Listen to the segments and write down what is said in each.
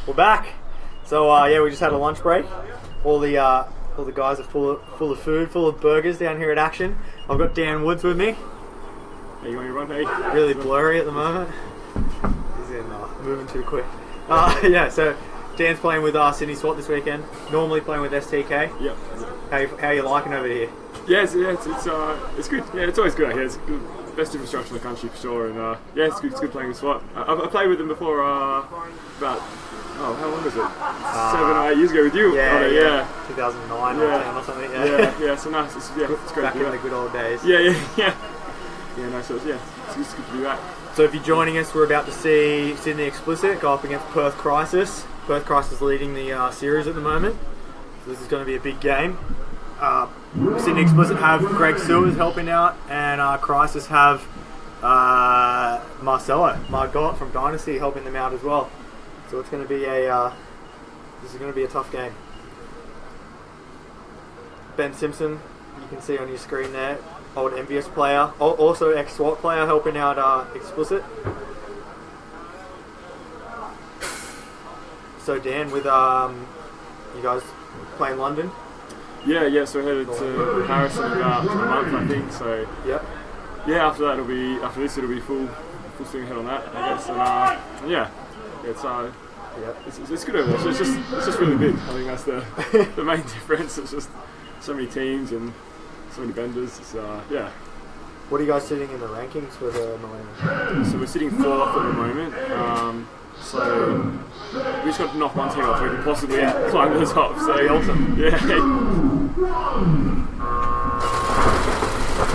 We're back. So yeah, we just had a lunch break. All the guys are full of food, full of burgers down here at Action. I've got Dan Woods with me. Hey, you want your run, hey? Really blurry at the moment. He's in moving too quick. Yeah, so Dan's playing with Sydney SWAT this weekend. Normally playing with STK. Yep. How you liking over here? Yeah, it's good. Yeah, it's always good out here. It's good. Best infrastructure in the country for sure, and yeah, it's good playing with SWAT. I played with them before about how long was it? 7 or 8 years ago with you. Yeah. 2009 or 10 or something. Yeah. So nice. It's great. Back in the good old days. Yeah. Yeah, no, so it's good to do that. So if you're joining us, we're about to see Sydney Explicit go up against Perth Crisis. Perth Crisis leading the series at the moment. So this is going to be a big game. Sydney Explicit have Greg Sewers helping out, and Crisis have Marcelo Margot from Dynasty helping them out as well. So it's going to be this is going to be a tough game. Ben Simpson, you can see on your screen there, old Envious player, also ex-SWAT player helping out Explicit. So Dan, with you guys playing London? Yeah. So we're headed to Paris in about a month, I think. So yep. Yeah, after this it'll be full swing ahead on that, I guess. And yeah, it's good over there. So it's just really big. I think that's the main difference. It's just so many teams and so many vendors. It's yeah. What are you guys sitting in the rankings for the Millennium? So we're sitting 4th at the moment. So we just got to knock one team off so we can possibly climb to the top. So awesome. Yeah.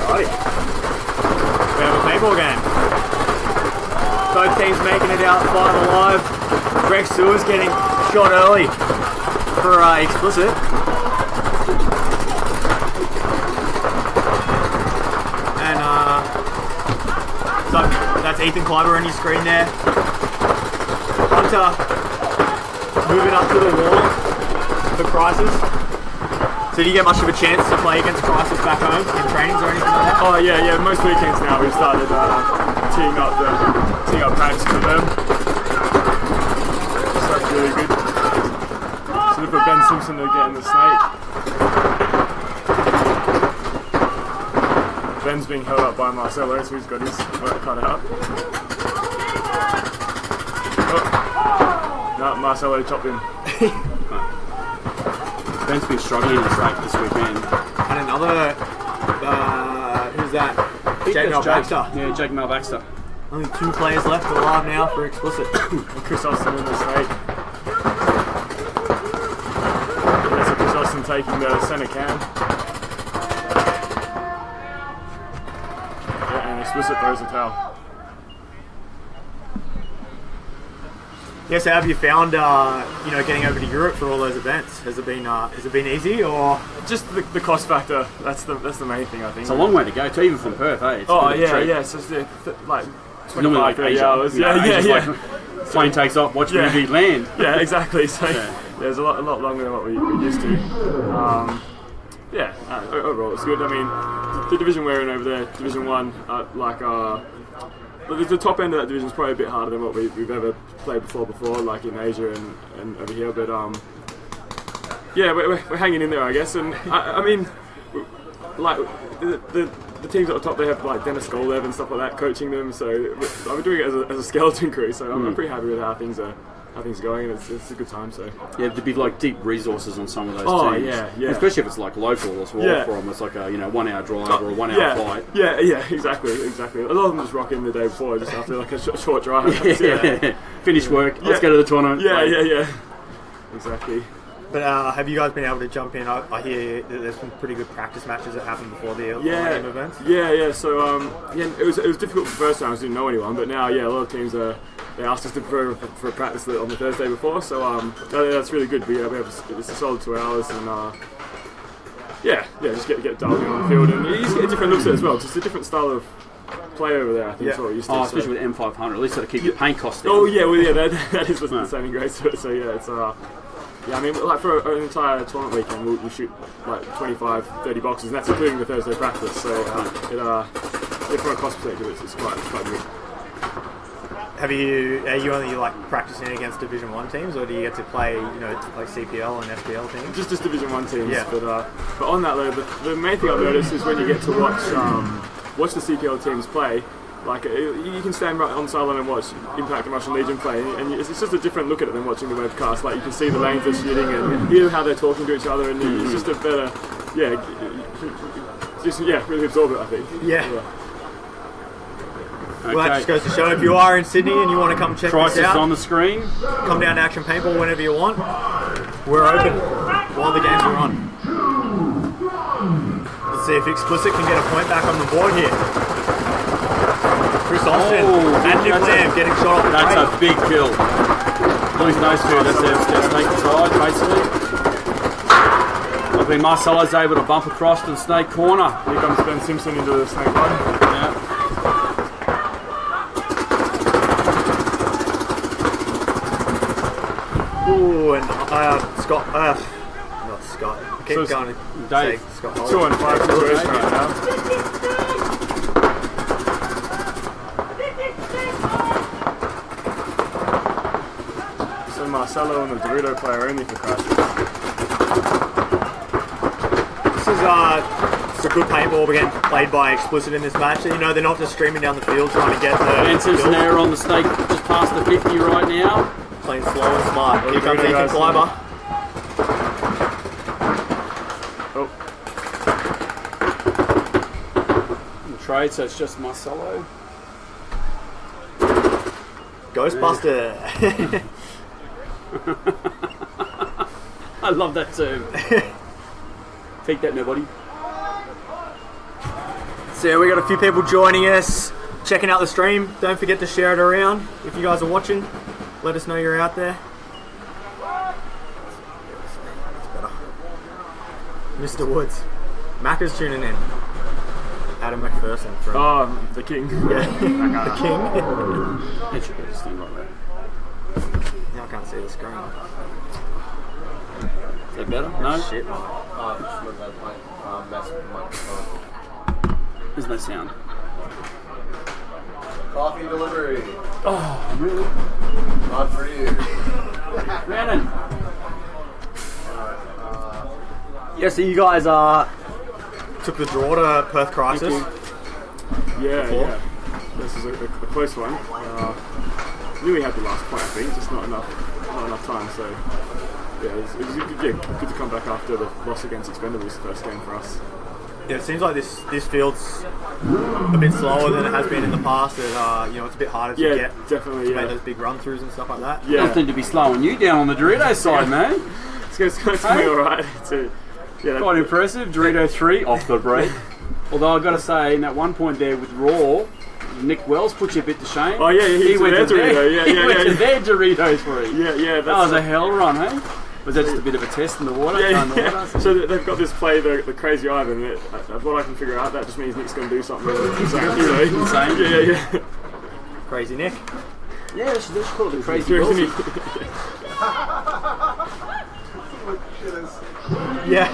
Alrighty. We have a paintball game. Both teams making it out final alive. Greg Sewers getting shot early for Explicit. And so that's Ethan Kleiber on your screen there. Hunter moving up to the wall for Crisis. So do you get much of a chance to play against Crisis back home in trainings or anything like that? Oh yeah. Most weekends now we've started teeing up practice with them. So that's really good. So look for Ben Simpson to get in the snake. Ben's being held up by Marcelo, so he's got his work cut out. No, Marcelo chopped him. Ben's been struggling this weekend. And another, who's that? Jake Mel Baxter. Yeah, Jake Mel Baxter. Only 2 players left alive now for Explicit. And Chris Austin in the snake. Yeah, so Chris Austin taking the centre cam. Yeah, and Explicit throws the towel. Yes, how have you found getting over to Europe for all those events? Has it been easy or just the cost factor? That's the main thing, I think. It's a long way to go too, even from Perth, eh? It's yeah. So it's like 25, 30 hours. Yeah. Plane takes off, watch movie, land. Yeah, exactly. So there's a lot longer than what we used to. Overall it's good. I mean, the division we're in over there, Division 1, the top end of that division is probably a bit harder than what we've ever played before, like in Asia and over here. But yeah, we're hanging in there, I guess. And I mean, like the teams at the top, they have like Dennis Golev and stuff like that coaching them. So I'm doing it as a skeleton crew. So I'm pretty happy with how things are going, and it's a good time. So yeah, there'd be like deep resources on some of those teams. Yeah. Especially if it's like local as well. For them, it's like a 1 hour drive or a 1 hour flight. Yeah, exactly. A lot of them just rock in the day before, just after like a short drive. Finish work. Let's go to the tournament. Yeah. Exactly. But have you guys been able to jump in? I hear that there's some pretty good practice matches that happened before the Millennium events. Yeah. So it was difficult the first time, I didn't know anyone, but now a lot of teams are they asked us to for a practice on the Thursday before, so that's really good. It's a solid 2 hours, and just get dialed in on the field, and you just get different looks at it as well. Just a different style of play over there, I think. Is what we're used to. Especially with M500, at least got to keep your paint costs down. Oh yeah, that is the saving grace to it. So yeah, it's I mean, like for an entire tournament weekend, we'll shoot like 25, 30 boxes, and that's including the Thursday practice. So from a cost perspective, it's quite good. Are you only like practicing against Division 1 teams, or do you get to play, like CPL and FPL teams? Just Division 1 teams. Yeah. But on that though, the main thing I've noticed is when you get to watch the CPL teams play, like you can stand right on the sideline and watch Impact and Russian Legion play, and it's just a different look at it than watching the webcast. Like you can see the lanes they're shooting and hear how they're talking to each other, and it's just a better, really absorb it, I think. Yeah. Okay. Well, that just goes to show, if you are in Sydney and you want to come check Prices this out, on the screen. Come down to Action Paintball whenever you want. We're open while the games are on. Let's see if Explicit can get a point back on the board here. Chris Austin and Nick Lamb getting shot off the That's a big kill. Lose those two, that's their snake side, basically. I think Marcelo's able to bump across to the snake corner. Here comes Ben Simpson into the snake line. Yeah. Ooh, and Scott, not Scott. I keep going to Dave. say Scott. 2-on-5 situation right now. So Marcelo and the Dorito player only for Christ's sake. This is it's a good paintball again, played by Explicit in this match. They're not just streaming down the field trying to get the. Ben Simpson error on the stake just past the 50 right now. Playing slow and smart. Here comes Ethan Kleiber. Trade, so it's just Marcelo. Ghostbuster. I love that too. Take that, nobody. So we got a few people joining us, checking out the stream. Don't forget to share it around if you guys are watching. Let us know you're out there. That's better. Mr. Woods. Macca's tuning in. Adam McPherson from... the king. Yeah, the king. It should be this thing like that. Now I can't see the screen. Is that better? No? Shit, man. There's no sound. Coffee delivery. Oh, really? Not for you. Rhiannon. Yeah, so you guys took the draw to Perth Crisis. Yeah. This is a close one. Knew we had the last point, I think, just not enough time. So yeah, it was good to come back after the loss against Expendables, first game for us. Yeah, it seems like this field's a bit slower than it has been in the past. And, it's a bit harder to get definitely, make those big run-throughs and stuff like that. Yeah. Nothing to be slowing you down on the Dorito side, man. It's going to be alright. Quite impressive. Dorito 3 off the break. Although I've got to say, in that one point there with Raw, Nick Wells put you a bit to shame. Oh yeah, he went to their Dorito. He went to their Dorito 3. Yeah. That was a hell run, hey? Was that just a bit of a test in the water? Yeah. So they've got this play, the Crazy Ivan. What I can figure out, that just means Nick's going to do something insane. Insane. Yeah. Crazy Nick. Yeah, they should call it the Crazy Wells. Yeah.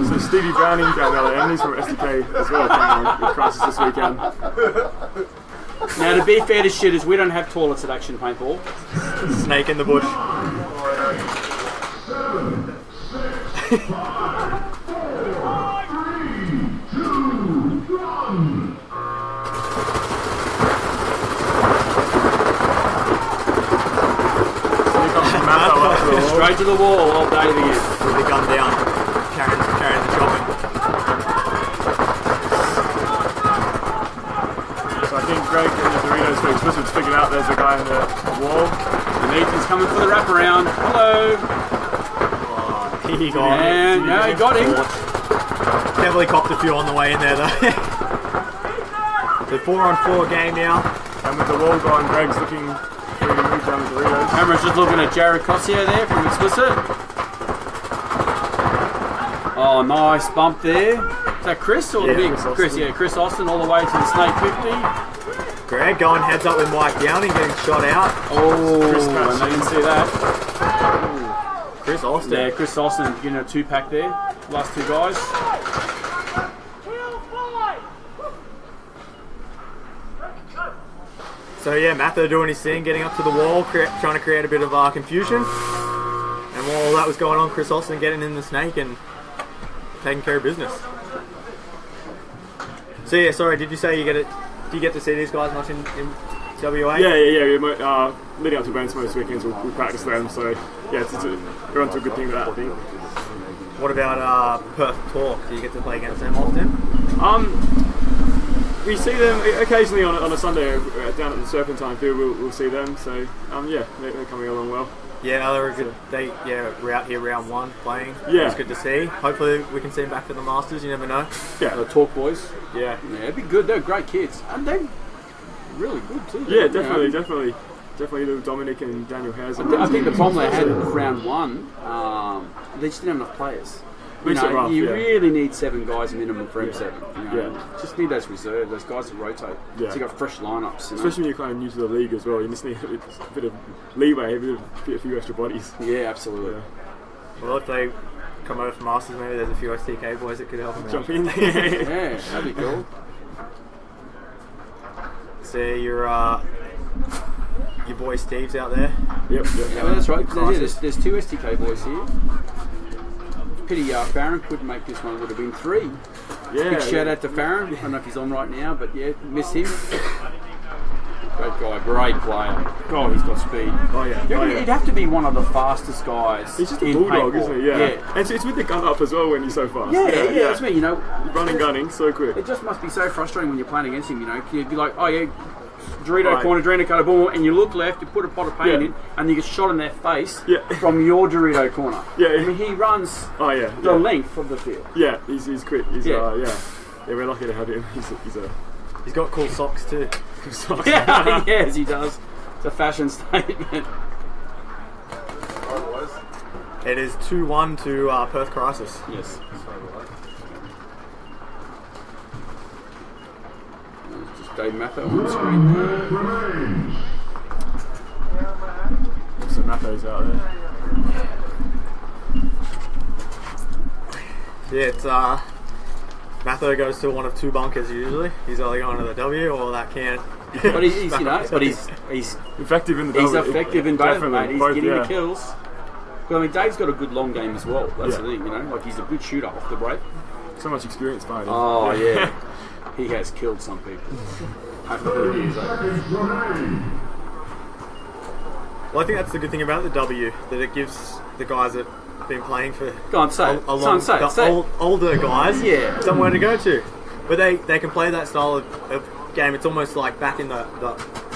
So Stevie Browning down LAM, he's from SDK as well, playing with Crisis this weekend. Now, to be fair to shitters, we don't have toilets at Action Paintball. Snake in the bush. Straight to the wall, old Dave again. With the gun down, carrying the shopping. So I think Greg and the Doritos for Explicit's figured out there's a guy in the wall. And Ethan's coming for the wraparound. Hello. He got and no, he got him. Definitely copped a few on the way in there though. So 4-on-4 game now. And with the wall gone, Greg's looking for Thanks for having Doritos. Camera's just looking at Jared Cossio there from Explicit. Oh, nice bump there. Is that Chris or the big Chris? Yeah, Chris Austin all the way to the Snake 50. Greg going heads up with Mike Downing, getting shot out. Oh, I didn't see that. Chris Austin. Yeah, Chris Austin getting a 2-pack there. Last two guys. So yeah, Matho doing his thing, getting up to the wall, trying to create a bit of confusion. And while all that was going on, Chris Austin getting in the snake and taking care of business. So yeah, sorry, did you say you get to see these guys much in WA? Yeah. Leading up to events most weekends, we practice them. So yeah, we're onto a good thing with that, I think. What about Perth Talk? Do you get to play against them often? We see them occasionally on a Sunday down at the Serpentine Field. We'll see them. So yeah, they're coming along well. Yeah, no, they're a good. We're out here round one playing. Yeah, it's good to see. Hopefully, we can see them back for the Masters. You never know. Yeah, the Talk boys. Yeah, it'd be good. They're great kids, and they're really good too. Yeah, definitely. Little Dominic and Daniel Howes. I think the problem they had in round one, they just didn't have enough players. You really need 7 guys minimum for M7. Just need those reserves, those guys to rotate. So you got fresh lineups. Especially when you're kind of new to the league as well. You just need a bit of leeway, a few extra bodies. Yeah, absolutely. Yeah. Well, if they come over for Masters, maybe there's a few STK boys that could help them jump in. Yeah, that'd be cool. So your boy Steve's out there. Yep. Yeah, that's right. There's 2 STK boys here. Pity Farron couldn't make this one. Would have been 3. Yeah. Big shout out to Farron. I don't know if he's on right now, but yeah, miss him. Great guy, great player. God, he's got speed. Oh yeah. He'd have to be one of the fastest guys. He's just a bulldog, isn't he? Yeah. And it's with the gun up as well when he's so fast. Yeah. That's me. Running, gunning, so quick. It just must be so frustrating when you're playing against him. You'd be like, oh yeah. Dorito corner, Dorito cutter, boom, and you look left, you put a pot of paint in, and you get shot in their face from your Dorito corner. Yeah. I mean, he runs the length of the field. Yeah, he's quick. Yeah, we're lucky to have him. He's got cool socks too. Cool socks. Yeah, yes, he does. It's a fashion statement. It is 2-1 to Perth Crisis. Yes. Dave Matho on the screen there. Some Mathos out there. Yeah, it's Matho goes to one of 2 bunkers usually. He's either going to the W or that can. But he's effective in the W. He's effective in both, mate. He's both, getting the kills. But I mean, Dave's got a good long game as well. That's the thing, like he's a good shooter off the break. So much experience behind him. Oh yeah. He has killed some people. Well, I think that's the good thing about the W, that it gives the guys that have been playing for older guys somewhere to go to. But they can play that style of game. It's almost like back in the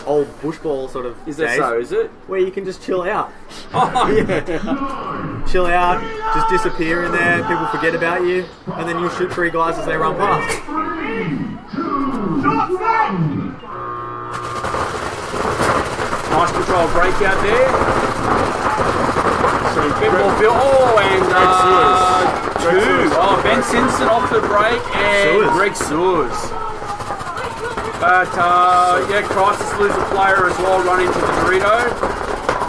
old bushball sort of days. That so, is it? Where you can just chill out. Oh, yeah. Chill out, just disappear in there, people forget about you, and then you'll shoot 3 guys as they run past. Nice control breakout there. So a bit more field. Oh, and 2. Oh, Ben Simpson off the break and Greg Sewers. But Crisis lose a player as well, running to the Dorito.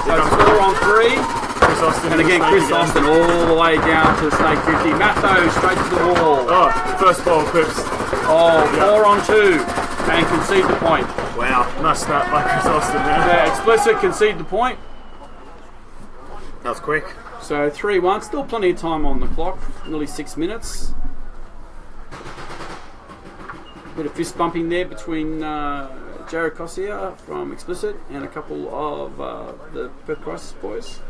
So 4 on 3. And again, Chris Austin all the way down to the Snake 50. Matho straight to the wall. Oh, first ball, Clips. Oh, 4 on 2. And concede the point. Wow. Nice snap by Chris Austin there. Yeah, Explicit concede the point. That was quick. So 3-1. Still plenty of time on the clock. Nearly 6 minutes. Bit of fist bumping there between Jared Cossier from Explicit and a couple of the Perth Crisis boys.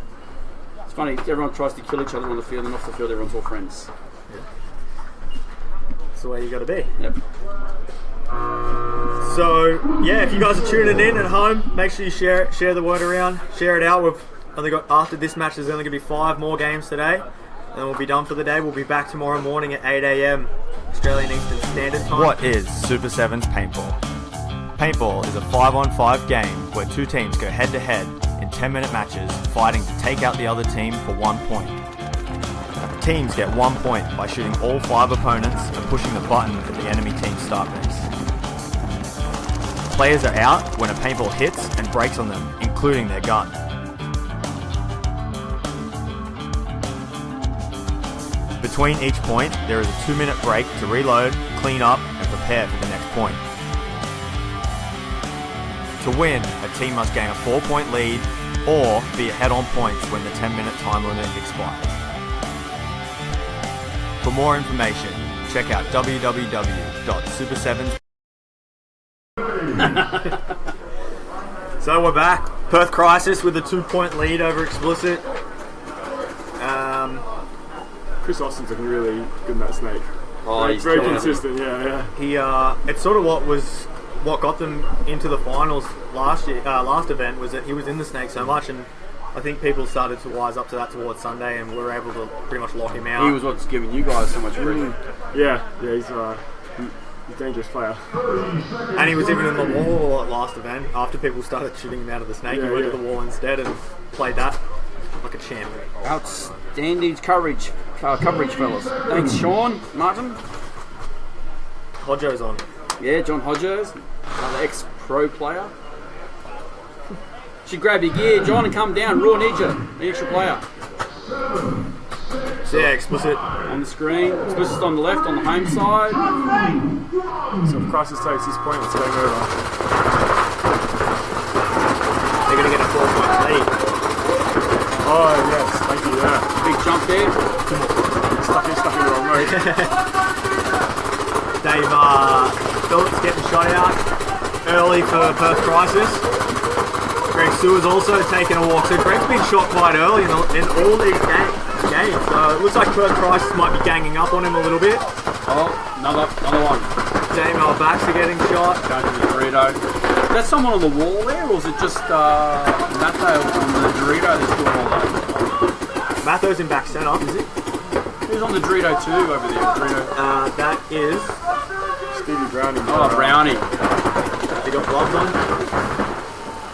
It's funny, everyone tries to kill each other on the field, and off the field everyone's all friends. Yeah. That's the way you got to be. Yep. So yeah, if you guys are tuning in at home, make sure you share the word around, share it out. We've only got, after this match, there's only going to be 5 more games today, and then we'll be done for the day. We'll be back tomorrow morning at 8 a.m. Australian Eastern Standard Time. What is Super 7's paintball? Paintball is a 5-on-5 game where 2 teams go head-to-head in 10-minute matches, fighting to take out the other team for 1 point. Teams get 1 point by shooting all 5 opponents and pushing the button at the enemy team's start base. Players are out when a paintball hits and breaks on them, including their gun. Between each point, there is a 2-minute break to reload, clean up, and prepare for the next point. To win, a team must gain a 4-point lead or be ahead on points when the 10-minute time limit expires. For more information, check out www.super7s. So we're back. Perth Crisis with a 2-point lead over Explicit. Chris Austin's looking really good in that snake. Oh, he's very consistent. Yeah. He it's sort of what got them into the finals last event was that he was in the snake so much, and I think people started to wise up to that towards Sunday, and we were able to pretty much lock him out. He was what's giving you guys so much grief. Yeah, he's a dangerous player. And he was even in the wall at last event after people started shooting him out of the snake. He went to the wall instead and played that like a champ. Outstanding coverage, fellas. Thanks, Sean Martin. Hodjo's on. Yeah, John Hodges, another ex-pro player. Should grab your gear, John, and come down. Raw need you, the extra player. So yeah, Explicit on the screen. Explicit's on the left, on the home side. So if Crisis takes this point, it's game over. They're going to get a 4-point lead. Oh yes, thank you. Yeah, big jump there. Stuck in the wrong way. Dave Phillips getting shot out early for Perth Crisis. Greg Sewell's also taking a walk. So Greg's been shot quite early in all these games. So it looks like Perth Crisis might be ganging up on him a little bit. Oh, another one. Damo backs are getting shot. Going to the Dorito. Is that someone on the wall there, or is it just Matho on the Dorito that's doing all that? Matho's in back centre. Is it? Who's on the Dorito too over there? Dorito. That is Stevie Browning. Oh, Brownie. He got gloves on.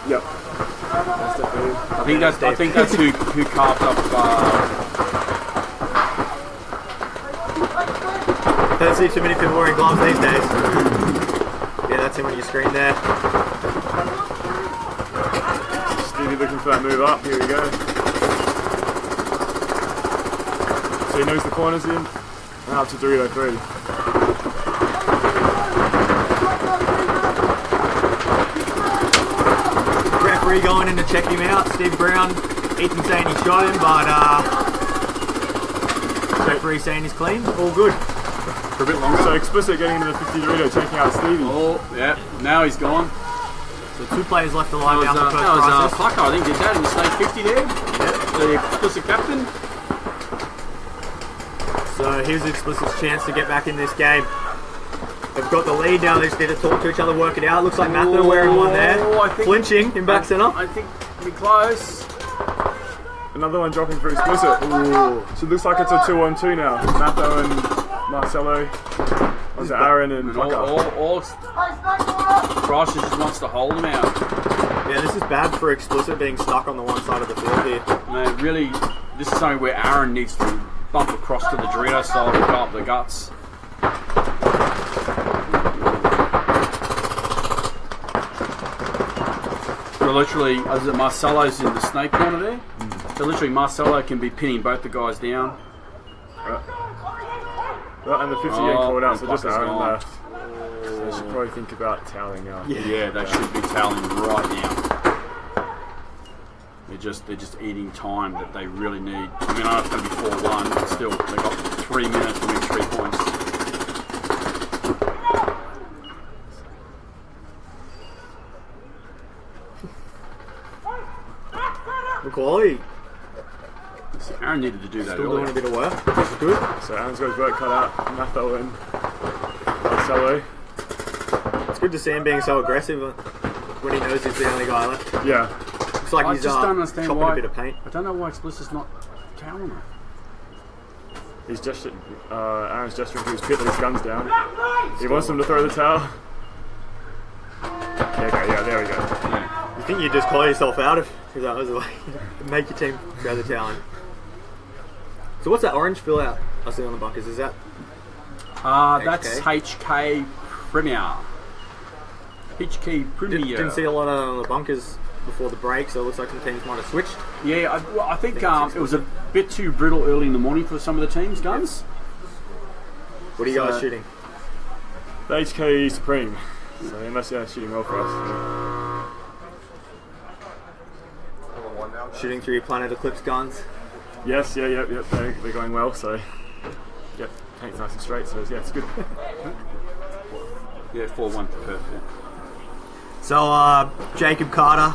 Yep. I think that's who carved up. Don't see too many people wearing gloves these days. Yeah, that's him on your screen there. Stevie looking for that move up. Here we go. So he knows the corner's in. Now up to Dorito 3. Referee going in to check him out. Steve Brown, Ethan saying he shot him, but referee saying he's clean. All good. For a bit long. So Explicit getting into the 50 Dorito, taking out Stevie. Oh, yeah. Now he's gone. So 2 players left alive now for Perth Crisis. That was Crisis. Plucker, I think, did that in the stage 50 there. Yeah. The Explicit captain. So here's Explicit's chance to get back in this game. They've got the lead now. They just need to talk to each other, work it out. Looks like Matho wearing one there. Flinching in back centre. I think we're close. Another one dropping for Explicit. Ooh. So it looks like it's a 2-on-2 now. Matho and Marcelo. Was it Aaron and Plucker? Crisis just wants to hold him out. Yeah, this is bad for Explicit being stuck on the one side of the field here. Man, really, this is something where Aaron needs to bump across to the Dorito side and go up the guts. So literally, as Marcelo's in the snake corner there, so literally Marcelo can be pinning both the guys down. Well, and the 50 getting called out, so just Plucker's Aaron gone. left. So they should probably think about toweling now. Yeah, they should be toweling right now. They're just eating time that they really need. I mean, I know it's going to be 4-1, but still, they've got 3 minutes to win 3 points. McCauley So Aaron needed to do that still doing a earlier. bit of work, which is good. So Aaron's got his work cut out. Matho and Marcelo. It's good to see him being so aggressive when he knows he's the only guy left. Yeah. Looks like I he's just don't understand chopping why. a bit of paint. I don't know why Explicit's not toweling it. He's just Aaron's gesturing to his pit that his gun's down. He wants them to throw the towel. There we go. Yeah. You think you'd just call yourself out if Because that was the way to make your team go the talent. So what's that orange fill out I see on the bunkers? Is that That's HK Premier. HK Premier. Didn't see a lot on the bunkers before the break, so it looks like some teams might have switched. Yeah, I think it was a bit too brittle early in the morning for some of the teams' guns. What are you guys shooting? The HK Supreme. So unless they're shooting well for us. Shooting through your Planet Eclipse guns. Yes, yep. They're going well, so yep, paint's nice and straight, so yeah, it's good. Yeah, 4-1 perfect. So Jacob Carter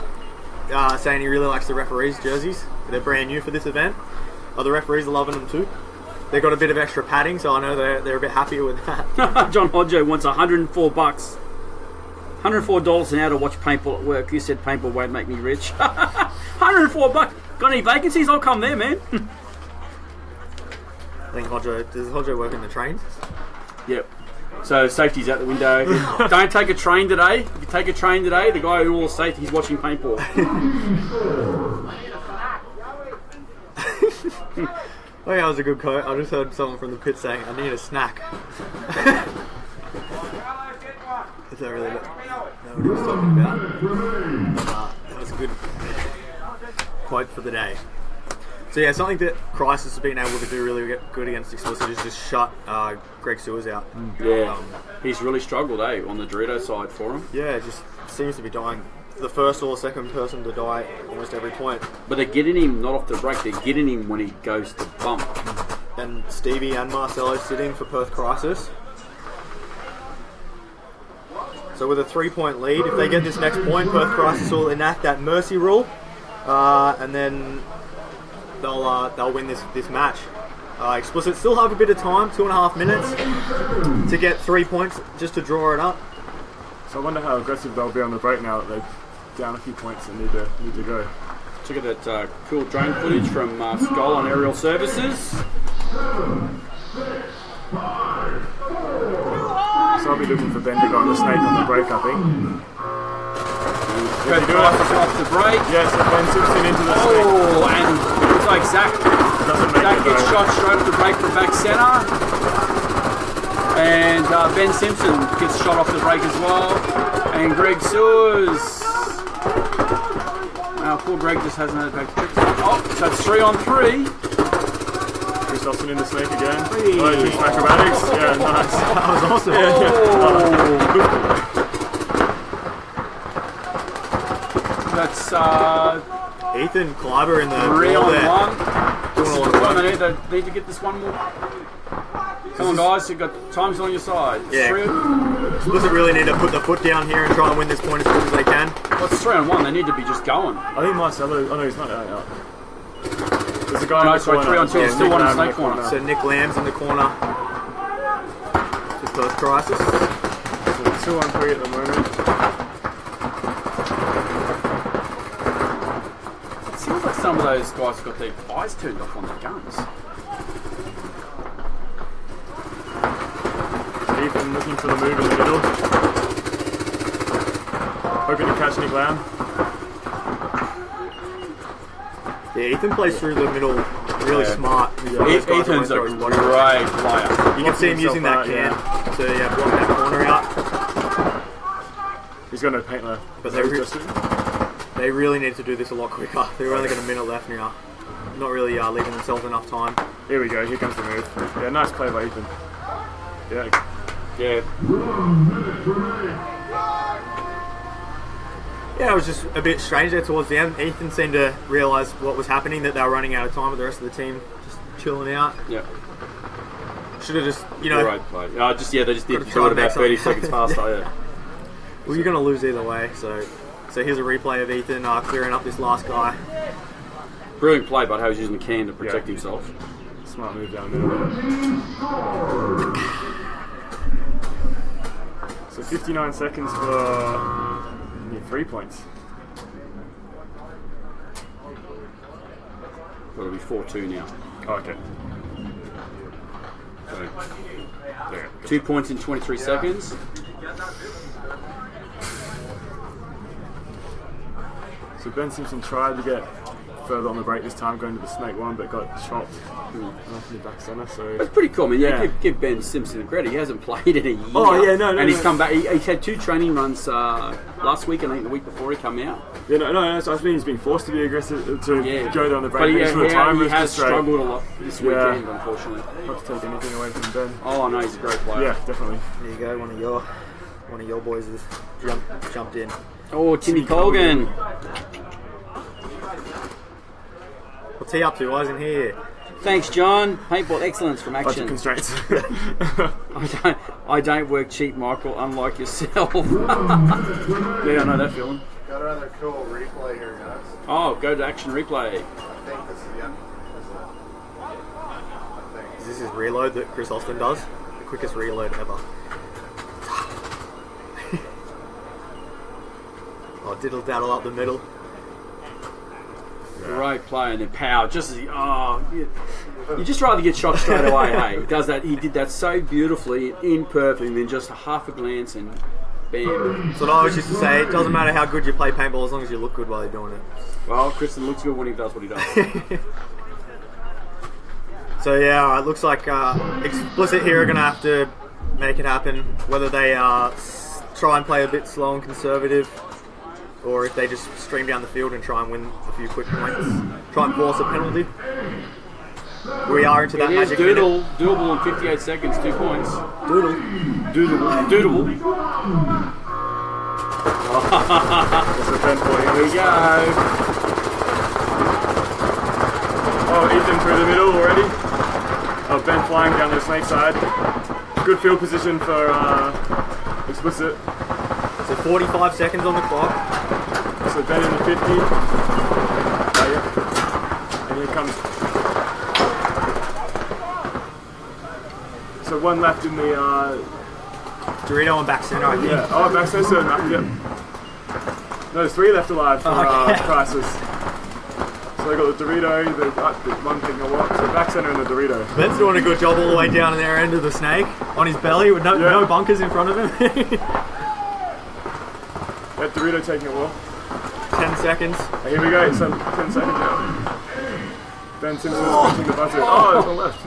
saying he really likes the referees' jerseys. They're brand new for this event. Oh, the referees are loving them too. They got a bit of extra padding, so I know they're a bit happier with that. John Hodjo wants $104. $104 an hour to watch paintball at work. You said paintball won't make me rich. $104. Got any vacancies? I'll come there, man. I think does Hodjo work in the trains? Yep. So safety's out the window. Don't take a train today. If you take a train today, the guy who will safety, he's watching paintball. Oh yeah, that was a good quote. I just heard someone from the pit saying, "I need a snack." Is that really know what he was talking about? That was a good quote for the day. So yeah, something that Crisis has been able to do really good against Explicit is just shut Greg Sewers out. Yeah, he's really struggled, on the Dorito side for him. Yeah, it just seems to be dying. The first or second person to die almost every point. But they're getting him not off the break, they're getting him when he goes to bump. And Stevie and Marcelo sitting for Perth Crisis. So with a 3-point lead, if they get this next point, Perth Crisis will enact that mercy rule, and then they'll win this match. Explicit still have a bit of time, 2.5 minutes, to get 3 points just to draw it up. So I wonder how aggressive they'll be on the break now that they've down a few points and need to go. Check out that cool drone footage from Skull on aerial services. So I'll be looking for Ben to go on the snake on the break, I think. Go off the break. Yeah, so Ben Simpson into the snake. Oh, and it's like Zach gets shot straight off the break from back centre. And Ben Simpson gets shot off the break as well. And Greg Sewers. Now, poor Greg just hasn't had back. Oh, so it's 3-on-3. Chris Austin in the snake again. Oh, acrobatics. Yeah, nice. That was awesome. That's Ethan Kleiber in the 3-on-1. Doing a lot of work. They need to get this one more. Come on, guys, you've got time's on your side. Yeah. Explicit really need to put the foot down here and try and win this point as quick as they can. Well, it's 3-on-1. They need to be just going. I think Marcelo. Oh no, he's not out. There's a guy No, in the sorry, corner. 3-on-2. There's still one in the snake corner. So Nick Lamb's in the corner for Perth Crisis. So 2-on-3 at the moment. It sounds like some of those guys have got their eyes turned off on their guns. Ethan looking for the move in the middle. Hoping to catch Nick Lamb. Yeah, Ethan plays through the middle really smart. Ethan's a great player. You can see him using that can to block that corner out. He's going to paint there. But they really need to do this a lot quicker. They've only got a minute left now. Not really leaving themselves enough time. Here we go, here comes the move. Yeah, nice play by Ethan. Yeah. Yeah, it was just a bit strange there towards the end. Ethan seemed to realise what was happening, that they were running out of time with the rest of the team just chilling out. Yeah. Should have just, Right play. They just did do it about 30 seconds faster, yeah. Well, you're going to lose either way, so here's a replay of Ethan clearing up this last guy. Brilliant play, but how he's using the can to protect himself. Smart move down the middle. So 59 seconds for 3 points. It'll be 4-2 now. Oh, okay. So, 2 points in 23 seconds. So Ben Simpson tried to get further on the break this time, going to the snake one, but got chopped off the back centre. So It's pretty cool. I mean, Yeah. give Ben Simpson credit. He hasn't played in a year. Oh, yeah, no, And he's no. come back. He's had 2 training runs last week and I think the week before he come out. yeah, no. So I mean, he's been forced to be aggressive to Yeah. go down the But break. he, He's for the time he was has just straight. struggled a lot this Yeah. weekend, unfortunately. Not to take anything away from Ben. Oh, no, he's a great player. Yeah, definitely. There you go. One of your boys has jumped in. Oh, Timmy Colgan. What's he up to? Why isn't he here? Thanks, John. Paintball excellence from Bunch of action. constraints. I don't work cheap, Michael, unlike yourself. Yeah, I know that feeling. Got another cool replay here, guys. Oh, go to action replay. I think this is the end. I think. This is reload that Chris Austin does. The quickest reload ever. Oh, diddle daddle up the middle. Great play and then power. Just as you just rather get shot straight away. Hey, he does that. He did that so beautifully, in perfect, and then just a half a glance and bam. So what I always used to say, it doesn't matter how good you play paintball as long as you look good while you're doing it. Well, Kristen looks good when he does what he does. So yeah, alright, looks like Explicit here are going to have to make it happen. Whether they try and play a bit slow and conservative, or if they just stream down the field and try and win a few quick points. Try and force a penalty. We are into that It is magic minute. doable in 58 seconds, 2 points. Doodle. Doodable. That's a Ben for Here we go. Oh, Ethan through the middle already. Oh, Ben flying down the snake side. Good field position for Explicit. So 45 seconds on the clock. So Ben in the 50. Oh, yeah. And here comes. So one left in the. Dorito on back center, I think. Yeah. Oh, back center. Yep. No, there's 3 left alive for Crisis. So they got the Dorito, the one thing I want. So back center and the Dorito. Ben's doing a good job all the way down in their end of the snake, on his belly with no bunkers in front of him. That Dorito taking a while. 10 seconds. Hey, here we go. So 10 seconds now. Ben Simpson is pushing the buzzer. Oh, it's on left.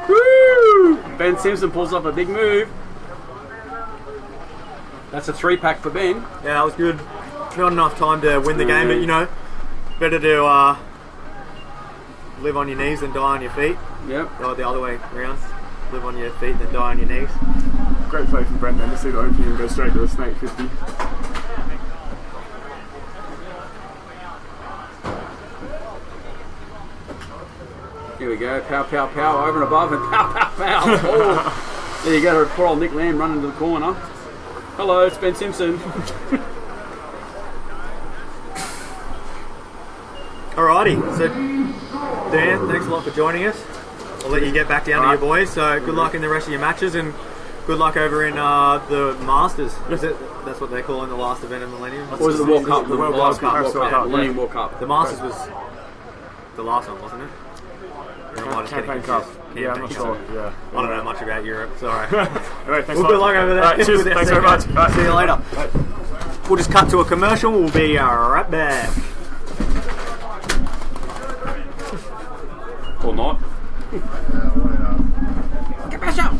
Woo! Ben Simpson pulls off a big move. That's a 3-pack for Ben. Yeah, that was good. Not enough time to win the game, but you know, better to live on your knees than die on your feet. Yep. Or the other way around. Live on your feet than die on your knees. Great play from Brendan to see the opening and go straight to the snake 50. Here we go. Pow, pow, pow. Over and above and pow, pow, pow. Oh. There you go. Poor old Nick Lamb running to the corner. Hello, it's Ben Simpson. Alrighty, so Dan, thanks a lot for joining us. I'll let you get back down to your boys. So good luck in the rest of your matches and good luck over in the Masters. That's what they call in the last event of Millennium. Or was it the World Cup? The World last Cup. World Cup. Millennium World Cup. The Masters was the last one, wasn't it? Or am I just getting Campaign Cup. confused? Yeah, I'm not sure. Yeah. I don't know much about Europe, sorry. Anyway, thanks Well, a good lot. luck over there. Alright, cheers. Thanks very much. Alright. See you later. We'll just cut to a commercial. We'll be right back. Or not. Yeah, why not? Get back up.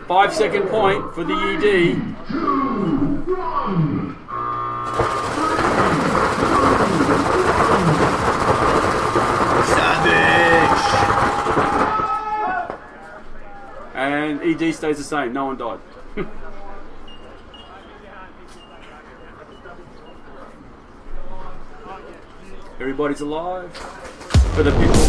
5-second point for the ED. Savage. And ED stays the same. No one died. Everybody's alive. For the people.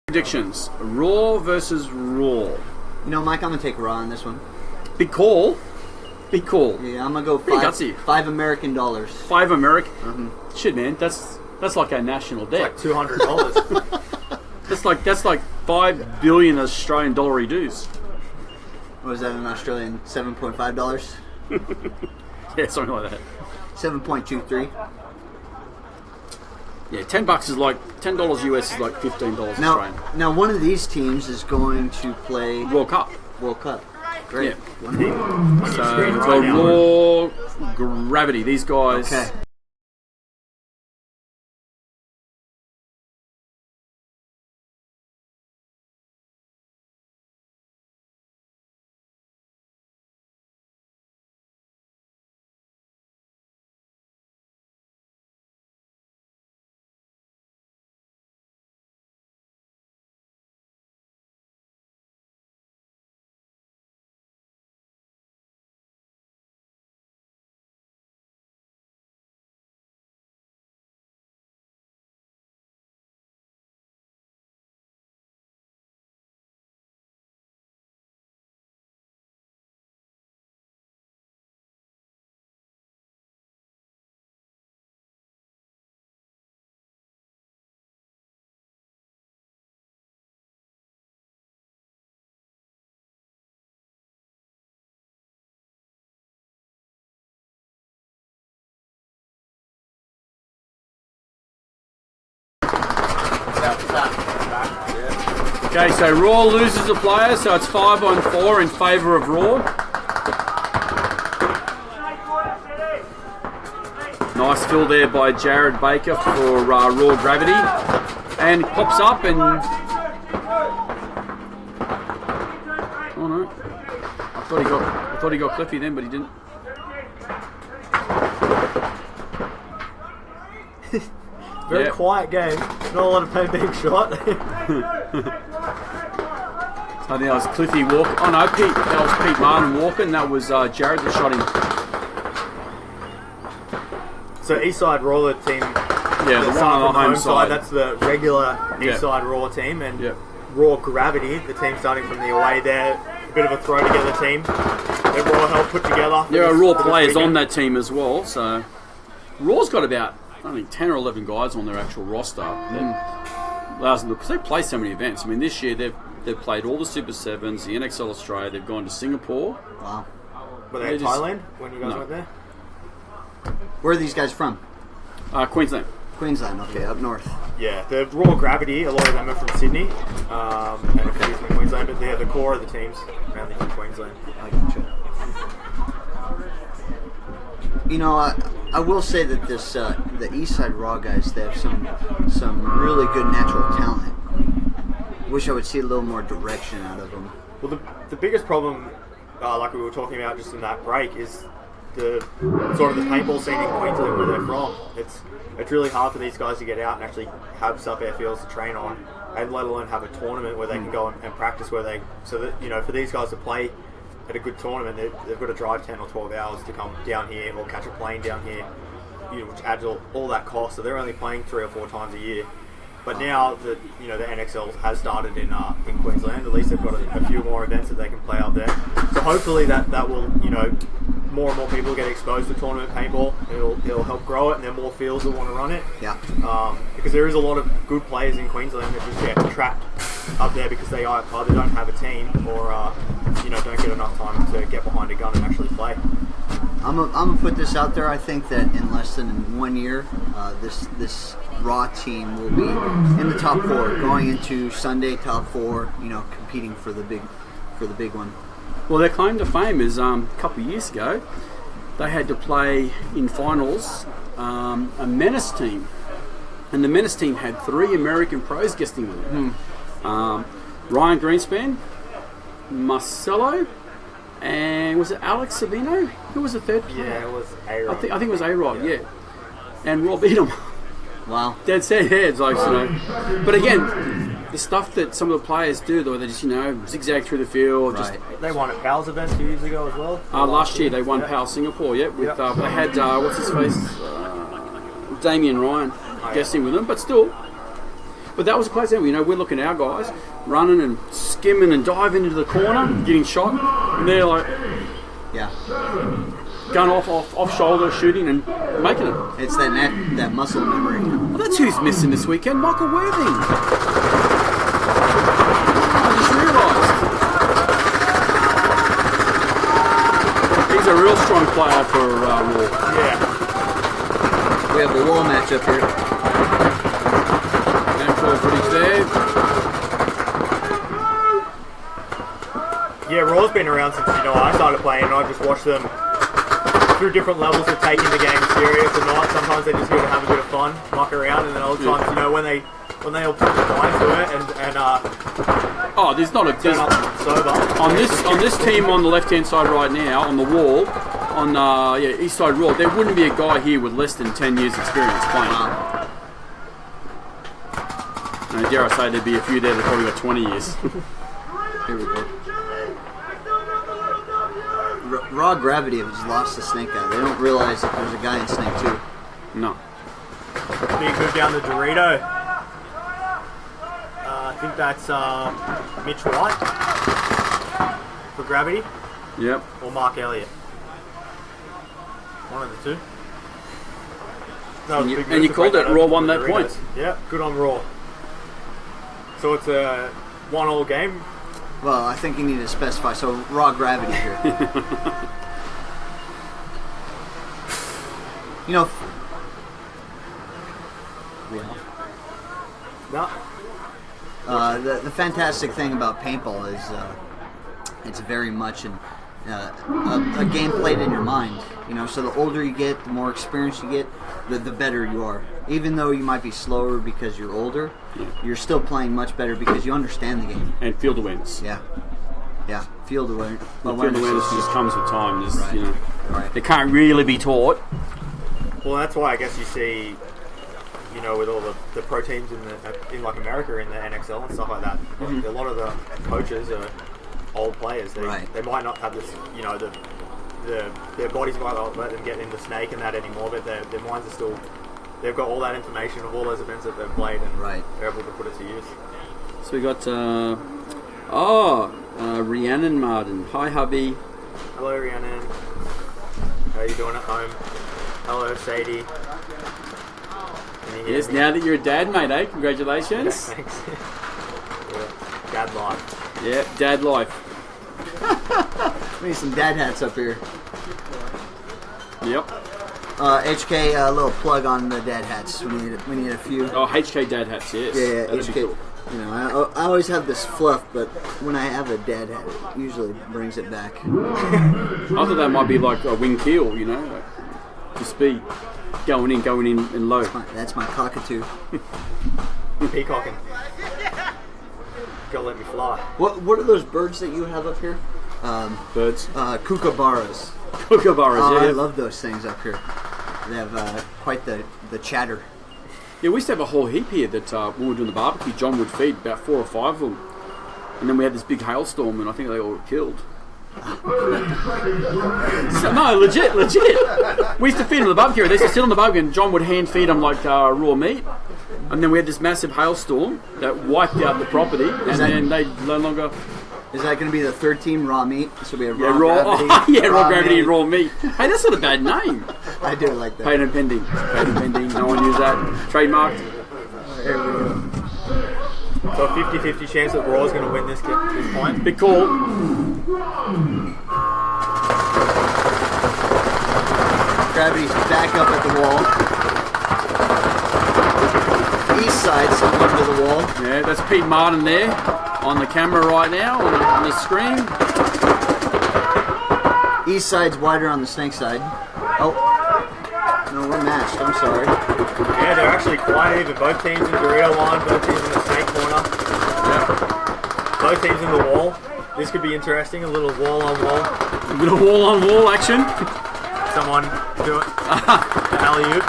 Predictions. Raw versus Raw. You know, Mike, I'm gonna take Raw on this one. Big call. Big call. Yeah, I'm gonna go Pretty gutsy. $5 American. $5 American. Shit, man, that's like our national debt. Like $200. That's like 5 billion Australian dollar dues. What was that in Australian? $7.5. Yeah, something like that. 7.23. Yeah, $10 is like $10 US is like $15 Australian. Now one of these teams is going to play World Cup. World Cup. Great. Yeah. So the Raw Gravity. These guys. Okay. Yeah. Okay, so Raw loses a player, so it's 5-on-4 in favour of Raw. Nice fill there by Jared Baker for Raw Gravity. And pops up and... Oh no. I thought he got Cliffy then, but he didn't. Very quiet game. Not a lot of pain being shot. I think that was Cliffy Walker. Oh no, Pete. That was Pete Martin Walker, and that was Jared that shot him. So Eastside Raw, the team. Yeah, the one on the home side. That's the regular Eastside Raw team, and Raw Gravity, the team starting from the away there. A bit of a throw together team. That Raw helped put together. There are Raw players on that team as well. So Raw's got about 10 or 11 guys on their actual roster. Allows them because they play so many events. I mean, this year they've played all the Super Sevens, the NXL Australia. They've gone to Singapore. Wow. Were they in Thailand when you guys went there? Where are these guys from? Queensland. Queensland, okay, up north. Yeah, the Raw Gravity, a lot of them are from Sydney, and a few from Queensland, but they're the core of the teams, mainly from Queensland. I gotcha. You know, I will say that this the Eastside Raw guys, they have some really good natural talent. Wish I would see a little more direction out of them. Well, the biggest problem, like we were talking about just in that break, is the sort of the paintball scene in Queensland where they're from. It's really hard for these guys to get out and actually have sub airfields to train on, and let alone have a tournament where they can go and practice for these guys to play at a good tournament, they've got to drive 10 or 12 hours to come down here or catch a plane down here, which adds all that cost. So they're only playing 3 or 4 times a year. But now that the NXL has started in Queensland, at least they've got a few more events that they can play up there. So hopefully that will more and more people get exposed to tournament paintball. It'll help grow it, and there are more fields that want to run it. Yeah. Because there is a lot of good players in Queensland that just get trapped up there because they either don't have a team or don't get enough time to get behind a gun and actually play. I'm gonna put this out there. I think that in less than 1 year, this Raw team will be in the top 4, going into Sunday top 4. Competing for the big one. Well, their claim to fame is a couple of years ago, they had to play in finals a Menace team, and the Menace team had 3 American pros guesting with them. Ryan Greenspan, Marcelo, and was it Alex Sabino? Who was the third player? Yeah, it was A-Rod. I think it was A-Rod, yeah. And Raw beat them. Wow. Dead set heads, But again, the stuff that some of the players do, though, they just, zigzag through the field. Right. They won at Pal's event 2 years ago as well. Last year they won PAL Singapore, they had, what's his face? Damien Ryan guessing with them, but still. But that was a close end. We're looking at our guys running and skimming and diving into the corner, getting shot, and they're like, gun off shoulder shooting and making it. It's that muscle memory. Well, that's who's missing this weekend, Michael Worthing. I just realised he's a real strong player for Raw. Yeah. We have a wall match up here. Footage there. Yeah, Raw's been around since I started playing, and I just watched them through different levels of taking the game serious or not. Sometimes they just here to have a bit of fun, muck around, and then other times, when they all put the mind to it and there's not a turn up sober. on this team on the left hand side right now on the wall on East Side Raw. There wouldn't be a guy here with less than 10 years experience playing. Dare I say there'd be a few there that probably got 20 years. Here we go. Raw Gravity has lost the Snake guy. They don't realize that there's a guy in Snake too. No. Big move down the Dorito. I think that's Mitch White for Gravity. Yep. Or Mark Elliott. One of the two. And you called it. Raw won that point. Yeah, good on Raw. So it's a 1-1 game. Well, I think you need to specify. So Raw Gravity here. No. The fantastic thing about paintball is it's very much a game played in your mind. You know, so the older you get, the more experience you get, the better you are. Even though you might be slower because you're older, you're still playing much better because you understand the game. And field awareness. Yeah. Field awareness. Field awareness just comes with time. Just, Right. you know, Right. it can't really be taught. Well, that's why I guess you see, you know, with all the pro teams in like America in the NXL and stuff like that, Mm-hmm. a lot of the coaches are old players. They Right. they might not have this, you know, their bodies might not let them get into Snake and that anymore, but their minds are still. They've got all that information of all those events that they've played, and Right. they're able to put it to use. So we got Rhiannon Martin. Hi, hubby. Hello, Rhiannon. How are you doing at home? Hello, Sadie. Can you hear Yes, me? now that you're a dad, mate, eh? Congratulations. Thanks. Yeah. Dad life. Yeah, dad life. We need some dad hats up here. Yep. HK, a little plug on the dad hats. We need a few. Oh, HK dad hats, yes. Yeah, That'd be HK. cool. You know, I always have this fluff, but when I have a dad hat, it usually brings it back. I thought that might be like a wing keel, you know, like just be going in and low. That's my cockatoo. Peacocking. Gotta let me fly. What are those birds that you have up here? Birds. Kookaburras. Kookaburras, Oh, yeah. I love those things up here. They have quite the chatter. Yeah, we used to have a whole heap here that when we were doing the barbecue, John would feed about 4 or 5 of them. And then we had this big hailstorm and I think they all got killed. So, no, legit. We used to feed them the barbecue. They used to sit on the barbecue and John would hand feed them like raw meat. And then we had this massive hailstorm that wiped out the property and then they no longer... Is that going to be the third team, raw meat? So we have Yeah, raw gravity. raw gravity and raw meat. Hey, that's not a bad name. I do like that. Patent pending. No one use that. Trademarked. There we go. So a 50-50 chance that Raw's going to win this point. Big call. Gravity's back up at the wall. East side, similar to the wall. Yeah, that's Pete Martin there on the camera right now on the screen. East side's wider on the snake side. Oh, no, we're matched. I'm sorry. Yeah, they're actually quite even. Both teams in Dorito line, both teams in the snake corner. Yeah. Both teams in the wall. This could be interesting. A little wall on wall. A bit of wall on wall action. Someone do it. An alley-oop.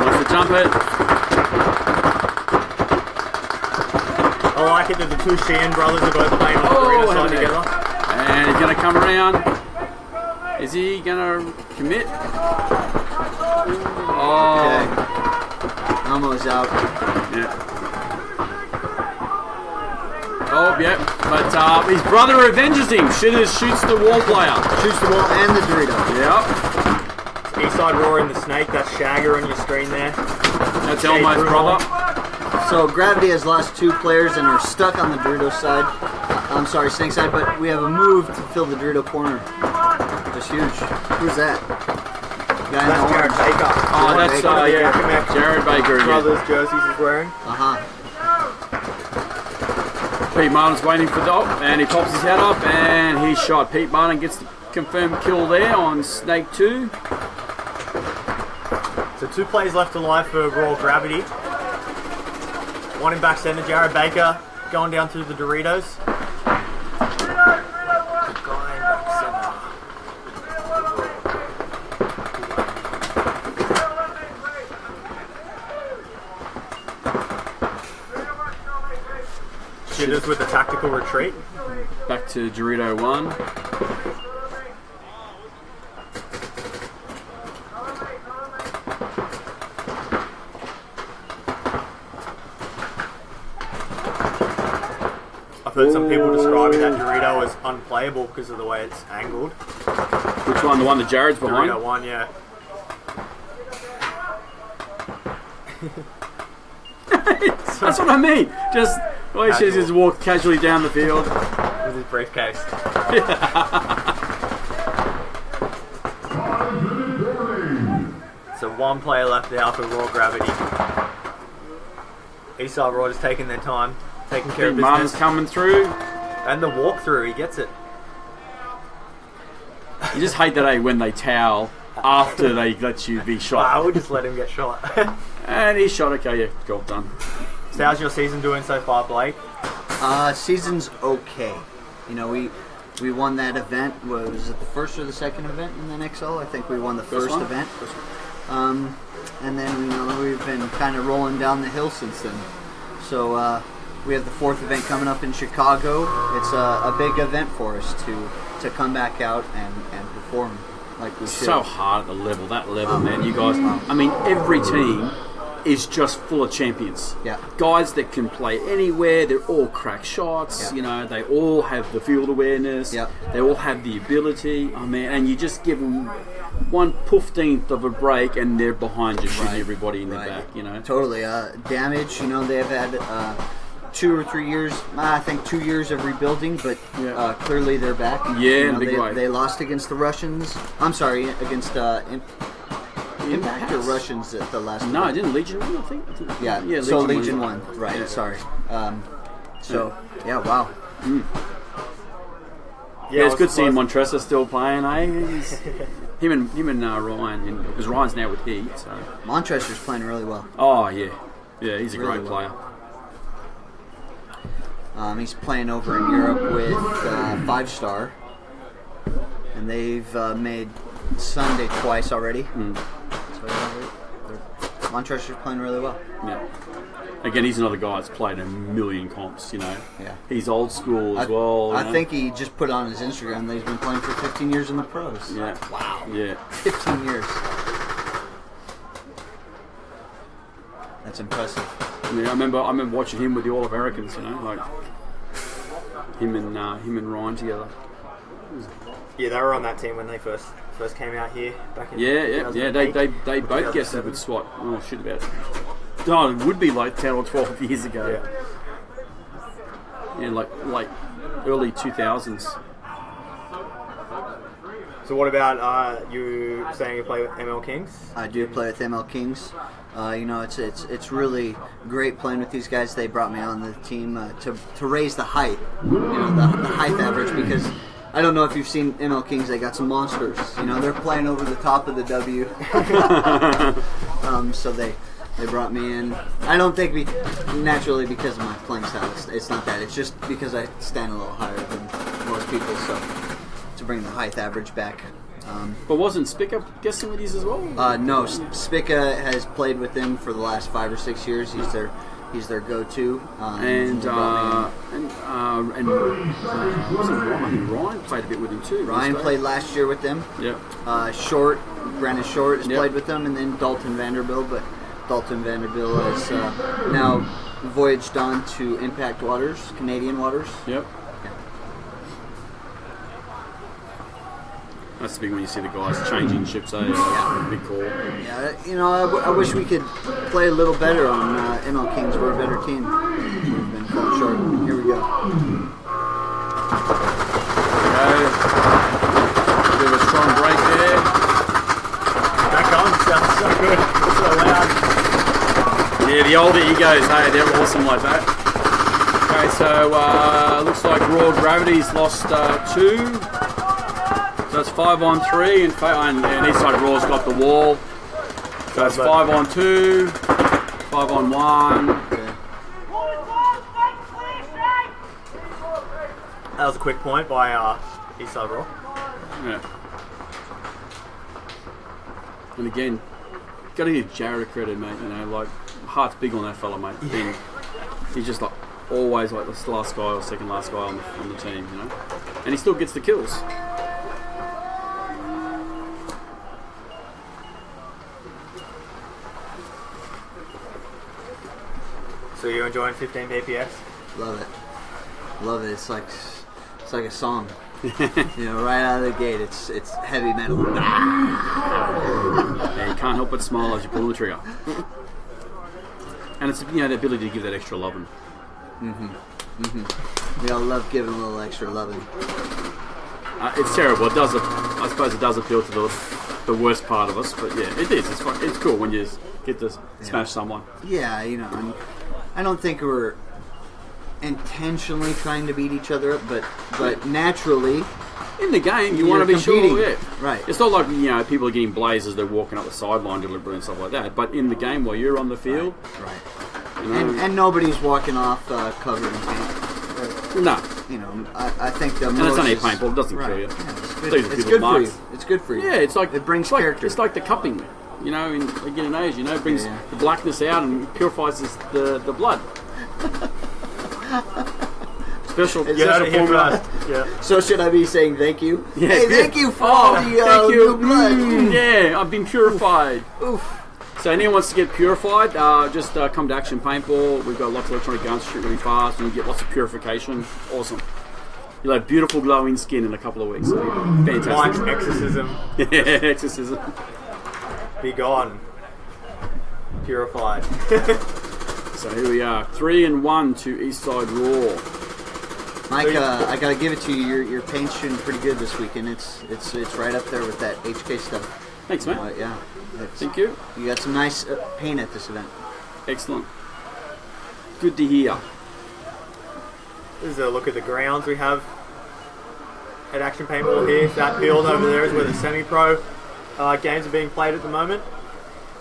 Wants to jump it. I like it that the two Sheehan brothers are both playing on the Dorito side haven't they? together. And he's going to come around. Is he going to commit? Oh. Okay. Almost out. Yeah. Oh, yeah. But his brother avenges him. Shoots the wall player. Shoots the wall and the Dorito. Yep. East side Raw in the snake. That's Shagger on your screen there. That's Elmo's brother. So Gravity has lost 2 players and are stuck on the Dorito side. I'm sorry, snake side, but we have a move to fill the Dorito corner. That's huge. Who's that? Guy in the That's Jared orange. Baker. Oh, that's, Baker. Jared Baker again. Brothers jerseys he's wearing. Uh-huh. Pete Martin's waiting for the and he pops his head up and he's shot. Pete Martin gets the confirmed kill there on Snake 2. So 2 players left alive for Raw Gravity. One in back center, Jared Baker going down to the Doritos. The guy in back center. Shitters with the tactical retreat. Back to Dorito 1. I've heard some people describing that Dorito as unplayable because of the way it's angled. Which one? The one that Jared's behind? Dorito 1, yeah. That's what I mean. Just well, he just walk casually down the field. With his briefcase. So 1 player left out for Raw Gravity. Eastside Raw just taking their time. taking care of Big Mum's business. coming through. And the walkthrough, he gets it. You just hate that, when they towel after they let you be I shot. would just let him get shot. And he shot. Okay, yeah, job done. So how's your season doing so far, Blake? Season's okay. You know, we won that event. Was it the first or the second event in the NXL? I think we won the first one? event. And then we've been kind of rolling down the hill since then. So we have the fourth event coming up in Chicago. It's a big event for us to come back out and perform like we should. So hard at the level, man. You guys, I mean, every team is just full of champions. Yeah. Guys that can play anywhere. They're all crack shots. Yeah. They all have the field awareness. Yeah. They all have the ability. Oh man, and you just give them 1/15th of a break, and they're behind you, shooting everybody in the back. Totally. Damage. They've had 2 or 3 years. I think 2 years of rebuilding, but clearly they're back. Yeah, in a big way. They lost against the Russians. I'm sorry, against Impact or Russians at the last. No, event? didn't Legion win? I think. Yeah. So Legion won. Right. Yeah. Sorry. Wow. Yeah, it's good seeing Montressa still playing. Him and Ryan, because Ryan's now with Heat. So. Montresor's playing really well. Oh yeah, he's a Really great well. player. He's playing over in Europe with 5 Star, and they've made Sunday twice already. So Montresor's playing really well. Yeah. Again, he's another guy that's played a million comps. Yeah. He's old school as well. I think he just put on his Instagram that he's been playing for 15 years in the pros. Yeah. Wow. Yeah. 15 years. That's impressive. I remember watching him with the All Americans. Like him and Ryan together. Yeah, they were on that team when they first came out here back in Yeah. 2008. They both guessed with SWAT. Oh shit, about. Oh, it would be like 10 or 12 years ago. Yeah, like early 2000s. So what about you saying you play with ML Kings? I do play with ML Kings. It's really great playing with these guys. They brought me on the team to raise the height, the height average, because I don't know if you've seen ML Kings. They got some monsters. They're playing over the top of the W. So they brought me in. I don't think naturally because of my playing style. It's not that. It's just because I stand a little higher than most people. So to bring the height average back. But wasn't Spica guessing with these as well? No, Spica has played with them for the last 5 or 6 years. He's their go-to. And wasn't Ryan? Ryan played a bit with him too. Ryan played last year with them. Yep. Brandon Short has played with them, and then Dalton Vanderbilt. But Dalton Vanderbilt has now voyaged on to Impact Waters, Canadian Waters. Yep. That's the big when you see the guys changing ships. Big call. Yeah, I wish we could play a little better on ML Kings. We're a better team. We've been falling short. Here we go. Bit of a strong break there. That gun sounds so good. It's so loud. Yeah, the older egos, they're awesome like that. Okay, so looks like Raw Gravity's lost 2. So it's 5-on-3, and each side Raw's got the wall. So it's 5-on-2, 5-on-1. Okay. That was a quick point by Eastside Raw. Yeah. And again, got to give Jared a credit, mate. Heart's big on that fella, mate. He's just like always like the last guy or second last guy on the team, and he still gets the kills. So you're enjoying 15 BPS? Love it. It's like a song. Right out of the gate, it's heavy metal. Yeah, you can't help but smile as you pull the trigger. And it's the ability to give that extra loving. We all love giving a little extra loving. It's terrible. I suppose it does appeal to the worst part of us, but yeah, it is. It's fun. It's cool when you get to smash someone. Yeah, I don't think we're intentionally trying to beat each other up, but naturally. In the game, you You're want to be competing. sure, yeah. Right. It's not like, people are getting blazed as they're walking up the sideline deliberately and stuff like that. But in the game, while you're on the field, Right. you know, And nobody's walking off covered in paint. no. I think the And it's only a paintball, it doesn't kill you. Yeah, These it's are good good for marks. you. It's good for you. Yeah, it's like it brings it's like, character. It's like the cupping, again in Asia, it brings Yeah. the blackness out and purifies the blood. Special. Is You that heard it here first. Yeah. So should I be saying thank you? Yeah. Hey, thank you for Oh, all the thank you. new blood. Yeah, I've been purified. Oof. So anyone wants to get purified, just come to Action Paintball. We've got lots of electronic guns, shoot really fast, and you get lots of purification. Awesome. You'll have beautiful glowing skin in a couple of weeks. Mike's Fantastic. exorcism. Yeah, exorcism. Be gone. Purified. So here we are, 3-1 to Eastside Raw. Mike, I gotta give it to you. Your paint's shooting pretty good this weekend. It's right up there with that HK stuff. Thanks, mate. Yeah. Thank you. You got some nice paint at this event. Excellent. Good to hear. This is a look at the grounds we have at Action Paintball here. That field over there is where the semi-pro games are being played at the moment.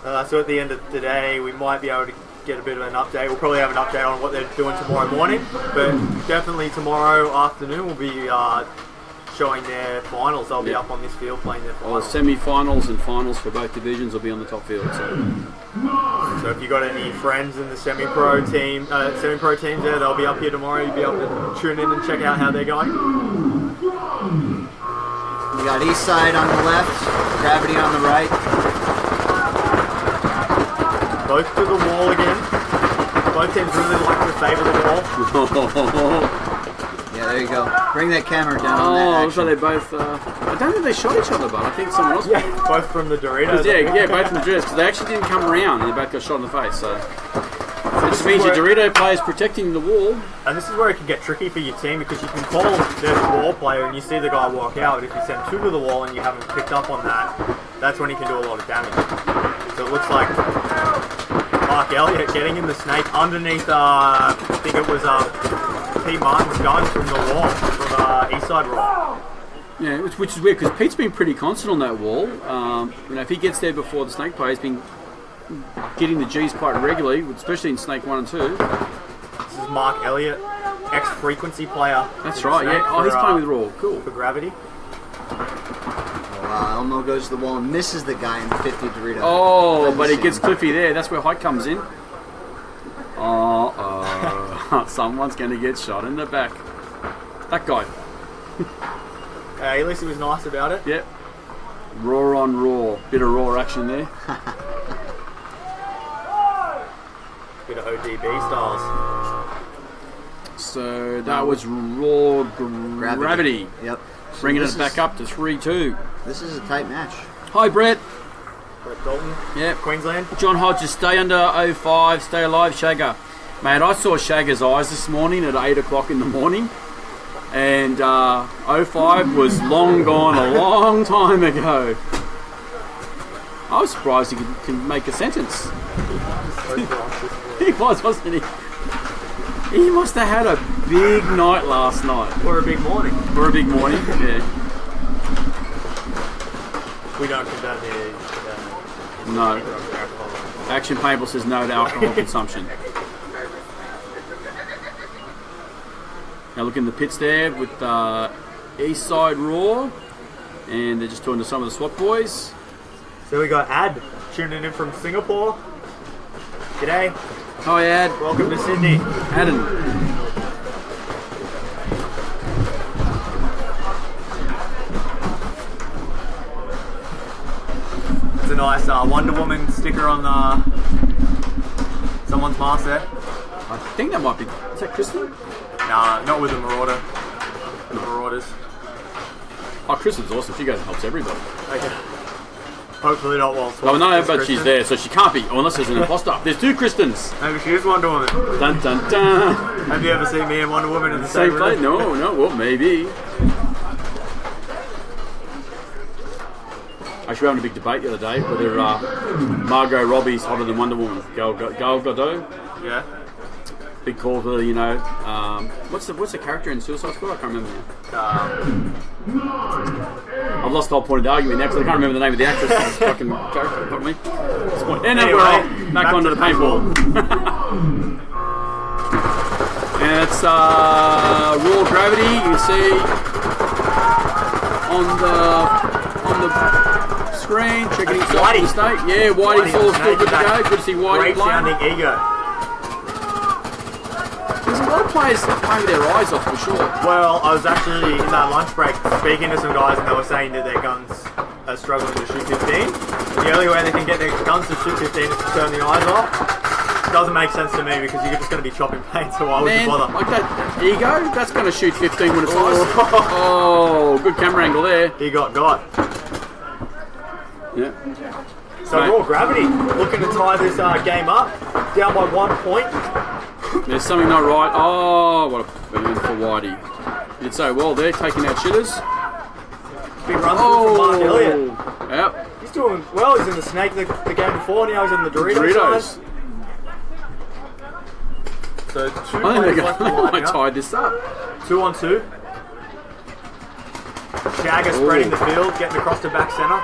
So at the end of the day, we might be able to get a bit of an update. We'll probably have an update on what they're doing tomorrow morning, but definitely tomorrow afternoon we'll be showing their finals. They'll be up on this field playing their Well, finals. semi-finals and finals for both divisions will be on the top field. So So if you got any friends in the semi-pro teams there, they'll be up here tomorrow. You'll be able to tune in and check out how they're going. We got East Side on the left, Gravity on the right. Both to the wall again. Both teams really like to favour the wall. Yeah, there you go. Bring that camera down on oh, that looks like action. they both. I don't think they shot each other, but I think someone else. Yeah, both from the Doritos. Yeah, both from the Doritos because they actually didn't come around and they both got shot in the face. So it just means the Dorito player's protecting the wall. And this is where it can get tricky for your team because you can call their wall player and you see the guy walk out, but if you send two to the wall and you haven't picked up on that, that's when he can do a lot of damage. So it looks like Mark Elliott getting in the snake underneath, I think it was Pete Martin's gun from the wall, from Eastside Raw. Yeah, which is weird because Pete's been pretty constant on that wall. If he gets there before the snake player, he's been getting the G's quite regularly, especially in snake 1 and 2. This is Mark Elliott, ex-frequency player. That's in right. Snake Yeah. Oh, he's for, playing with Raw. Cool. for Gravity. Elmo goes to the wall and misses the guy in the 50 Dorito. Oh, Let me but it see gets him. Cliffy there. That's where height comes in. Someone's going to get shot in the back. That guy. At least he was nice about it. Yep. Raw on Raw. Bit of Raw action there. Bit of ODB styles. So that was Raw Gravity. Yep. So Bringing this it back up to 3-2. This is a tight match. Hi, Brett. Brett Dalton, Yep. Queensland. John Hodges, stay under 05, stay alive, Shagger. Mate, I saw Shagger's eyes this morning at 8 o'clock in the morning. And 05 was long gone a long time ago. I was surprised he could make a sentence. He was, wasn't he? He must have had a big night last night. Or a big morning. Or a big morning, yeah. We don't condone the No. alcohol. Action Paintball says no to alcohol consumption. Now look in the pits there with Eastside Raw. And they're just talking to some of the SWAT boys. So we got Ad tuning in from Singapore. G'day. Hi, Ad. Welcome to Sydney. Adam. It's a nice Wonder Woman sticker on someone's mask there. I think that might be... Is that Kristen? Nah, not with the Marauder. The Marauders. Oh, Kristen's awesome. She goes and helps everybody. Okay. Hopefully not while Oh, no, it's but Kristen. she's there, so she can't be. Unless there's an imposter. There's two Kristens. Maybe she is Wonder Woman. Dun, dun, dun. Have you ever seen me and Wonder Woman in the Same same place? room? No, well, maybe. Actually, we were having a big debate the other day whether Margot Robbie's hotter than Wonder Woman. Gal Gadot. Yeah. big call for, you know, what's the character in Suicide Squad? I can't remember now. I've lost the whole point of the argument now because I can't remember the name of the actress. This fucking character got me. Anyway, we're off. Back onto the paintball. And it's raw gravity. You can see on the screen, checking himself in the snake. Yeah, Whitey's all still good to go. Good to see Whitey Great playing. sounding ego. There's a lot of players playing with their eyes off for sure. Well, I was actually in that lunch break speaking to some guys and they were saying that their guns are struggling to shoot 15. The only way they can get their guns to shoot 15 is to turn the eyes off. It doesn't make sense to me because you're just going to be chopping paint, so why would you bother? Like that ego, that's going to shoot 15 when it's eyes. Oh, good camera angle there. He got. Yeah. So Raw Gravity looking to tie this game up, down by 1 point. There's something not right. Oh, what a burn for Whitey. He did so well there, taking out shitters. Big runs from Mark Elliott. Yep. He's doing well. He's in the Snake the game before. Now he's in the Doritos. Side. So 2 I players think left to I line up. tied this up. 2 on 2. Shagger spreading the field, getting across to back centre.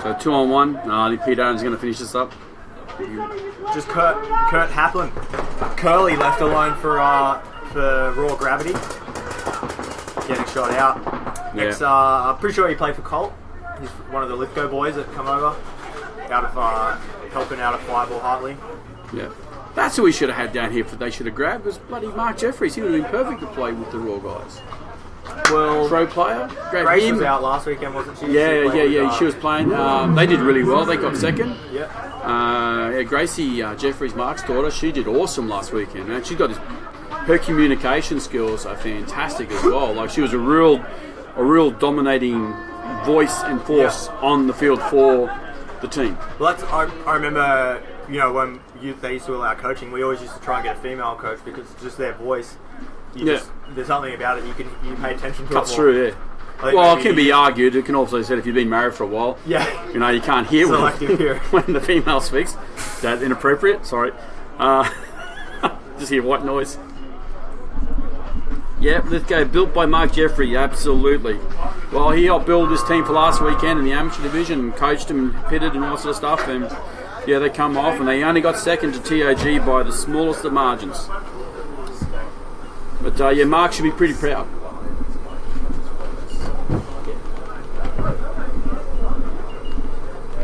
So 2 on 1. No, I think Pete Adams is going to finish this up. Just Kurt Haplin. Curly left alone for Raw Gravity. Getting shot out. Next, I'm pretty sure he played for Colt. He's one of the Lithgow boys that come over. Out of helping out at Fireball Hartley. Yeah. That's who we should have had down here. They should have grabbed was bloody Mark Jeffries. He would have been perfect to play with the Raw guys. Well, Throw player. Grace was out last weekend, wasn't she? Yeah. She was playing. They did really well. They got second. Yeah. Gracie Jeffries, Mark's daughter, she did awesome last weekend. Man, she got her communication skills are fantastic as well. Like she was a real dominating voice and force on the field for the team. Well, I remember, you know, when they used to allow coaching, we always used to try and get a female coach because just their voice. There's something about it you pay attention to. Cuts it more. through, yeah. Well, it can be argued. It can also be said if you've been married for a while. Yeah. You know, you can't hear when the female speaks. That's inappropriate. Sorry. Just hear white noise. Yep, let's go. Built by Mark Jeffrey, absolutely. Well, he helped build this team for last weekend in the amateur division and coached them, pitted and all sort of stuff. And yeah, they come off and they only got second to TOG by the smallest of margins. But yeah, Mark should be pretty proud.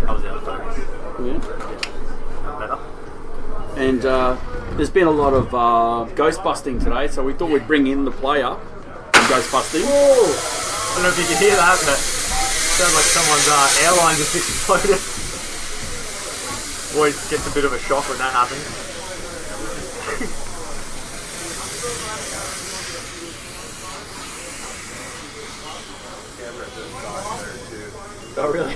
I was out of focus. Yeah. Better. And there's been a lot of ghost busting today, so we thought we'd bring in the player ghost busting. Whoa! I don't know if you can hear that, but it sounds like someone's airline just exploded. Always gets a bit of a shock when that happens. Oh, really?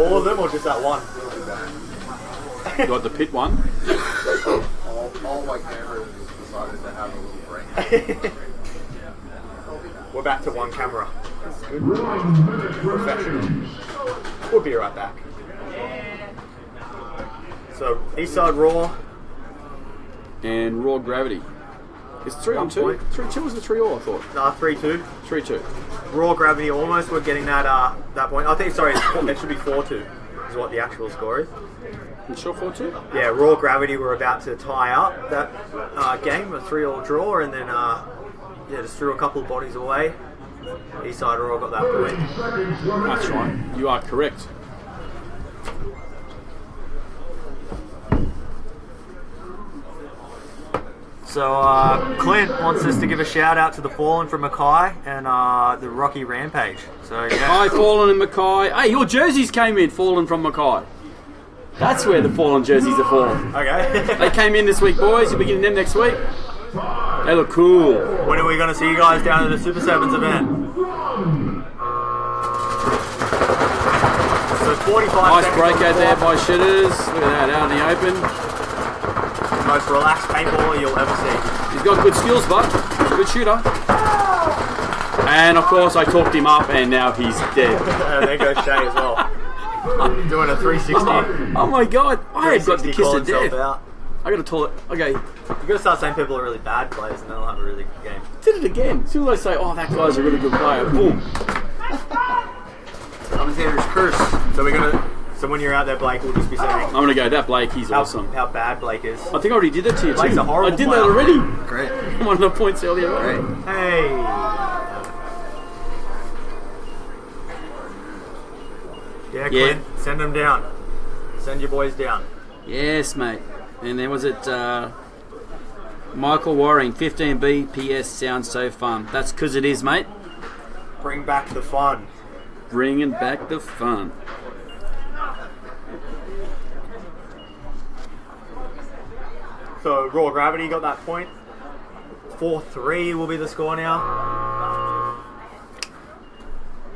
All of them or just that one? You got the pit one? All my cameras decided to have a little break. We're back to one camera. That's good. Professional. We'll be right back. So, Eastside Raw. And Raw Gravity. It's 3 on 2? 3-2 was the 3-all, I thought. No, 3-2. 3-2. Raw Gravity almost were getting that point. I think, sorry, it should be 4-2 is what the actual score is. You sure 4-2? Yeah, Raw Gravity were about to tie up that game, a 3-all draw, and then just threw a couple of bodies away. Eastside Raw got that point. That's right. You are correct. So Clint wants us to give a shout out to the Fallen from Mackay and the Rocky Rampage. So yeah. Hi, Fallen and Mackay. Hey, your jerseys came in, Fallen from Mackay. That's where the Fallen jerseys are fallen. Okay. They came in this week, boys. You'll be getting them next week. They look cool. When are we going to see you guys down at the Super Sevens event? So 45 Nice seconds breakout there by Shitters. Look at that, out in the open. Most relaxed paintballer you'll ever see. He's got good skills, bud. He's a good shooter. And of course, I talked him up, and now he's dead. There goes Shay as well. Doing a 360. Oh my god! I had got the 360 kiss call of himself death. out. I got a toilet. Okay, You gotta start saying people are really bad players and they'll have a really good game. did it again. As soon as I say, "Oh, that guy's a really good player," boom. Commentator's curse. So when you're out there, Blake, we'll just be saying I'm gonna go. That Blake, he's awesome. how bad Blake is. I think I already did that to you Blake's too. a horrible I did player. that already. Great. One of the points earlier. Great. Hey. Yeah, Clint, send them down. Send your boys down. Yes, mate. And then was it Michael Waring, 15 BPS sounds so fun. That's because it is, mate. Bring back the fun. Bringing back the fun. So Raw Gravity got that point. 4-3 will be the score now.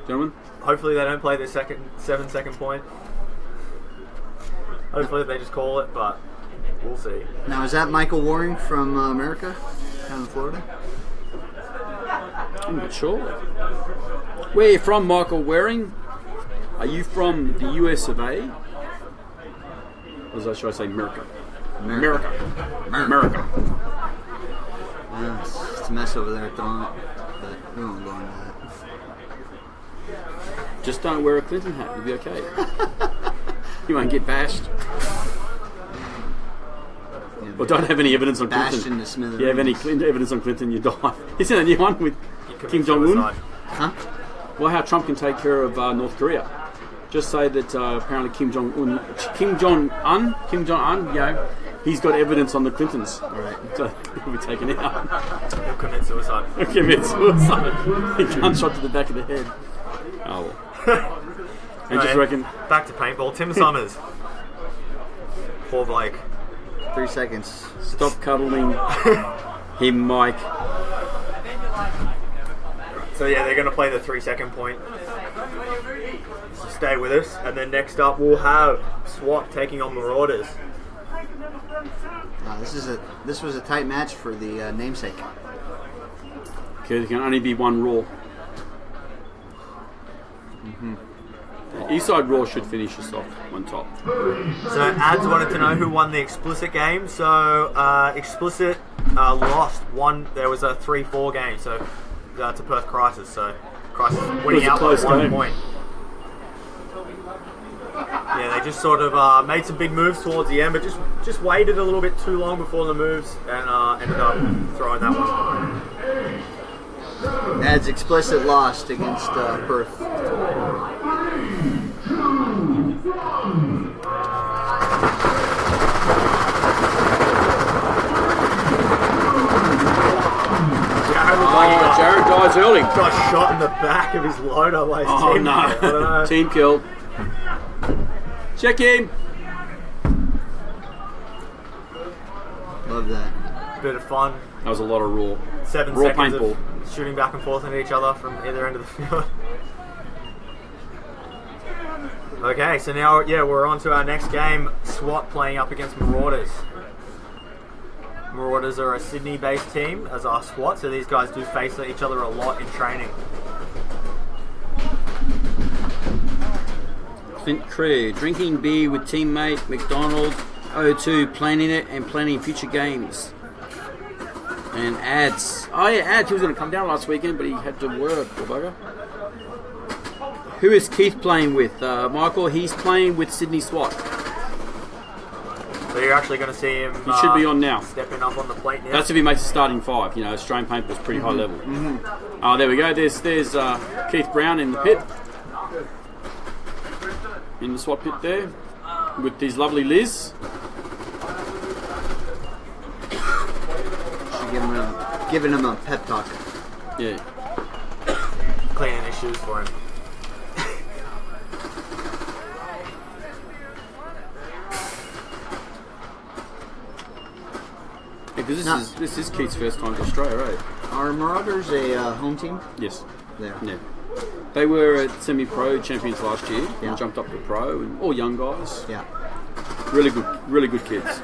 Gentlemen? Hopefully they don't play their 7-second point. Hopefully they just call it, but we'll see. Now, is that Michael Waring from America, down in Florida? I'm not sure. Where are you from, Michael Waring? Are you from the US of A? Or should I say America? America. Yeah, it's a mess over there at the moment, but we won't go into that. Just don't wear a Clinton hat, you'll be okay. You won't get bashed. Or don't have any evidence on Bashed Clinton. into smithereens. You have any evidence on Clinton, you die. You seen that new one with Kim Jong-un? Huh? Well, how Trump can take care of North Korea. Just say that apparently Kim Jong-un, you know, he's got evidence on the Clintons. Right. So he'll be taken out. He'll commit suicide. He'll commit suicide. He gunshot to the back of the head. Oh well. And just reckon. Back to paintball. Tim Summers. Poor Blake. 3 seconds. Stop cuddling him, Mike. So yeah, they're going to play the 3-second point. So stay with us. And then next up we'll have SWAT taking on Marauders. This was a tight match for the namesake. Okay, there can only be one Raw. Eastside Raw should finish us off on top. So Ads wanted to know who won the Explicit game. So Explicit lost one. There was a 3-4 game. So to Perth Crisis. So Crisis winning out by 1 point. Yeah, they just sort of made some big moves towards the end, but just waited a little bit too long before the moves and ended up throwing that one. Ad's Explicit lost against Perth. Jared dies early. Got shot in the back of his loader by his teammate. I don't know. Team kill. Check in. Love that. Bit of fun. That was a lot of Raw. 7 Raw seconds paintball. of shooting back and forth into each other from either end of the field. Okay, so now, yeah, we're on to our next game. SWAT playing up against Marauders. Marauders are a Sydney-based team, as are SWAT, so these guys do face each other a lot in training. Clint Crew, drinking beer with teammate McDonald, O2, planning it and planning future games. And Ads. Oh yeah, Ads, he was going to come down last weekend, but he had to work, poor bugger. Who is Keith playing with? Michael, he's playing with Sydney SWAT. So you're actually going to see him He should be on now. stepping up on the plate now. That's if he makes a starting 5. You know, Australian paintball's pretty high level. Oh, there we go. There's Keith Brown in the pit. In the SWAT pit there. With his lovely Liz. She's giving him a pep talk. Yeah. Cleaning his shoes for him. Because this is Keith's first time to Australia, right? Are Marauders a home team? Yes. There. Yeah. They were semi-pro champions last year Yeah. and jumped up to pro, and all young guys. Yeah. Really good kids.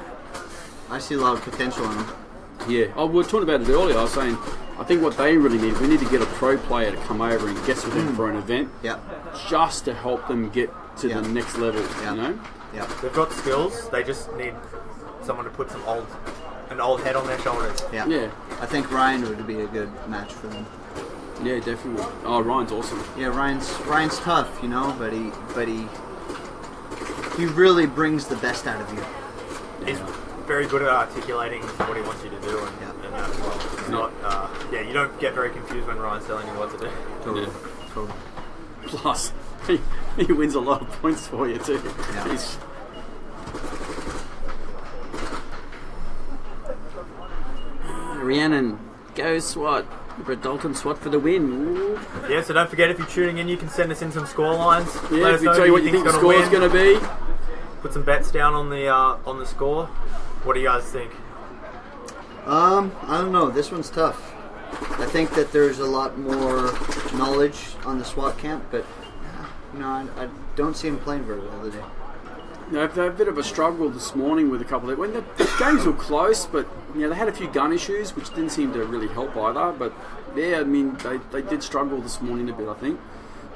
I see a lot of potential in them. Yeah. Oh, we were talking about it earlier. I was saying I think what they really need, we need to get a pro player to come over and guest with them for an event, just to help them get to the next level. You know, They've got skills. They just need someone to put an old head on their shoulders. Yeah. I think Ryan would be a good match for them. Yeah, definitely. Oh, Ryan's awesome. Yeah, Ryan's tough, you know, but he really brings the best out of you. He's very good at articulating what he wants you to do, and that as well. It's not, you don't get very confused when Ryan's telling you what to do. Totally. Plus, he wins a lot of points for you too. Yeah. Rhiannon, go SWAT. Brett Dalton SWAT for the win. Ooh. Yeah, so don't forget, if you're tuning in, you can send us in some score lines. Yeah, Let if us we know tell you what you think the score is going to be. Put some bets down on the score. What do you guys think? I don't know. This one's tough. I think that there's a lot more knowledge on the SWAT camp, but I don't see him playing very well today. They had a bit of a struggle this morning with a couple of... When the games were close, but they had a few gun issues, which didn't seem to really help either. But yeah, I mean, they did struggle this morning a bit, I think.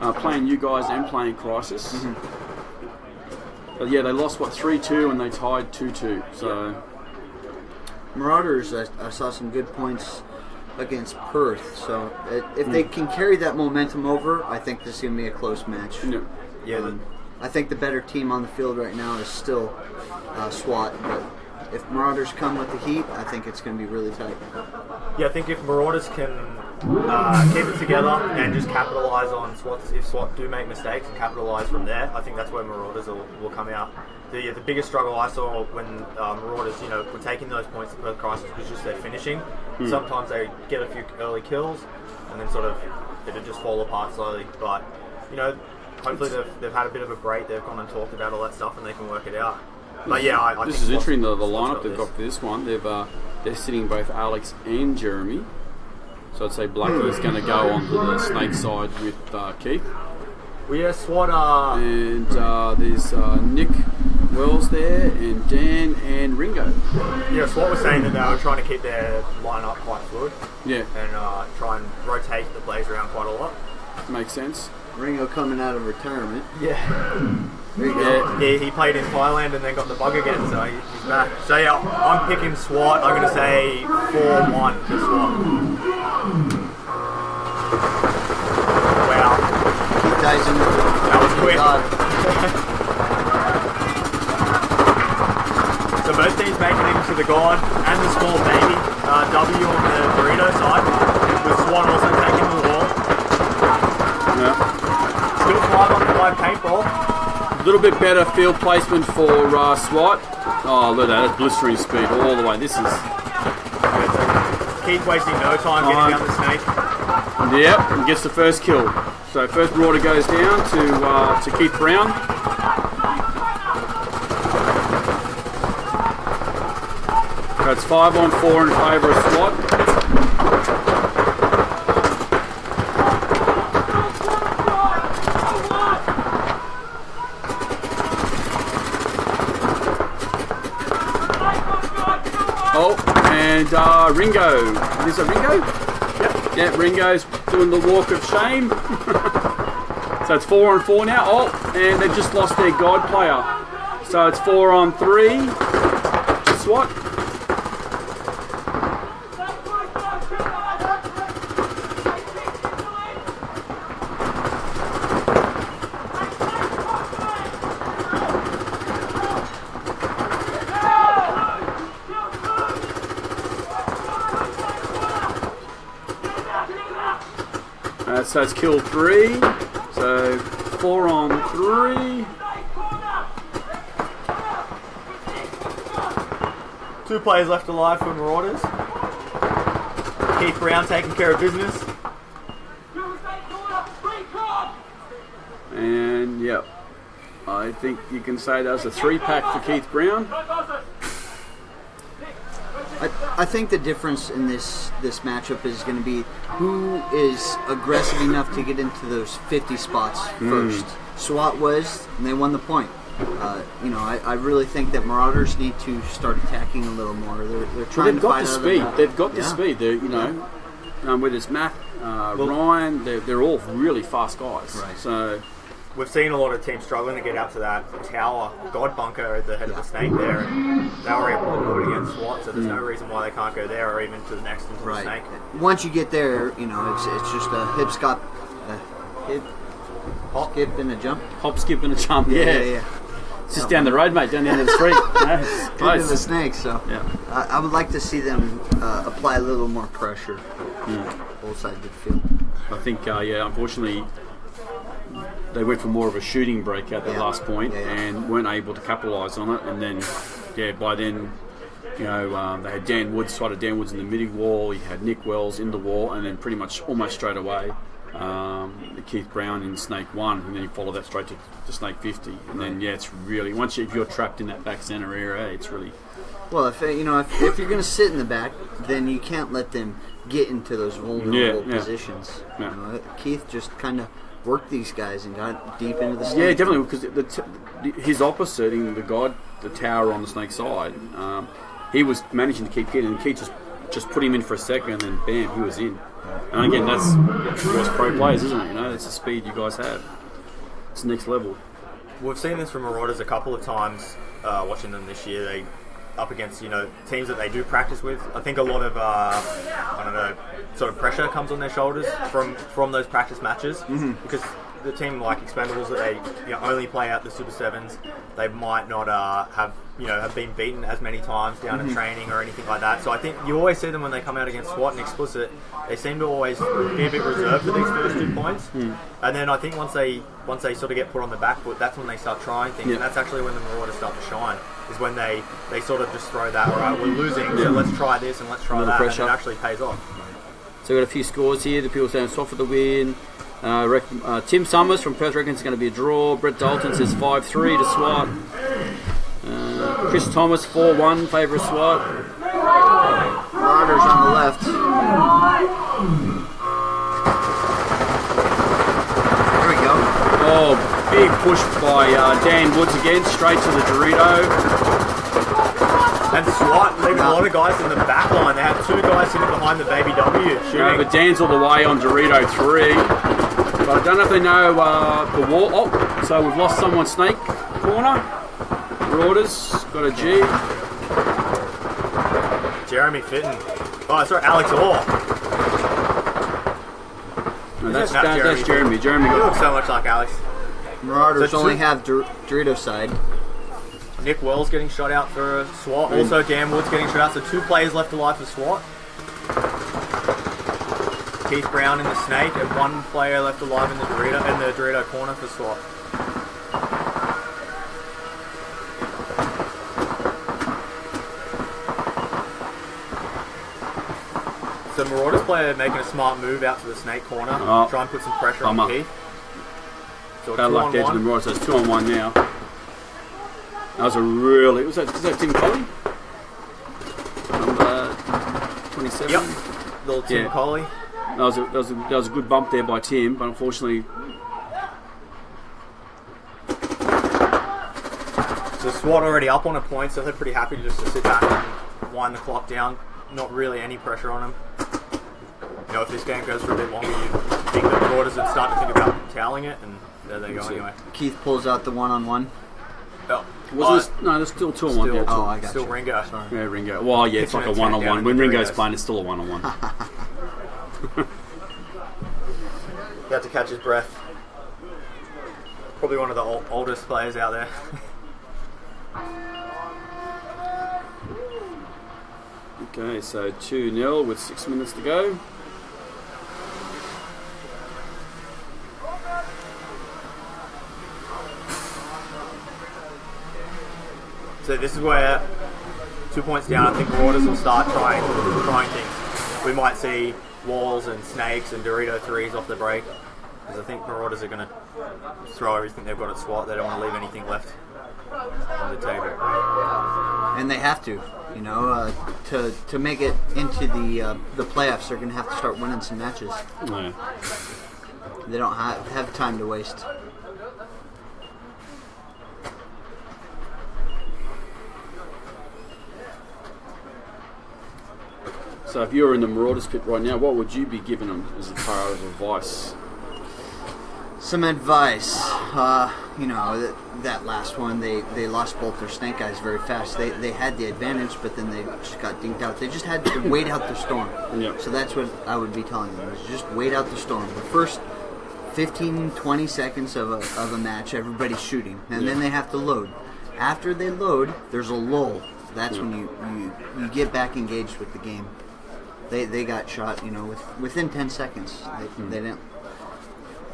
Playing you guys and playing Crisis. Mm-hmm. But yeah, they lost, 3-2 and they tied 2-2. So Marauders, I saw some good points against Perth. So if they can carry that momentum over, I think this is going to be a close match. Yeah. I think the better team on the field right now is still SWAT, but if Marauders come with the heat, I think it's going to be really tight. Yeah, I think if Marauders can keep it together and just capitalise on SWAT, if SWAT do make mistakes and capitalise from there, I think that's where Marauders will come out. The biggest struggle I saw when Marauders, were taking those points to Perth Crisis was just their finishing. Sometimes they get a few early kills and then sort of it'll just fall apart slowly. But, hopefully they've had a bit of a break. They've gone and talked about all that stuff, and they can work it out. But yeah, I this think is interesting. The lineup they've got for this one. They're sitting both Alex and Jeremy. So I'd say Blackie's going to go onto the Snake side with Keith. We are SWAT. And there's Nick Wells there, and Dan and Ringo. Yeah, SWAT was saying that they were trying to keep their lineup quite fluid. Yeah. And try and rotate the players around quite a lot. Makes sense. Ringo coming out of retirement. Yeah. There you go. Yeah, he played in Thailand and then got the bug again, so he's back. So yeah, I'm picking SWAT. I'm going to say 4-1 to SWAT. Wow. Keith Dyson. That was quick. So both teams making it into the God and the small baby. W on the burrito side, with SWAT also taking the wall. Yeah. Still 5-on-5 paintball. A little bit better field placement for SWAT. Oh, look at that. That's blistering speed all the way. This is... Keith wasting no time getting down the snake. Yep, and gets the first kill. So first Marauder goes down to Keith Brown. That's 5-on-4 in favour of SWAT. And Ringo. Is it Ringo? Yep. Yeah, Ringo's doing the walk of shame. So it's 4-on-4 now. Oh, and they've just lost their God player. So it's 4-on-3 to SWAT. So it's kill 3. So 4-on-3. 2 players left alive for Marauders. Keith Brown taking care of business. And yep, I think you can say that was a 3-pack for Keith Brown. I think the difference in this matchup is going to be who is aggressive enough to get into those 50 spots first. SWAT was, and they won the point. I really think that Marauders need to start attacking a little more. They're trying to find the speed. They've got the speed. They're whether it's Matt, Ryan, they're all really fast guys. Right. So We've seen a lot of teams struggling to get out to that tower god bunker at the head of the snake there, and they were able to do it against SWAT, so there's no reason why they can't go there or even to the next into the snake. Once you get there, you know, it's just a hip, skip, and a jump. hop, skip, and a jump. Yeah. It's just down the road, mate, down the end of the street. It's Into close. the snake, so Yeah. I would like to see them apply a little more pressure both sides of the field. I think, unfortunately, they went for more of a shooting break at the last point and weren't able to capitalise on it. And then, by then, they had Dan Woods in the midi wall. You had Nick Wells in the wall, and then pretty much almost straight away, Keith Brown in Snake 1, and then you follow that straight to Snake 50. And then, it's really, if you're trapped in that back centre area, it's really... Well, if you're going to sit in the back, then you can't let them get into those vulnerable positions. Yeah. You know, Keith just kind of worked these guys and got deep into the snake. Yeah, definitely, because his opposite, in the tower on the snake side, he was managing to keep getting, and Keith just put him in for a second, and then bam, he was in. And again, that's US pro players, isn't it? You know, that's the speed you guys have. It's next level. We've seen this from Marauders a couple of times watching them this year. They up against teams that they do practice with. I think a lot of sort of pressure comes on their shoulders from those practice matches because the team like Expendables that they only play out the Super Sevens, they might not have been beaten as many times down in training or anything like that. So I think you always see them when they come out against SWAT and Explicit, they seem to always be a bit reserved for these first 2 points. And then I think once they sort of get put on the back foot, that's when they start trying things, and that's actually when the Marauders start to shine. Is when they sort of just throw that, all right, we're losing, so let's try this and let's try that, pressure. And it actually pays off. So we've got a few scores here. The people saying soft for the win. Tim Summers from Perth reckons it's going to be a draw. Brett Dalton says 5-3 to SWAT. Chris Thomas 4-1 favour of SWAT. Marauders on the left. There we go. Oh, big push by Dan Woods again, straight to the Dorito. And SWAT leaving a lot of guys in the back line. They had 2 guys sitting behind the Baby W shooting. But Dan's all the way on Dorito 3. But I don't know if they know the wall. Oh, so we've lost someone snake corner. Marauders got a G. Jeremy Fitton. Oh, sorry, Alex Orr. No, that's Jeremy. Jeremy You got look so much like Alex. Marauders So only have Dorito side. Nick Wells getting shot out for SWAT. Also, Dan Woods getting shot out. So 2 players left alive for SWAT. Keith Brown in the snake, and 1 player left alive in the Dorito corner for SWAT. So Marauders player making a smart move out to the snake corner, try and put some pressure on Keith. So bad luck there to the Marauders. So it's 2-on-1 now. That was a really... Was that Tim Colley? Number 27? Yep. Little Tim Colley. That was a good bump there by Tim, but unfortunately... So SWAT already up on a point, so they're pretty happy just to sit back and wind the clock down. Not really any pressure on them. If this game goes for a bit longer, you think the Marauders would start to think about toweling it, and there they go anyway. Keith pulls out the one-on-one. Oh. No, there's still 2-on-1 there. I got Still you. Ringo. Sorry. Yeah, Ringo. Well, yeah, it's like a 1-on-1. When Ringo's playing, it's still a 1-on-1. He had to catch his breath. Probably one of the oldest players out there. Okay, so 2-0 with 6 minutes to go. So this is where 2 points down, I think Marauders will start trying things. We might see walls and snakes and Dorito 3s off the break, because I think Marauders are going to throw everything they've got at SWAT. They don't want to leave anything left on the table. And they have to, to make it into the playoffs. They're going to have to start winning some matches. Yeah. They don't have time to waste. So if you're in the Marauders pit right now, what would you be giving them as far as advice? Some advice. That last one, they lost both their snake eyes very fast. They had the advantage, but then they just got dinked out. They just had to wait out the storm. Yep. So that's what I would be telling them, is just wait out the storm. The first 15, 20 seconds of a match, everybody's shooting, and then they have to load. After they load, there's a lull. That's when you get back engaged with the game. They got shot, within 10 seconds. They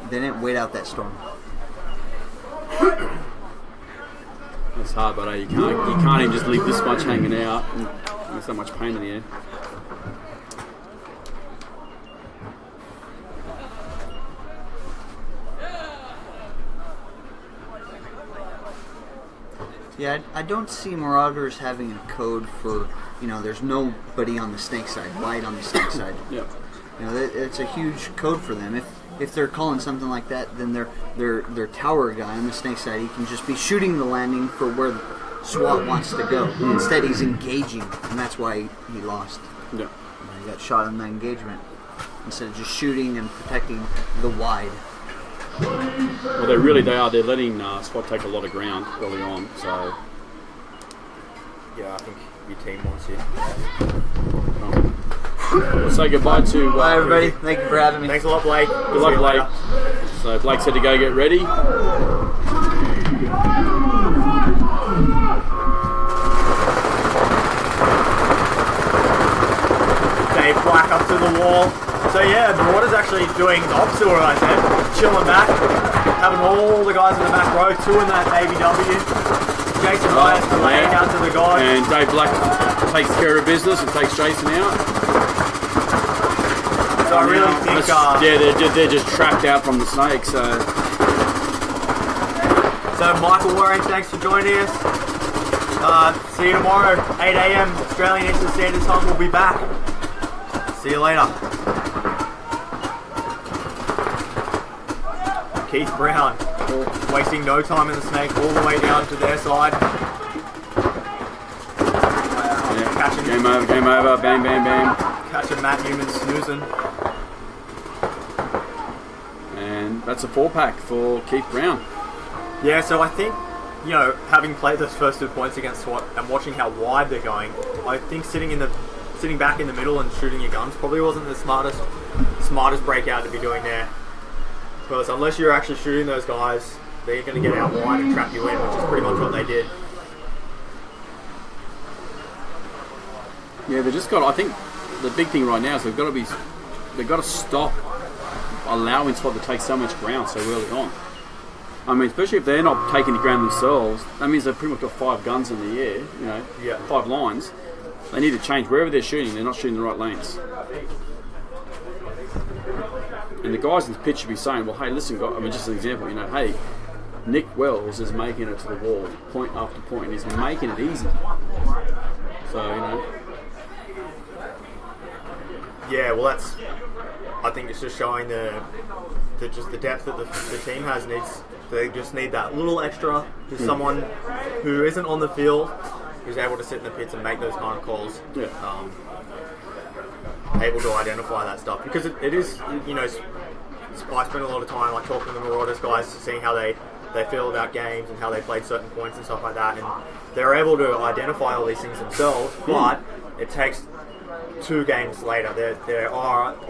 didn't wait out that storm. It's hard, but you can't even just leave this much hanging out. And there's so much pain in the air. Yeah, I don't see Marauders having a code for, there's nobody on the snake side, wide on the snake side. Yep. It's a huge code for them. If they're calling something like that, then their tower guy on the snake side, he can just be shooting the landing for where the SWAT wants to go. Instead, he's engaging, and that's why he lost. Yeah. He got shot in that engagement instead of just shooting and protecting the wide. Well, they're letting SWAT take a lot of ground early on. So Yeah, I think your team wants you. We'll say goodbye to Bye, everybody. Thank you for having me. Thanks a lot, Blake. Good luck, Blake. So Blake said to go get ready. Dave Black up to the wall. So yeah, the Marauders actually doing the opposite of what I said. Chilling back, having all the guys in the back row, two in that ABW. Jason Myers laying out to the guys. And Dave Black takes care of business and takes Jason out. So I really think... they're just trapped out from the snake, so... So Michael Waring, thanks for joining us. See you tomorrow, 8 a.m. Australian Eastern Standard Time. We'll be back. See you later. Keith Brown, wasting no time in the snake, all the way down to their side. Yeah. Game over, bam, bam, bam. Catching Matt Newman snoozing. And that's a 4-pack for Keith Brown. Yeah, so I think, having played those first 2 points against SWAT and watching how wide they're going, I think sitting back in the middle and shooting your guns probably wasn't the smartest breakout to be doing there. Because unless you're actually shooting those guys, they're going to get out wide and trap you in, which is pretty much what they did. Yeah, they just got. I think the big thing right now is they've got to stop allowing SWAT to take so much ground so early on. I mean, especially if they're not taking the ground themselves, that means they've pretty much got 5 guns in the air. 5 lines. They need to change wherever they're shooting. They're not shooting the right lanes. And the guys in the pitch should be saying, well, hey, listen, just an example, hey, Nick Wells is making it to the wall, point after point. He's making it easy. So, Yeah, well, I think it's just showing the depth that the team has. They just need that little extra. There's someone who isn't on the field, who's able to sit in the pits and make those kind of calls. Yeah. Able to identify that stuff, because it is, I spend a lot of time talking to the Marauders guys, seeing how they feel about games and how they played certain points and stuff like that, and they're able to identify all these things themselves, but it takes 2 games later.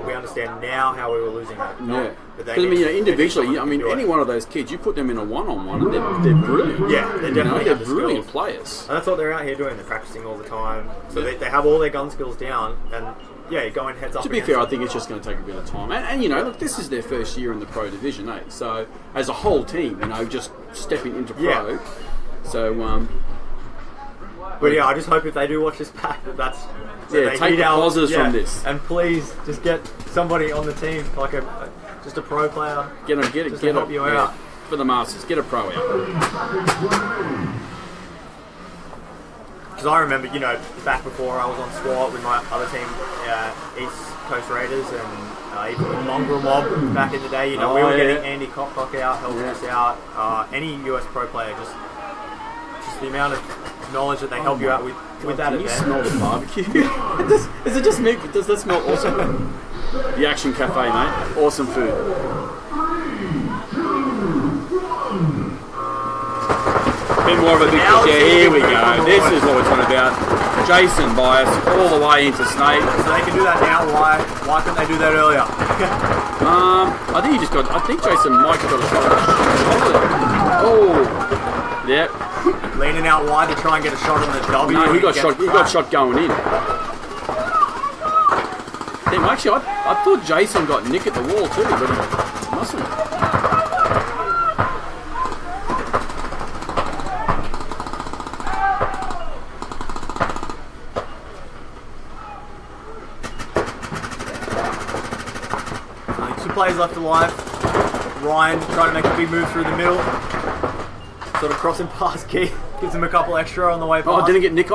We understand now how we were losing that. Yeah. Because individually, any one of those kids, you put them in a one-on-one, and they're brilliant. Yeah, they're definitely they're brilliant players. And that's what they're out here doing. They're practicing all the time, so they have all their gun skills down, and going heads up. To be fair, I think it's just going to take a bit of time, and look, this is their first year in the pro division, eh? So as a whole team, just stepping into pro. Yeah. So, but I just hope if they do watch this back, that's take the positives from this, and please just get somebody on the team, just a pro player. Get help you out for the Masters. Get a pro out. Because I remember, back before I was on SWAT with my other team, East Coast Raiders, and even with Mongrel Mob back in the day, we were getting Andy Cockcock out, helping us out. Any US pro player, just the amount of acknowledge that they help you out with that Can you event. smell the barbecue? Is it just me? Does that smell awesome? The Action Cafe, mate. Awesome food. Bit more of a big Now push. it's Yeah, here we moving go. forward. This is what we're talking about. Jason bias all the way into Snake. So they can do that now. Why couldn't they do that earlier? I think he just got. I think Jason might have got a shot. Oh, yep. Leaning out wide to try and get a shot on the W. No, he got gets shot. He got cracked. shot going in. Damn, actually, I thought Jason got Nick at the wall too, but he mustn't. Two players left alive. Ryan trying to make a big move through the middle. Sort of crossing past Keith. Gives him a couple extra on the way past. Oh, didn't get Nick.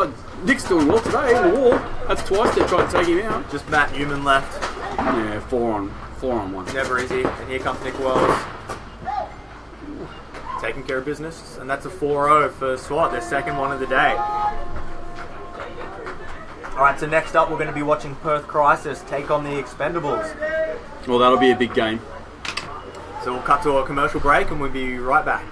Nick's doing well today in the wall. That's twice they tried to take him out. Just Matt Newman left. Yeah, four on one. Never easy. And here comes Nick Wells. Taking care of business. And that's a 4-0 for SWAT, their second one of the day. Alright, so next up we're going to be watching Perth Crisis take on the Expendables. Well, that'll be a big game. So we'll cut to a commercial break and we'll be right back.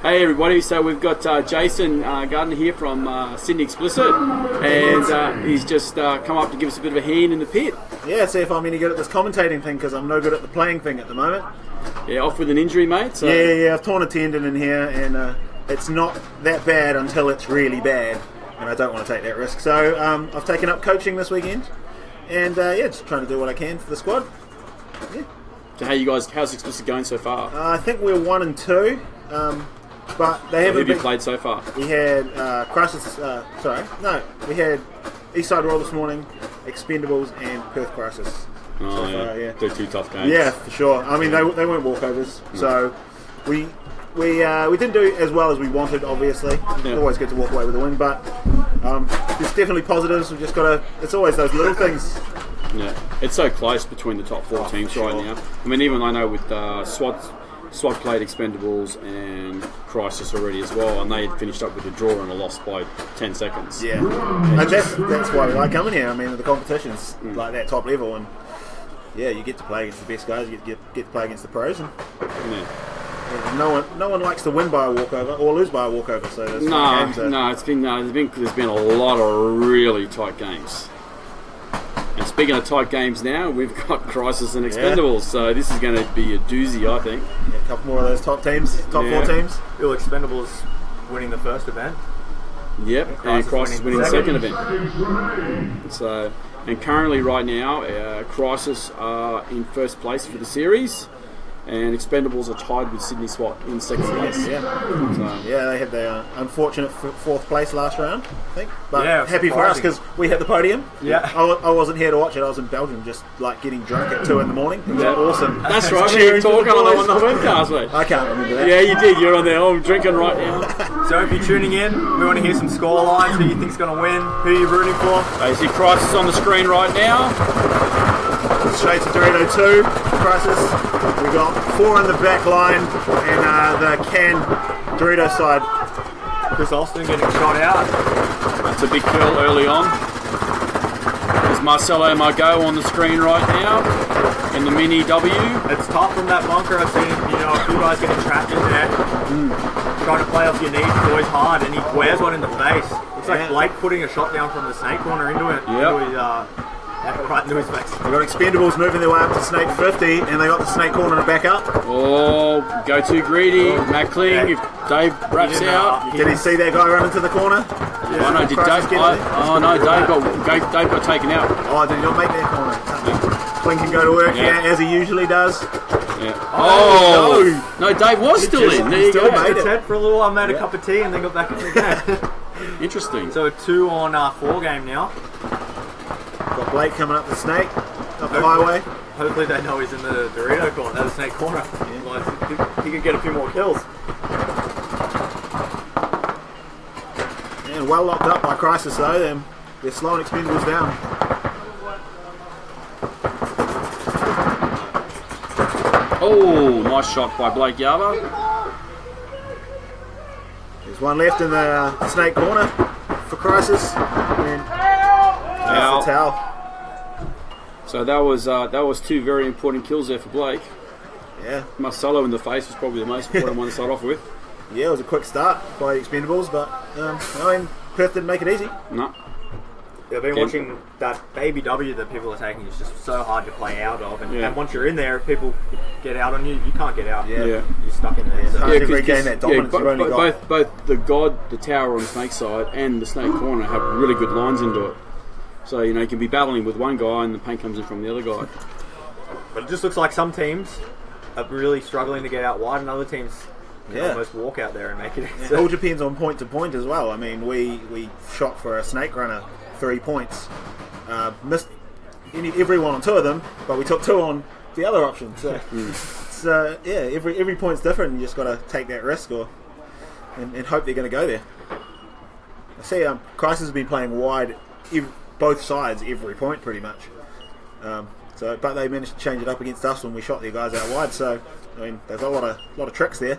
Hey everybody, so we've got Jason Gardner here from Sydney Explicit, and he's just come up to give us a bit of a hand in the pit. Yeah, see if I'm any good at this commentating thing, because I'm no good at the playing thing at the moment. Yeah, off with an injury, mate. So. Yeah, I've torn a tendon in here, and it's not that bad until it's really bad, and I don't want to take that risk. So I've taken up coaching this weekend, and just trying to do what I can for the squad. Yeah. So how's Explicit going so far? I think we're 1 and 2. But they haven't Who have you played so far? We had Crisis. We had Eastside Roll this morning, Expendables, and Perth Crisis. Oh, so yeah. far, yeah. They're 2 tough games. Yeah, for sure. I mean, they weren't walkovers, so we didn't do as well as we wanted. Obviously, Yeah. Always good to walk away with a win, but there's definitely positives. We've just got to. It's always those little things. Yeah, it's so close between the top 4 teams right now. I mean, even I know with SWAT played Expendables and Crisis already as well, and they had finished up with a draw and a loss by 10 seconds. Yeah, and that's why we like coming here. I mean, the competition's like that top level, and yeah, you get to play against the best guys. You get to play against the pros, and no one likes to win by a walkover or lose by a walkover. So there's there's been a lot of really tight games. And speaking of tight games now, we've got Crisis and Expendables, so this is going to be a doozy, I think. Yeah, a couple more of those top 4 teams. Bill Expendables winning the first event. Yep, and Crisis winning the second event. So, and currently right now, Crisis are in first place for the series, and Expendables are tied with Sydney SWAT in second place. Yeah, they had their unfortunate 4th place last round, I think. But Yeah, happy for us because we hit the podium. Yeah. I wasn't here to watch it. I was in Belgium, just like getting drunk at 2 in the morning. It was awesome. That's right, we were Cheering for talking the on the boys. webcast, mate. I can't remember that. Yeah, you did. You're on there. I'm drinking right now. So if you're tuning in, we want to hear some score lines. Who you think's going to win? Who are you rooting for? You see Crisis on the screen right now. Straight to Dorito 2, Crisis. We got 4 in the back line, and the can Dorito side. Chris Austin getting shot out. That's a big kill early on. There's Marcelo Margot on the screen right now in the Mini W. It's tough from that bunker. I've seen a few guys getting trapped in there. Trying to play off your knees is always hard, and he wears one in the face. Looks like Blake putting a shot down from the snake corner into it. Right into his face. We've got Expendables moving their way up to Snake 50, and they got the Snake corner to back up. Oh, go too greedy. Matt Kling, if Dave wraps out. Did he see that guy run into the corner? Oh no, did Dave? Dave got taken out. Oh, did he not make that corner? Kling can go to work as he usually does. Yeah. Oh, no, Dave was still in. There you Still go. made it. Said for a little while, made a cup of tea and then got back into the game. Interesting. So a 2 on 4 game now. Got Blake coming up the Snake, up the highway. Hopefully they know he's in the Dorito corner, the snake corner. Otherwise he could get a few more kills. And well locked up by Crisis though. They're slowing Expendables down. Oh, nice shot by Blake Yarber. There's one left in the Snake corner for Crisis. And that's the towel. So that was 2 very important kills there for Blake. Yeah. Marcelo in the face was probably the most important one to start off with. Yeah, it was a quick start by the Expendables, but Perth didn't make it easy. No. I've been watching that baby W that people are taking. It's just so hard to play out of, and once you're in there, if people get out on you, you can't get out. Yeah. You're stuck in there. Yeah, So. hard to regain that dominance you've only got. Both the tower on the Snake side and the Snake corner have really good lines into it. So, you can be battling with one guy and the paint comes in from the other guy. But it just looks like some teams are really struggling to get out wide, and other teams almost walk out there and make it. It all depends on point to point as well. I mean, we shot for a Snake runner 3 points. Missed everyone on 2 of them, but we took 2 on the other option. So, every point's different. You just got to take that risk and hope they're going to go there. I see Crisis has been playing wide both sides every point pretty much. But they managed to change it up against us when we shot their guys out wide. So I mean, there's a lot of tricks there.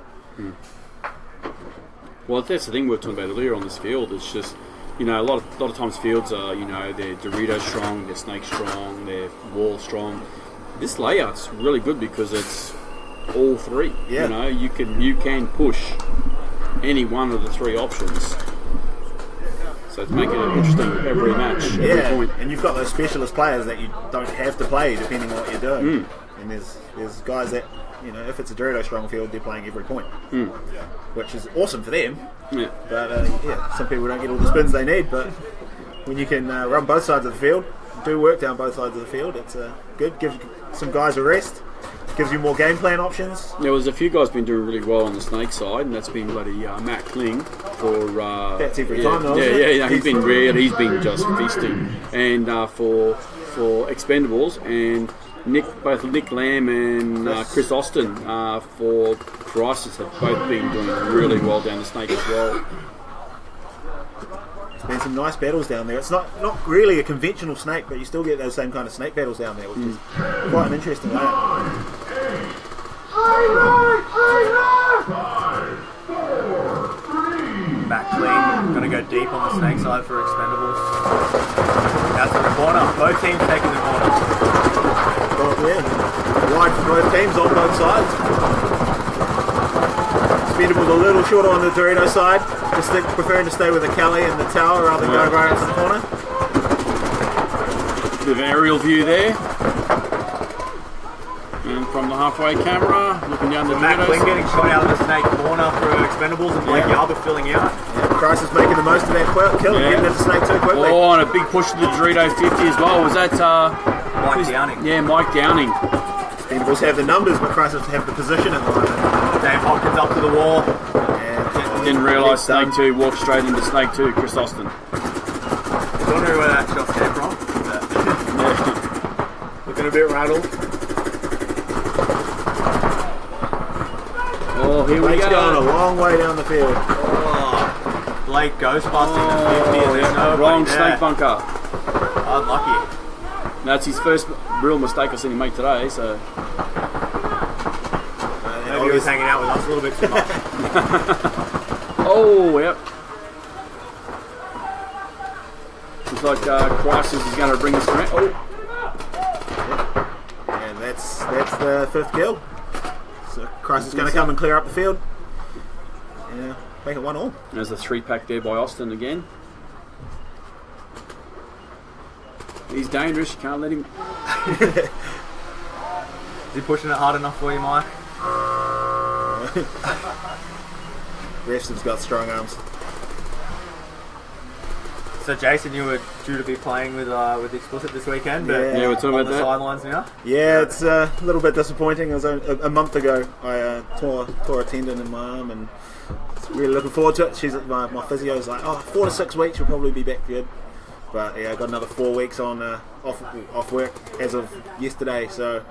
Well, that's the thing we were talking about earlier on this field. It's just a lot of times fields are they're Dorito strong, they're Snake strong, they're Wall strong. This layout's really good because it's all 3. Yeah. You can push any one of the three options. So it's making it interesting every match, every point. And you've got those specialist players that you don't have to play depending on what you're doing. And there's guys that, you know, if it's a Dorito strong field, they're playing every point, which is awesome for them. Yeah. But some people don't get all the spins they need. But when you can run both sides of the field, do work down both sides of the field, it's good. Gives some guys a rest. Gives you more game plan options. There was a few guys been doing really well on the snake side, and that's been bloody Matt Kling for. That's every time, though. He's been just feasting, and for Expendables and both Nick Lamb and Chris Austin for Crisis have both been doing really well down the snake as well. There's been some nice battles down there. It's not really a conventional snake, but you still get those same kind of snake battles down there, which is quite an interesting layout. Back clean. Gonna go deep on the snake side for Expendables. That's in the corner. Both teams taking the corner. Wide for both teams on both sides. Expendables a little shorter on the Dorito side, just preferring to stay with the Kelly and the tower rather than go right into the corner. Bit of an aerial view there. And from the halfway camera, looking down the Matt Kling Doritos. getting shot out of the snake corner for Expendables and Blake Yarber filling out. Crisis making the most of that kill and getting into the snake too quickly. Oh, and a big push to the Dorito 50 as well. Was that Mike Downing. Yeah, Mike Downing. Expendables have the numbers, but Crisis have the position at the moment. Dave Hopkins up to the wall. And Didn't realise Snake 2 walked straight into Snake 2, Chris Austin. Don't know where that shot came from. Looking a bit rattled. Oh, here we Blake's go. going a long way down the field. Oh, Blake ghostbusting the 50 and there's nobody Wrong there. snake bunker. Unlucky. That's his first real mistake I've seen him make today, so. Maybe he was hanging out with us a little bit too much. Oh, yep. Looks like Crisis is going to bring us around. Oh. And that's the fifth kill. So Crisis is going to come and clear up the field. Yeah, make it 1-1. There's a 3-pack there by Austin again. He's dangerous, you can't let him. Is he pushing it hard enough for you, Mike? Refs has got strong arms. So Jason, you were due to be playing with Explicit this weekend, but Yeah, we're talking on about the that. sidelines now. Yeah, it's a little bit disappointing. It was a month ago. I tore a tendon in my arm, and really looking forward to it. She's my physio's like, 4 to 6 weeks, you'll probably be back good. But yeah, I got another 4 weeks on off work as of yesterday, so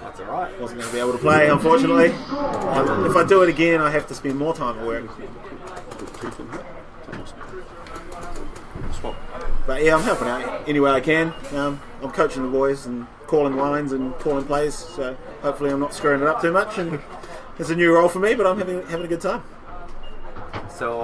That's alright. wasn't going to be able to play, unfortunately. If I do it again, I have to spend more time at work. But yeah, I'm helping out any way I can. I'm coaching the boys and calling lines and calling plays, so hopefully I'm not screwing it up too much. And it's a new role for me, but I'm having a good time. So,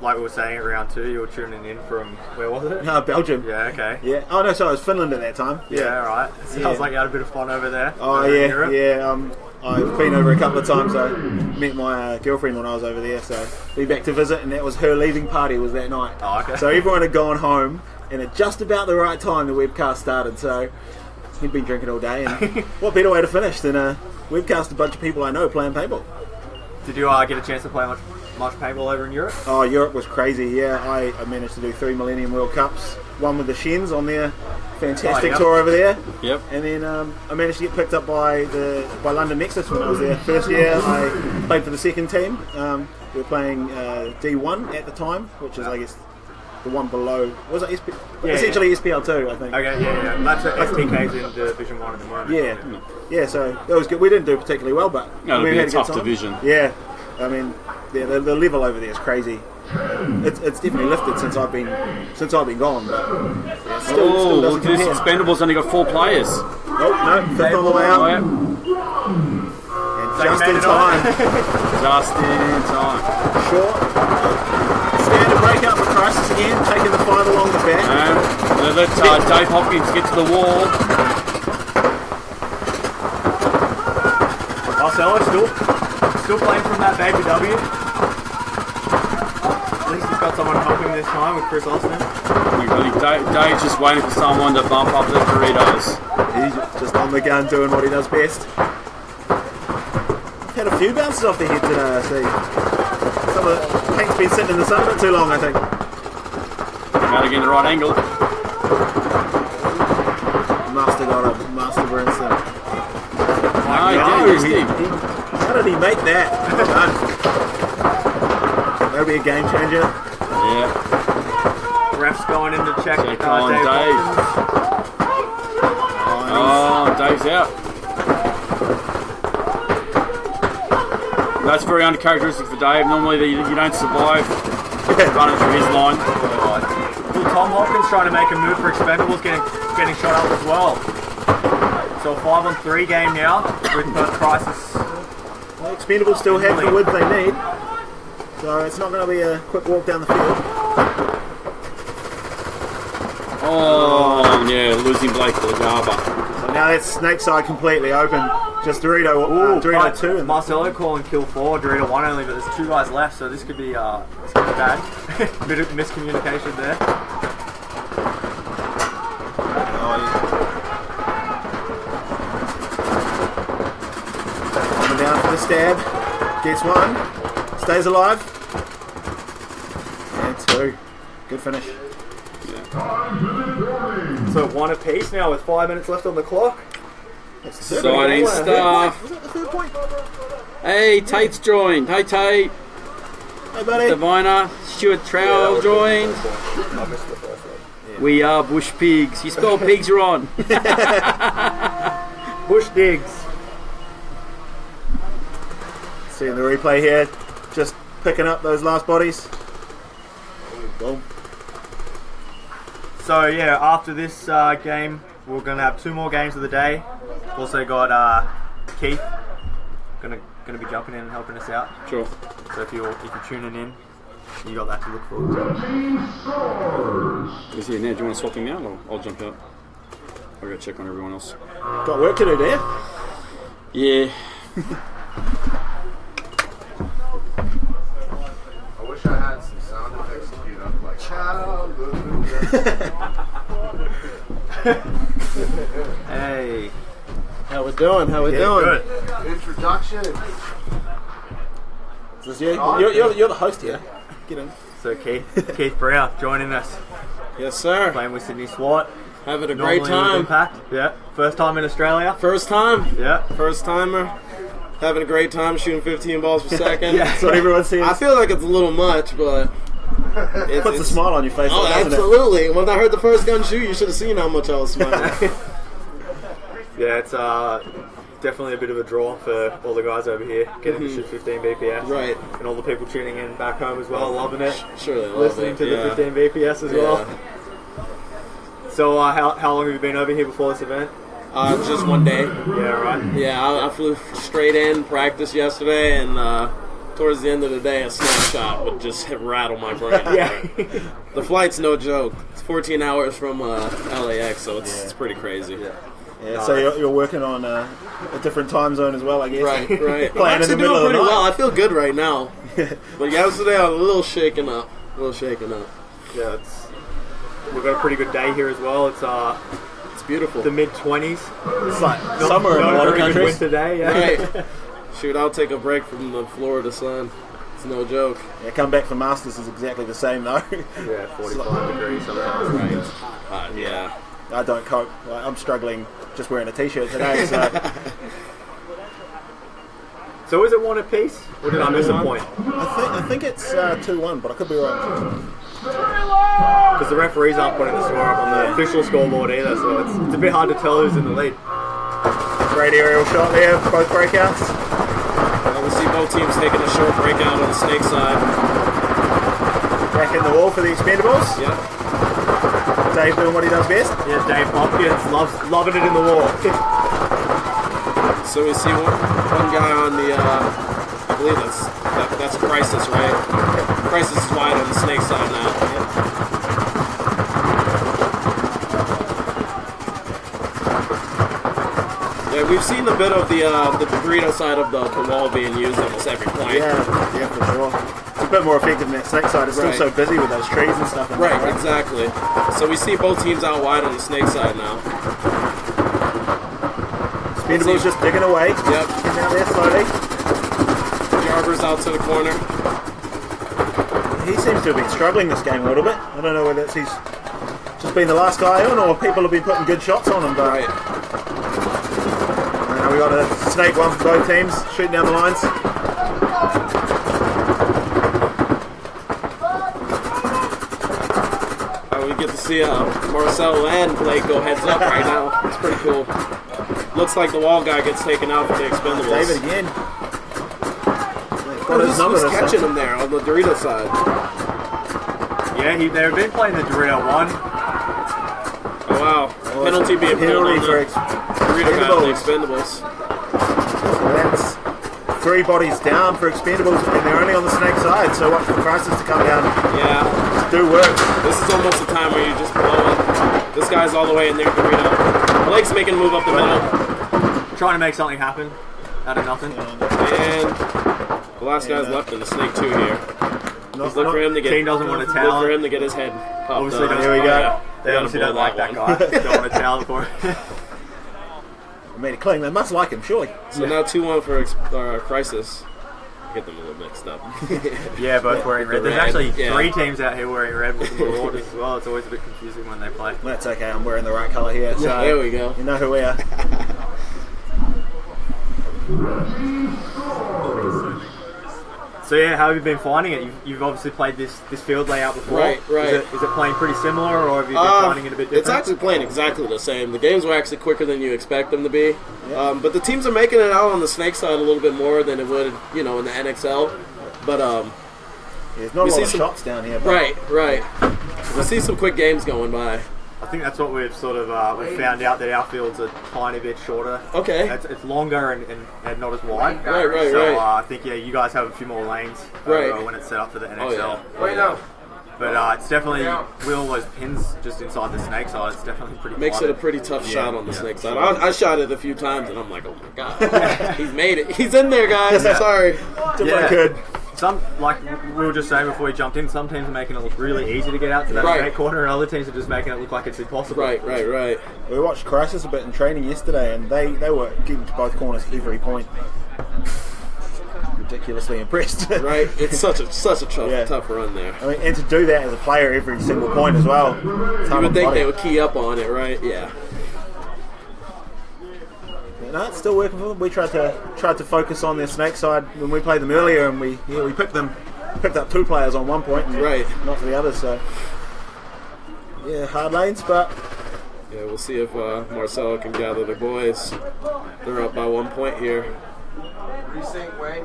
like we were saying at round 2, you were tuning in from, where was it? Belgium. Yeah, okay. Yeah. Oh no, sorry, it was Finland at that time. Yeah, alright. Sounds like you had a bit of fun over there. Oh over in yeah, Europe. yeah. I've been over a couple of times. I met my girlfriend when I was over there, so be back to visit, and that was her leaving party was that night. Oh, okay. So everyone had gone home, and at just about the right time the webcast started. So he'd been drinking all day, and what better way to finish than webcast a bunch of people I know playing paintball. Did you get a chance to play much paintball over in Europe? Oh, Europe was crazy. Yeah, I managed to do 3 Millennium World Cups. One with the Shens on their fantastic tour over there. Yep. And then I managed to get picked up by London Nexus when I was there. First year I played for the second team. We were playing D1 at the time, which is I guess the one below. Was it essentially SPL2? I think. Okay, yeah. That's STK's in Division 1 at the moment. Yeah. So that was good. We didn't do particularly well, but No, it'll we be had a good tough time. division. Yeah, I mean, yeah, the level over there is crazy. It's definitely lifted since I've been gone, but yeah, still doesn't this compare. Expendables only got 4 players. Oh no, fifth on the way Oh, out, yeah. and So just you in made it on. time. Just in time. Short. Standard breakout for Crisis again, taking the 5 along the back. And let Dave Hopkins get to the wall. Marcelo still. Still playing from that baby W. At least he's got someone helping this time with Chris Austin. Dave's just waiting for someone to bump up the Doritos. He's just on the gun doing what he does best. Had a few bounces off the head today, I see. Some of the Hank's been sitting in the sun a bit too long, I think. Got to get in the right angle. Master got a master Brinson. How did he make that? Well done. That'll be a game changer. Yeah. Ref's going in to check on Dave. Oh, Dave's out. That's very uncharacteristic for Dave. Normally you don't survive running through his line. Well, Tom Hopkins trying to make a move for Expendables, getting shot up as well. So a 5-on-3 game now with Crisis. Well, Expendables still have the width they need, so it's not going to be a quick walk down the field. Oh, yeah, losing Blake Lagaba. So now that's Snake side completely open. Just Dorito 2 and Marcelo calling kill 4, Dorito 1 only, but there's 2 guys left, so this could be bad. Bit of miscommunication there. Coming down for the stab. Gets 1. Stays alive. And 2. Good finish. So 1 apiece now with 5 minutes left on the clock. Exciting stuff. Was that the third point? Hey, Tate's joined. Hey, Tate. Hey, buddy. Diviner. Stuart Trowell joined. We are bush pigs. You spell pigs wrong. Bush digs. Seeing the replay here. Just picking up those last bodies. Boom. So yeah, after this game, we're gonna have 2 more games of the day. Also got Keith gonna be jumping in and helping us out. Sure. So if you're tuning in, you got that to look forward to. Is he in there? Do you want to swap him out, or I'll jump out? I'll go check on everyone else. Got work to do, do you? Yeah. I wish I had some sound effects queued up, like Hey. How we doing? Good. introduction. Is this you? You're the host here. Get in. So Keith Brown joining us, Yes, sir. playing with Sydney SWAT. Having a Normally great with time. Impact. Yeah. First time in Australia. First time. Yeah. First timer. Having a great time shooting 15 balls per second. Yeah. That's what everyone's seeing. I feel like it's a little much, but Puts a smile on your face, Oh, doesn't absolutely. When I heard the first gun shoot, you should have seen how much I was smiling. Yeah, it's definitely a bit of a draw for all the guys over here getting to shoot 15 BPS. Right. And all the people tuning in back home as well, loving it. Sure, they love Listening it. to the 15 BPS as well. So how long have you been over here before this event? Just one day. Yeah, right. Yeah, I flew straight in, practiced yesterday, and towards the end of the day, a snapshot would just rattle my brain. Yeah. The flight's no joke. It's 14 hours from LAX, so it's pretty crazy. Yeah, so you're working on a different time zone as well, I guess. Right. I'm Playing in the actually middle doing of the pretty night. well. I feel good right now. But yesterday, I was a little shaken up. Yeah, we've got a pretty good day here as well. It's It's beautiful. the mid-20s. It's like summer in a lot of Not a very good countries. winter day, yeah. Right. Shoot, I'll take a break from the Florida sun. It's no joke. Yeah, come back for Masters is exactly the same though. Yeah, 45 degrees sometimes. Right. Yeah. I don't cope. Like, I'm struggling just wearing a t-shirt today. So So is it 1 apiece? Or did I miss a point? I think it's 2-1, but I could be wrong. Because the referees aren't putting the score up on the official scoreboard either, so it's a bit hard to tell who's in the lead. Great aerial shot there, both breakouts. We see both teams taking a short breakout on the snake side. Back in the wall for the Expendables. Yeah. Dave doing what he does best. Yeah, Dave Hopkins loving it in the wall. So we see one guy on the, I believe that's Crisis, right? Crisis is wide on the snake side now. Yeah, we've seen a bit of the Dorito side of the wall being used almost every point. Yeah, for sure. It's a bit more effective than that snake side. It's still so busy with those trees and stuff. Right, exactly. So we see both teams out wide on the snake side now. Spendable's just digging away. Yep. Getting out there slowly. Jarber's out to the corner. He seems to have been struggling this game a little bit. I don't know whether he's just been the last guy on or people have been putting good shots on him. But Right. now we got a snake one for both teams, shooting down the lines. We get to see Marcel and Blake go heads up right now. It's pretty cool. Looks like the wall guy gets taken out for the Expendables. David again. Who's catching him there on the Dorito side? Yeah, they've been playing the Dorito one. Oh wow. Penalty being pulled on for the Dorito guy on the Expendables. So that's 3 bodies down for Expendables, and they're only on the snake side, so watch for Crisis to come down. Yeah. Do work. This is almost the time where you just blow it. This guy's all the way in there, Dorito. Blake's making a move up the middle. Trying to make something happen out of nothing. And the last guy's left in the snake 2 here. Just look for him to get. Team doesn't want to Look tell for him. him to get his head popped Obviously, up. don't. Here we go. Yeah. They obviously don't like that guy. Don't want to tell for it. I made it clean. They must like him, surely. So now 2-1 for Crisis. Get them a little mixed up. Yeah, both wearing red. There's red, actually yeah. 3 teams out here wearing red with the Marauders as well. It's always a bit confusing when they play. That's okay. I'm wearing the right colour here. So There we go. you know who we are. So yeah, how have you been finding it? You've obviously played this field layout before. Right. Is it playing pretty similar, or have you been finding it a bit different? It's actually playing exactly the same. The games were actually quicker than you expect them to be. But the teams are making it out on the snake side a little bit more than it would, in the NXL. But There's not a lot of shots down here. But right. We see some quick games going by. I think that's what we've sort of we've found out, that our field's a tiny bit shorter. Okay. It's longer and not as wide. Right. So I think you guys have a few more lanes when it's set up for the NXL. Oh, yeah. Wait, no. But it's definitely, with all those pins just inside the snake side, it's definitely pretty Makes it a pretty tough shot on the snake side. I shot it a few times and I'm like, oh my god, he's made it. He's in there, guys. I'm sorry. I could. Some, like we were just saying before we jumped in, some teams are making it look really easy to get out to that straight corner, and other teams are just making it look like it's impossible. Right. We watched Crisis a bit in training yesterday, and they were getting to both corners every point. Ridiculously impressed. Right. It's such a tough run there. I mean, and to do that as a player every single point as well. You would think they would key up on it, right? Yeah. No, it's still working for them. We tried to focus on their snake side when we played them earlier, and we picked up 2 players on one point, and not for the others. So yeah, hard lanes, but yeah, we'll see if Marcelo can gather the boys. They're up by 1 point here.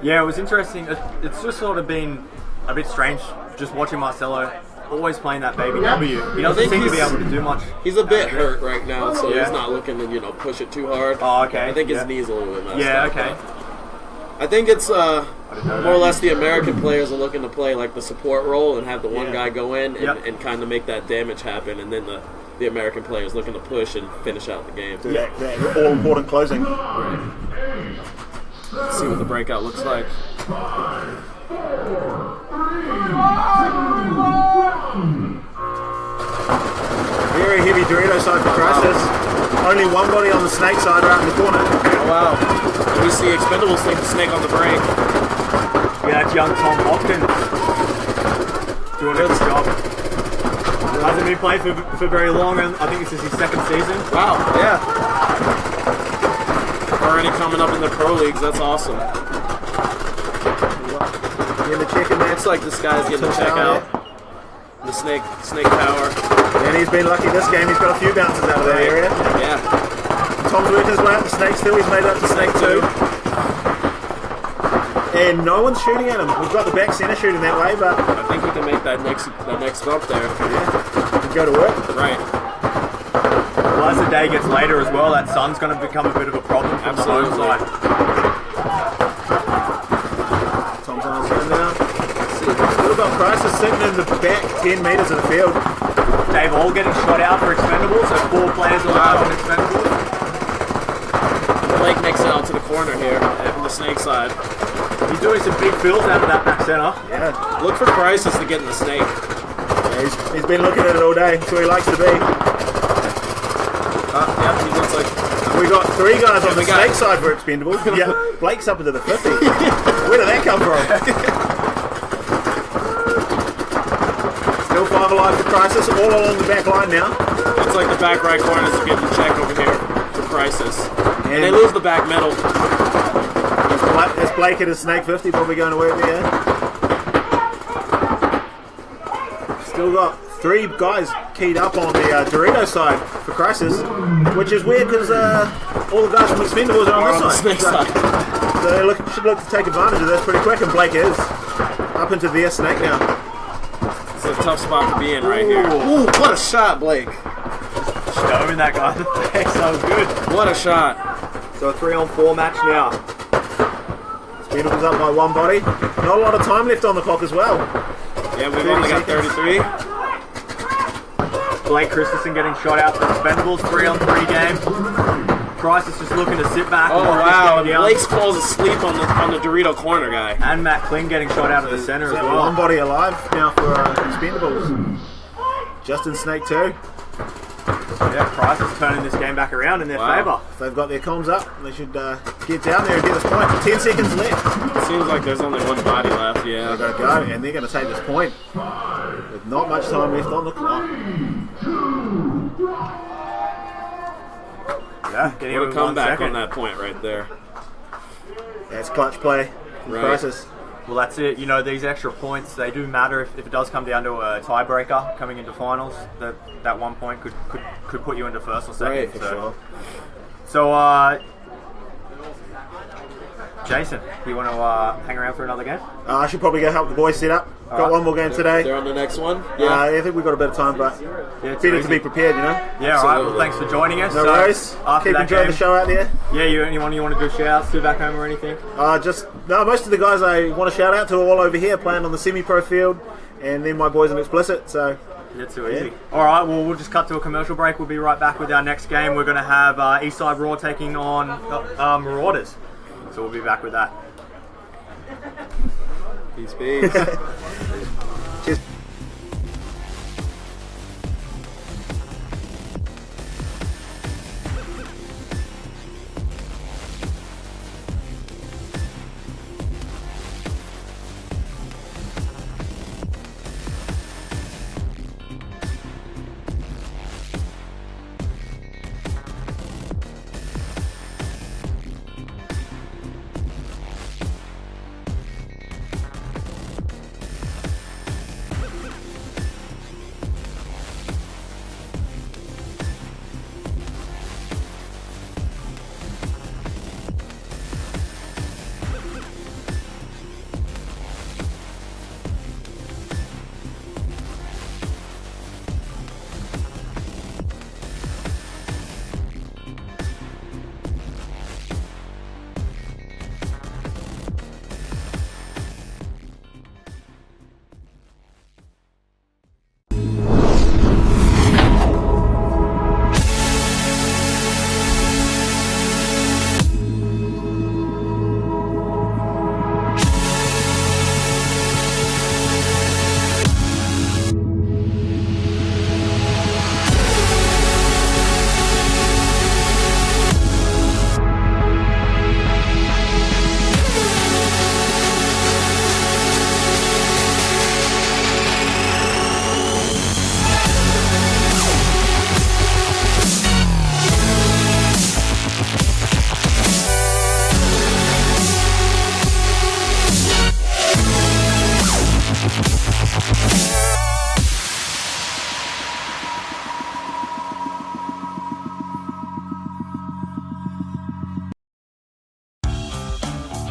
Yeah, it was interesting. It's just sort of been a bit strange just watching Marcelo always playing that baby W. He doesn't seem to be able to do much. He's a bit hurt right now, so he's not looking to push it too hard. Oh, okay. I think his knee's a little bit messed up. Yeah, okay. I think it's more or less the American players are looking to play like the support role and have the one guy go in and kind of make that damage happen, and then the American players looking to push and finish out the game. do that all important closing. Right. Let's see what the breakout looks like. Very heavy Dorito side for Crisis. Only 1 body on the snake side right in the corner. Oh wow. And we see Expendables take the snake on the break. Yeah, that's young Tom Hopkins doing a good job. Hasn't been playing for very long, and I think this is his 2nd season. Wow, yeah. Already coming up in the pro leagues, that's awesome. In the chicken there. Looks like this guy's getting a check out. The snake power. And he's been lucky this game. He's got a few bounces out of that area. Yeah. Tom's working his way up to snake still. He's made it up to snake 2. And no one's shooting at him. We've got the back centre shooting that way, but I think we can make that next bump there. yeah, we go to work. Right. Well, as the day gets later as well, that sun's going to become a bit of a problem from the home side. Tom's on his own now. What about Crisis sitting in the back 10 metres of the field? Dave All getting shot out for Expendables, so 4 players allowed on Expendables. side. He's doing some big fills out of that back center. Yeah. Look for Crisis to get in the snake. Yeah, he's been looking at it all day. That's where he likes to be. Yeah, he looks like... We got 3 guys on the we got- snake side for Expendables. Yeah, Blake's up into the 50. Where did that come from? Still 5 alive for Crisis, all along the back line now. Looks like the back right corners are getting checked over here for Crisis. And they And- lose the back middle. That's Blake at his snake 50, probably going to work there. Still got 3 guys keyed up on the Dorito side for Crisis, which is weird because all the guys from Expendables are on On the this snake side. side. So they should look to take advantage of this pretty quick, and Blake is up into their snake now. It's a tough spot to be in right here. Ooh, what a shot, Blake. Shoving that guy in the face. That was good. What a shot. So a 3-on-4 match now. Expendables up by 1 body. Not a lot of time left on the clock as well. Yeah, we've only got 33. Blake Christensen getting shot out for Expendables. 3-on-3 game. Crisis just looking to sit back. Oh, and watch this wow. game down. Blake falls asleep on the Dorito corner guy. And Matt Kling getting shot out of the center as well. 1 body alive now for Expendables. Just in snake 2. Yeah, Crisis turning this game back around in their Wow. favour. If they've got their comms up, they should get down there and get this point. 10 seconds left. It seems like there's only 1 body left, yeah. They've got to go, and they're going to take this point with not much time left on the clock. Yeah, getting What a it in 1 comeback second. on that point right there. That's clutch play. Right. Crisis. Well, that's it. You know, these extra points, they do matter if it does come down to a tiebreaker coming into finals. That 1 point could put you into first or second. Right, For so, sure. so Jason, you want to hang around for another game? I should probably go help the boys set up. Got right. 1 more game today. They're on the next one? Yeah. I think we've got a bit of time, but Yeah, it's better easy. to be prepared, you know? Yeah, all right. Well, Absolutely. thanks for joining us. No So, worries. After Keep that enjoying game, the show out there. Yeah, anyone you want to do shout-outs to back home or anything? Most of the guys I want to shout out to are all over here playing on the semi-pro field, and then my boys in Explicit, so Yeah, too easy. All right, well, we'll just cut to a commercial break. We'll be right back with our next game. We're going to have Eastside Raw taking on Marauders. So we'll be back with that. Peace, peace. cheers.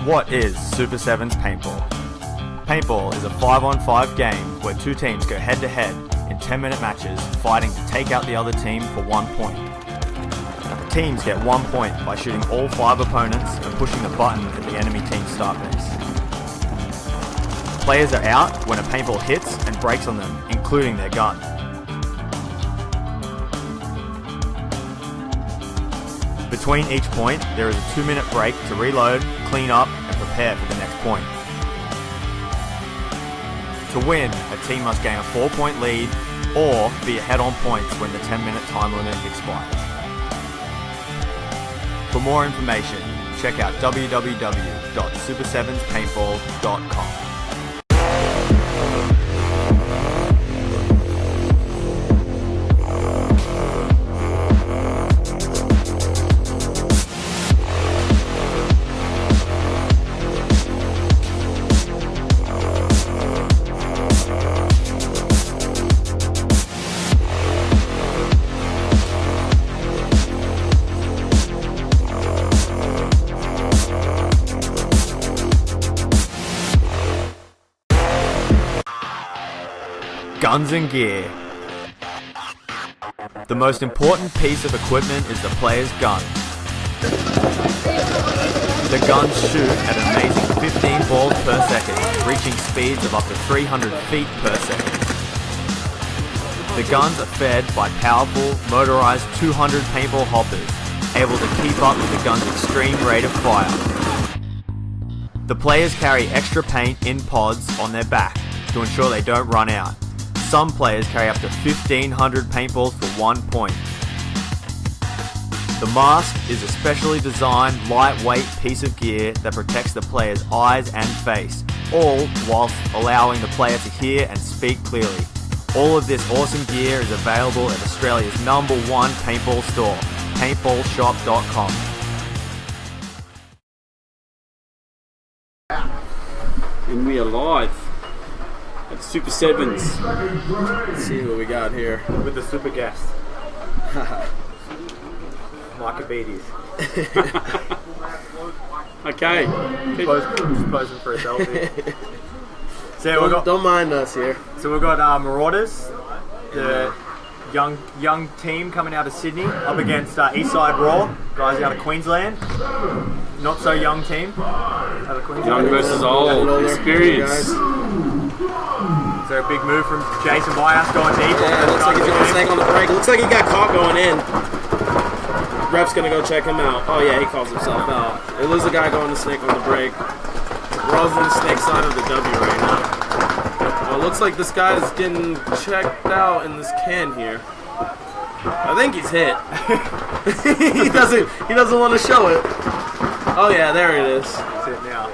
What is Super 7's Paintball? Paintball is a 5-on-5 game where 2 teams go head-to-head in 10-minute matches fighting to take out the other team for 1 point. Teams get 1 point by shooting all 5 opponents and pushing the button at the enemy team's start base. Players are out when a paintball hits and breaks on them, including their gun. Between each point, there is a 2-minute break to reload, clean up, and prepare for the next point. To win, a team must gain a 4-point lead or be ahead on points when the 10-minute time limit expires. For more information, check out www.super7paintball.com. Guns and gear. The most important piece of equipment is the player's gun. The guns shoot at an amazing 15 balls per second, reaching speeds of up to 300 feet per second. The guns are fed by powerful, motorized 200 paintball hoppers, able to keep up with the gun's extreme rate of fire. The players carry extra paint in pods on their back to ensure they don't run out. Some players carry up to 1,500 paintballs for 1 point. The mask is a specially designed, lightweight piece of gear that protects the player's eyes and face, all whilst allowing the player to hear and speak clearly. All of this awesome gear is available at Australia's #1 paintball store, paintballshop.com. And we are live at Super Sevens. Let's see what we got here. With the super guest. Markabides. Okay. Just posing for a selfie. So Don't mind us here. So we've got Marauders, the young team coming out of Sydney, up against Eastside Raw, guys out of Queensland. Not so young team out of Queensland. Young versus old. Experience. Is there a big move from Jason Bias going deep? Yeah, looks like he's going to snake on the break. Looks like he got caught going in. Ref's going to go check him out. Oh yeah, he calls himself out. It was a guy going to snake on the break. Raw's on the snake side of the W right now. Well, it looks like this guy is getting checked out in this can here. I think he's hit. he doesn't want to show it. Oh yeah, there it is. That's it now.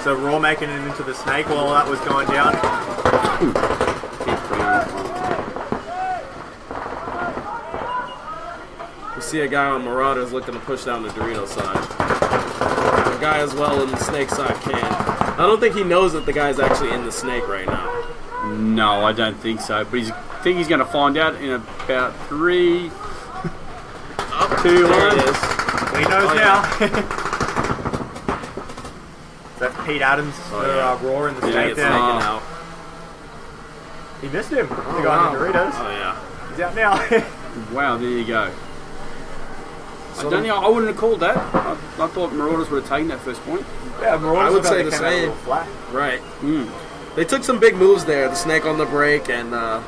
So Raw making it into the snake while that was going down. We see a guy on Marauders looking to push down the Dorito side. A guy as well in the snake side can. I don't think he knows that the guy's actually in the snake right now. No, I don't think so. But I think he's going to find out in about 3, 2, 1. He knows now. That's Pete Adams for Raw in the snake there. Out. He missed him. The guy in the Doritos. Oh yeah. He's out now. Wow, there you go. I wouldn't have called that. I thought Marauders would have taken that first point. Yeah, Marauders I would say the same. Right. They took some big moves there. The snake on the break and the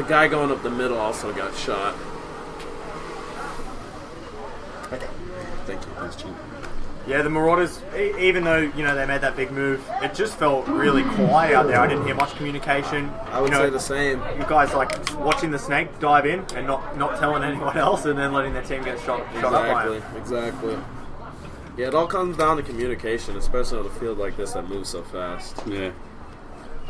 guy going up the middle also got shot. Thank you. Thanks, Jim. Yeah, the Marauders, even though they made that big move, it just felt really quiet out there. I didn't hear much communication. I would say the same. You guys watching the snake dive in and not telling anyone else, and then letting their team get shot up by him. Exactly. Yeah, it all comes down to communication, especially on a field like this that moves so fast. Yeah.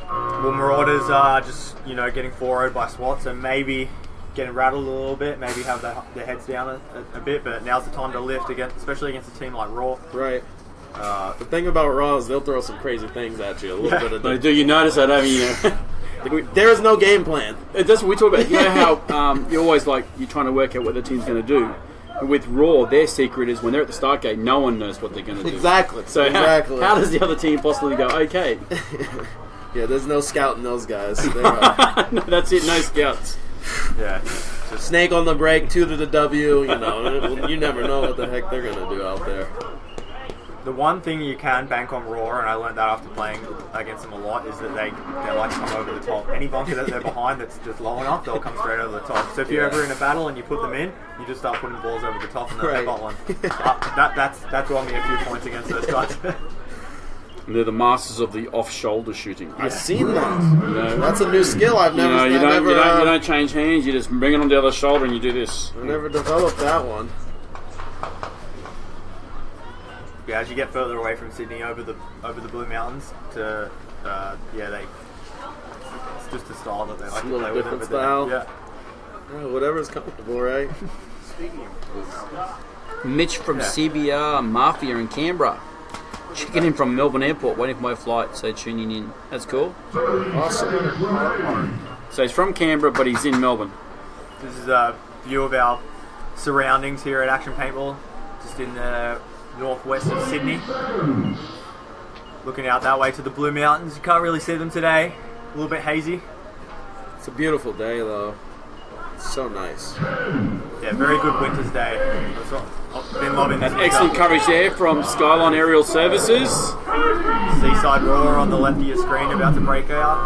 Well, Marauders are just getting 4-0'd by SWATs and maybe getting rattled a little bit, maybe have their heads down a bit, but now's the time to lift, especially against a team like Raw. Right. The thing about Raw is they'll throw some crazy things at you. A little bit of But do you notice that, haven't you? there is no game plan. That's what we talk about. You know how you're always you're trying to work out what the team's going to do. With Raw, their secret is when they're at the start gate, no one knows what they're going to do. Exactly. So how does the other team possibly go, okay? Yeah, there's no scouting those guys. No, that's it, no scouts. Yeah. Snake on the break, 2 to the W, you never know what the heck they're going to do out there. The one thing you can bank on Raw, and I learned that after playing against them a lot, is that they like to come over the top. Any bunker that they're behind that's just low enough, they'll come straight over the top. So if you're ever in a battle and you put them in, you just start putting balls over the top and then they got one. That's won me a few points against those guys. They're the masters of the off-shoulder shooting. I've seen that. That's a new skill I've never. You don't change hands. You just bring it on the other shoulder and you do this. I never developed that one. Yeah, as you get further away from Sydney over the Blue Mountains to it's just a style that they like to play with. Different style. Yeah. Whatever's comfortable, right? Mitch from CBR Mafia in Canberra. Checking in from Melbourne Airport, waiting for my flight, so tuning in. That's cool. Awesome. So he's from Canberra, but he's in Melbourne. This is a view of our surroundings here at Action Paintball, just in the northwest of Sydney. Looking out that way to the Blue Mountains. You can't really see them today. A little bit hazy. It's a beautiful day, though. It's so nice. Yeah, very good winter's day. I've been loving this. Excellent coverage there from Skyline Aerial Services. Seaside Roar on the left of your screen about to break out.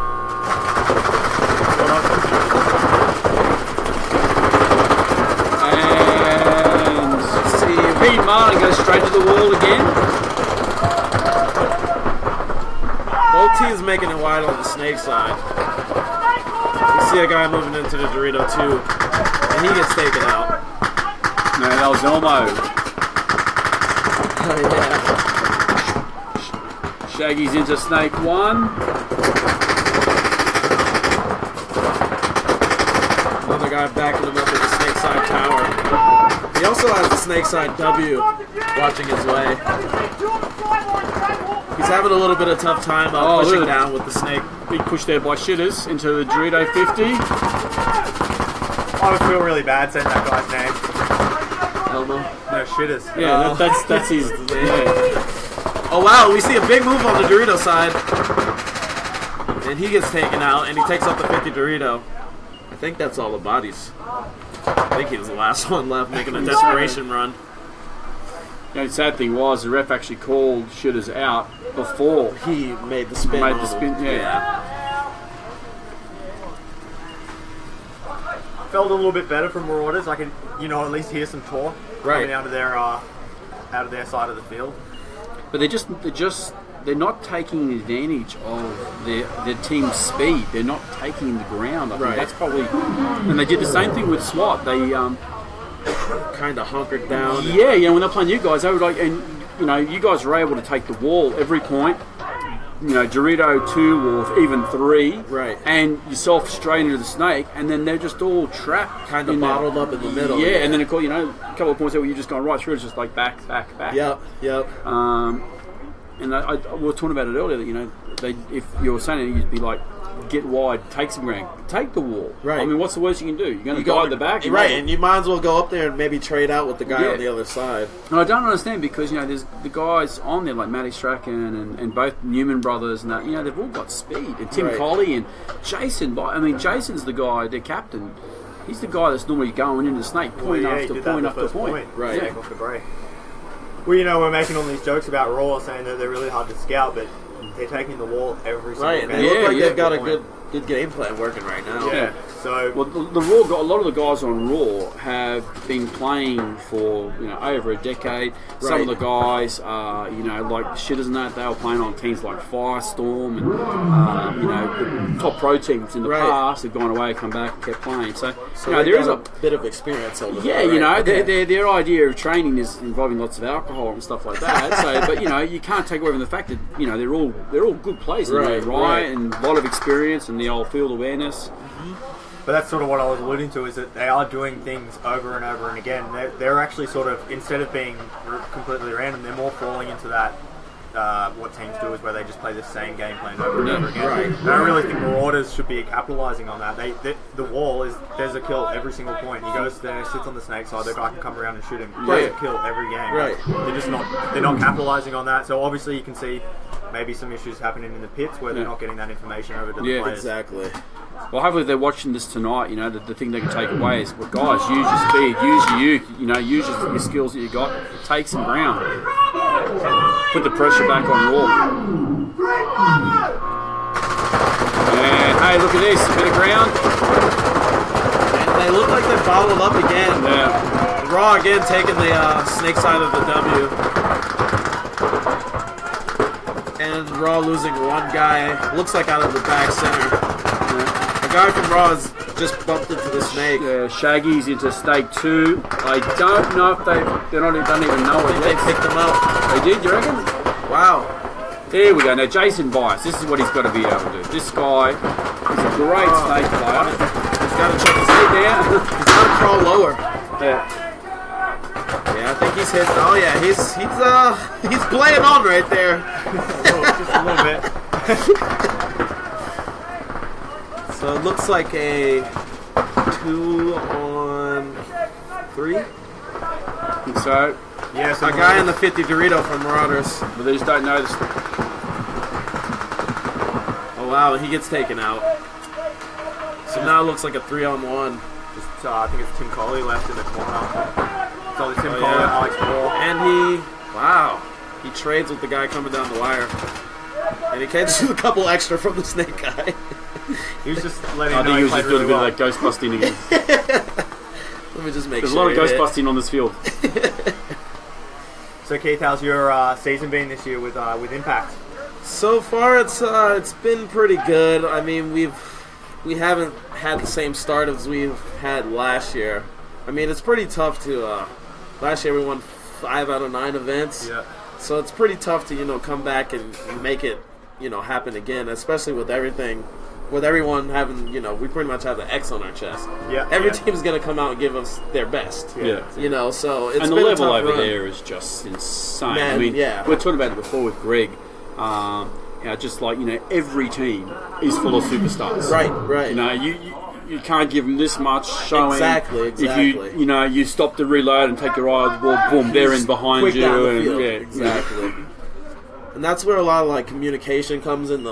And Pete Martin goes straight to the wall again. Both teams making it wide on the snake side. You see a guy moving into the Dorito too, and he gets taken out. No, that was Elmo. Oh, yeah. Shaggy's into snake 1. Another guy backing him up at the snake side tower. He also has the snake side W watching his way. He's having a little bit of tough time pushing down with the snake. Big push there by Shitters into the Dorito 50. I would feel really bad saying that guy's name. Elmo. No, Shitters. Yeah, that's his. Yeah. Oh wow, we see a big move on the Dorito side. And he gets taken out, and he takes out the 50 Dorito. I think that's all the bodies. I think he was the last one left, making a desperation run. You know, the sad thing was the ref actually called Shitters out before He made the spin. made on the him. spin. Yeah. Felt a little bit better from Marauders. I can, at least hear some talk coming out of their side of the field. But they're not taking advantage of their team's speed. They're not taking the ground. I think that's probably. And they did the same thing with SWAT. They kind of hunkered down. Yeah, when they're playing you guys, they were like, and you guys were able to take the wall every point. Dorito 2 or even 3, right? And yourself straight into the snake, and then they're just all trapped, kind of bottled up in the middle. Yeah, and then a couple of points there where you're just going right through. It's just like back. Yep. And we were talking about it earlier that if you were saying it, you'd be like, get wide, take some ground, take the wall. Right. I mean, what's the worst you can do? You're going to go at the back, right? And you might as well go up there and maybe trade out with the guy on the other side. And I don't understand because there's the guys on there like Matty Strachan and both Newman brothers and that they've all got speed. And Tim Colley and Jason. I mean, Jason's the guy, their captain. He's the guy that's normally going into the snake point after point after point. Right. Yeah. Off the break. Well, we're making all these jokes about Raw, saying that they're really hard to scout, but they're taking the wall every single game. And they look like they've got a good game plan working right now. Yeah. So the Raw, a lot of the guys on Raw have been playing for over a decade. Some of the guys, like Shitters and that, they were playing on teams like Firestorm and the top pro teams in the past have gone away, come back, and kept playing. So there is a bit of experience over there. Yeah, their idea of training is involving lots of alcohol and stuff like that. So, but you can't take away from the fact that they're all good players, right? And a lot of experience and the old field awareness. But that's sort of what I was alluding to, is that they are doing things over and over and again. They're actually sort of, instead of being completely random, they're more falling into that, what teams do is where they just play the same game plan over and over again. Right. And I really think Marauders should be capitalising on that. The wall is, there's a kill every single point. He goes there, sits on the snake side, the guy can come around and shoot him. There's a kill every game. Right. They're not capitalising on that. So obviously you can see maybe some issues happening in the pits where they're not getting that information over to the players. Exactly. Well, hopefully they're watching this tonight. The thing they can take away is, guys, use your speed, use your youth. Use your skills that you got. Take some ground. put the pressure back on Raw. And hey, look at this, a bit of ground. And they look like they're bottled up again. Yeah. Raw again taking the snake side of the W. And Raw losing one guy, looks like out of the back center. The guy from Raw has just bumped into the snake. Shaggy's into stake 2. I don't know if they don't even know it They yet. picked him up. They did, you reckon? Wow. Here we go. Now Jason Bias, this is what he's got to be able to do. This guy is a great snake player. He's got to check his Stay head down. He's got to crawl lower. Yeah. Yeah, I think he's hit. Oh yeah, he's playing on right there. Just a little bit. So it looks like a 2-on-3. So, Yeah, so A guy in the 50 Dorito from Marauders. but they just don't know this. Oh wow, he gets taken out. So now it looks like a 3-on-1. just, I think it's Tim Coley left in the corner. So it's Tim Coley, yeah. Alex Moore. And he trades with the guy coming down the wire. And he catches a couple extra from the snake guy. He was just letting I him know think he was played just doing a really bit of that ghost busting again. Let me just make There's sure. a lot of ghost he hit. busting on this field. So Keith, how's your season been this year with Impact? So far, it's been pretty good. I mean, we haven't had the same start as we've had last year. I mean, it's pretty tough to. Last year we won 5 out of 9 events. Yeah. So it's pretty tough to come back and make it happen again, especially with everything. With everyone having, we pretty much have an X on our chest. Yeah. Every yeah. team's gonna come out and give us their best. Yeah. So it's And the been a level tough over run. there is just insane. Man, I mean, yeah. we were talking about it before with Greg. Just like, every team is full of superstars. Right. You can't give them this much showing. Exactly. If you stop to reload and take your eye off the ball, boom, they're in behind Quick you. down the And field. yeah, Exactly. And that's where a lot of communication comes in.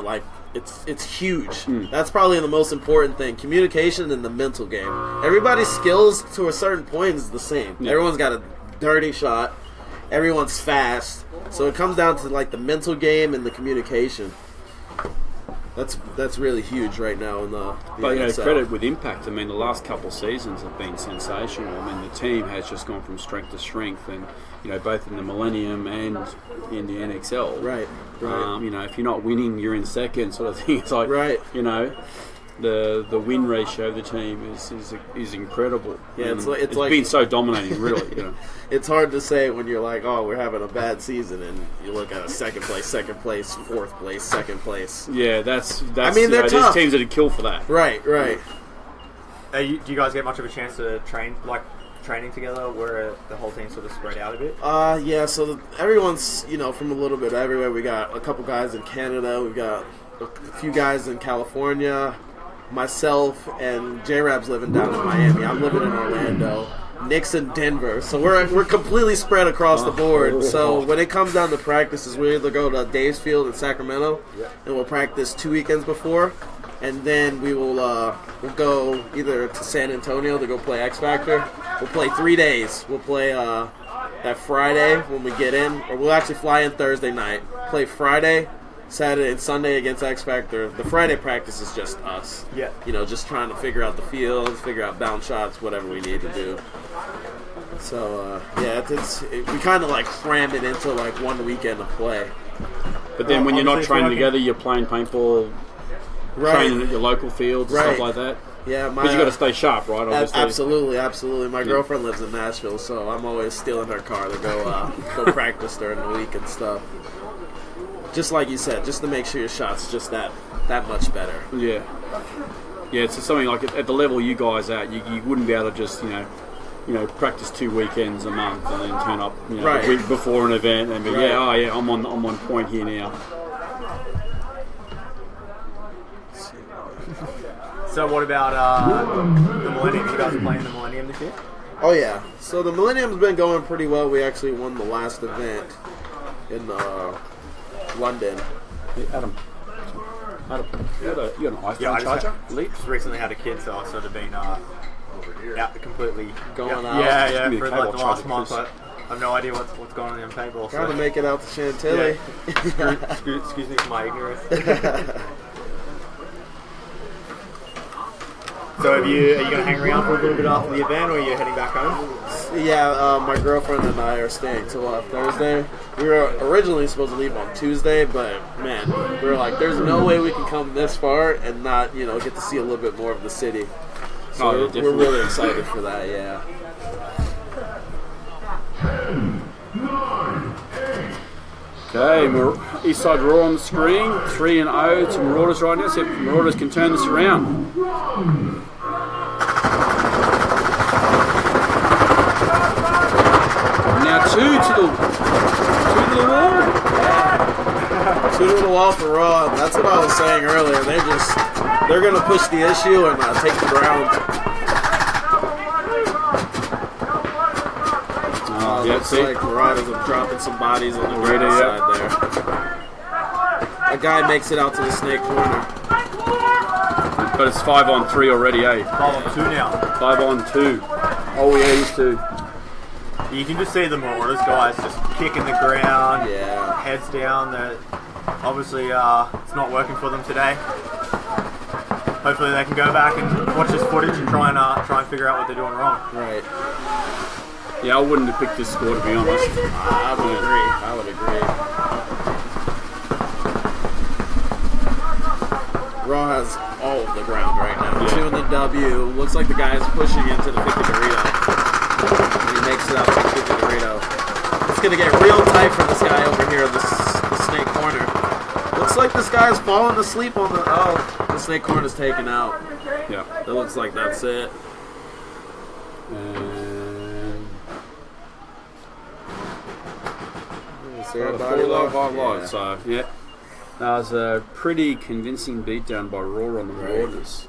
It's huge. That's probably the most important thing. Communication and the mental game. Everybody's skills to a certain point is the same. Yeah. Everyone's got a dirty shot. Everyone's fast. So it comes down to the mental game and the communication. That's really huge right now in the But NXL. credit with Impact. I mean, the last couple of seasons have been sensational. I mean, the team has just gone from strength to strength, and both in the Millennium and in the NXL. Right. If you're not winning, you're in second, sort of thing. It's like, Right. the win ratio of the team is incredible. Yeah, And it's like- been so dominating, really. It's hard to say when you're like, oh, we're having a bad season, and you look at a second place, fourth place, second place. Yeah, that's. I mean, they're there's tough. teams that would kill for that. Right. Do you guys get much of a chance to training together where the whole team sort of spread out a bit? Yeah, so everyone's, from a little bit everywhere. We got a couple guys in Canada. We've got a few guys in California. Myself and J-Rab's living down in Miami. I'm living in Orlando. Nick's in Denver. So we're completely spread across the board. So when it comes down to practices, we either go to Dave's Field in Sacramento, and we'll practice 2 weekends before. And then we'll go either to San Antonio to go play X Factor. We'll play 3 days. We'll play that Friday when we get in, or we'll actually fly in Thursday night. Play Friday, Saturday, and Sunday against X Factor. The Friday practice is just us. Yeah. Just trying to figure out the fields, figure out bounce shots, whatever we need to do. So we kind of cram it into 1 weekend of play. But then when you're not obviously, training if together, you're playing paintball, training at your local fields, and stuff like that. Yeah, Because you got to stay sharp, right? Obviously. Absolutely. My girlfriend lives in Nashville, so I'm always stealing her car to go practice during the week and stuff. Just like you said, just to make sure your shot's just that much better. Yeah. Yeah, it's something like at the level you guys are at, you wouldn't be able to just, practice 2 weekends a month and then turn up, Right. a week before an event and be, Right. I'm on point here now. So what about the Millennium? You guys are playing the Millennium this year? Oh yeah. So the Millennium's been going pretty well. We actually won the last event in London. Hey, Adam, you got an iPhone Yeah, I charger? just recently had a kid, so I've sort of been out completely Going yeah, out. Yeah, Give me a for cable the last charger, month. please. I have no idea what's going on in paintball. Trying to make it out to Chantilly. Yeah. Excuse me for my ignorance. So are you going to hang around for a little bit after the event, or are you heading back home? Yeah, my girlfriend and I are staying till Thursday. We were originally supposed to leave on Tuesday, but man, we were like, there's no way we can come this far and not, get to see a little bit more of the city. So we're really excited for that, yeah. Okay, Eastside Raw on the screen, 3-0 to Marauders right now. See if Marauders can turn this around. Now two to the wall. Two to the wall for Raw. That's what I was saying earlier. They're going to push the issue and take the ground. Looks like Marauders are dropping some bodies on the right side there. A guy makes it out to the snake corner. But it's 5-on-3 already, eh? 5-on-2 now. 5-on-2. Oh yeah, he's 2. You can just see the Marauders guys just kicking the ground, yeah, heads down. Obviously, it's not working for them today. Hopefully, they can go back and watch this footage and try and figure out what they're doing wrong. Right. Yeah, I wouldn't have picked this score, to be honest. I would agree. Raw has all of the ground right now. Yeah. 2 in the W. Looks like the guy is pushing into the 50 burrito. And he makes it out to the 50 burrito. It's going to get real tight for this guy over here in the snake corner. Looks like this guy is falling asleep on the... Oh, the snake corner is taken out. Yeah. It looks like that's it. So, yeah. That was a pretty convincing beatdown by Raw on the Marauders.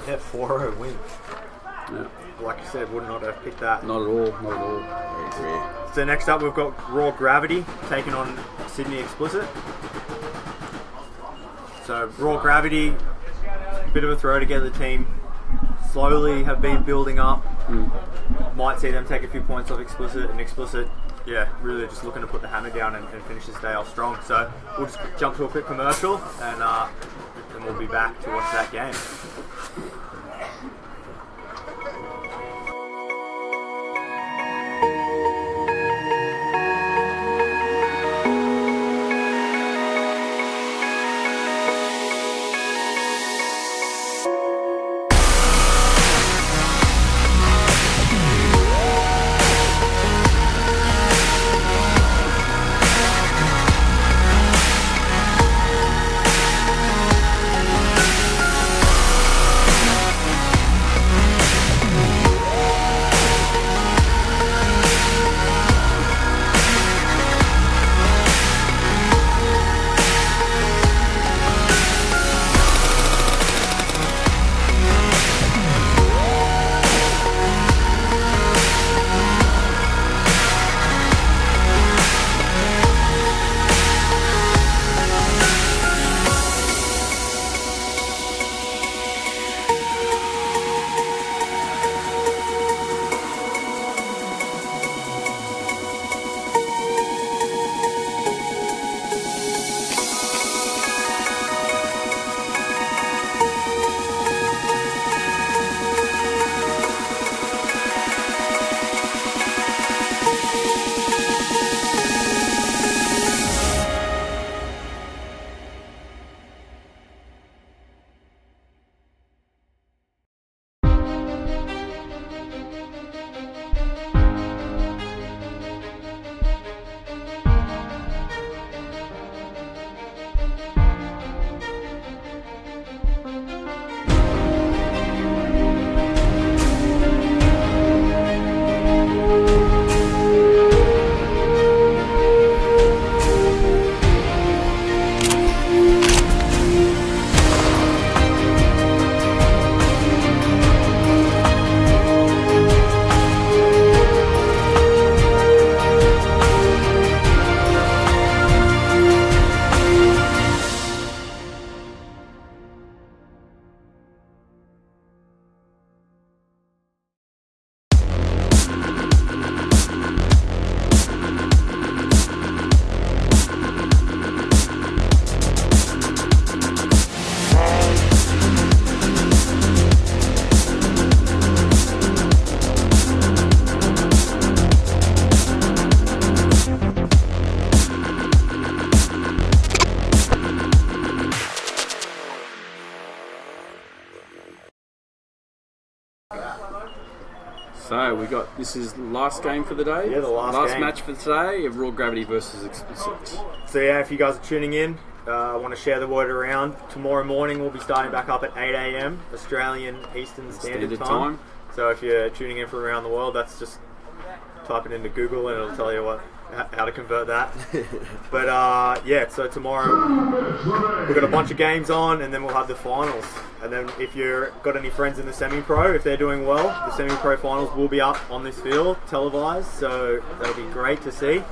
Yeah, 4-0 win. Yeah. Like you said, would not have picked that. Not at all. I agree. So next up, we've got Raw Gravity taking on Sydney Explicit. So Raw Gravity, bit of a throw together team. Slowly have been building up. Might see them take a few points off Explicit, and Explicit, yeah, really just looking to put the hammer down and finish this day off strong. So we'll just jump to a quick commercial, and then we'll be back to watch that game. So this is the last game for the day. Yeah, the last game. Match for today of Raw Gravity versus Explicit. So yeah, if you guys are tuning in, want to share the word around. Tomorrow morning we'll be starting back up at 8 a.m. Australian Eastern Standard Time. So if you're tuning in from around the world, that's just type it into Google and it'll tell you how to convert that. But yeah, so tomorrow we've got a bunch of games on, and then we'll have the finals. And then if you've got any friends in the semi-pro, if they're doing well, the semi-pro finals will be up on this field, televised, so that'll be great to see.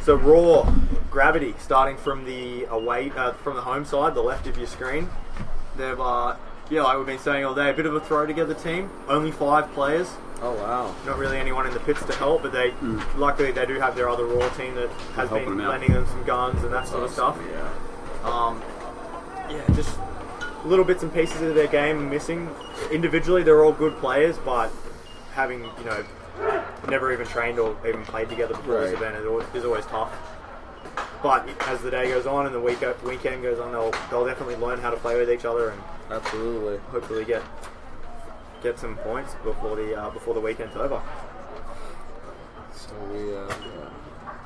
So Raw Gravity, starting from the home side, the left of your screen. They've like we've been saying all day, a bit of a throw together team. Only 5 players. Oh wow! Not really anyone in the pits to help, but luckily they do have their other Raw team that has been lending them some guns and that sort of stuff. Yeah, just little bits and pieces of their game missing. Individually, they're all good players, but having never even trained or even played together before this event is always tough. But as the day goes on and the weekend goes on, they'll definitely learn how to play with each other and absolutely hopefully get some points before the weekend's over.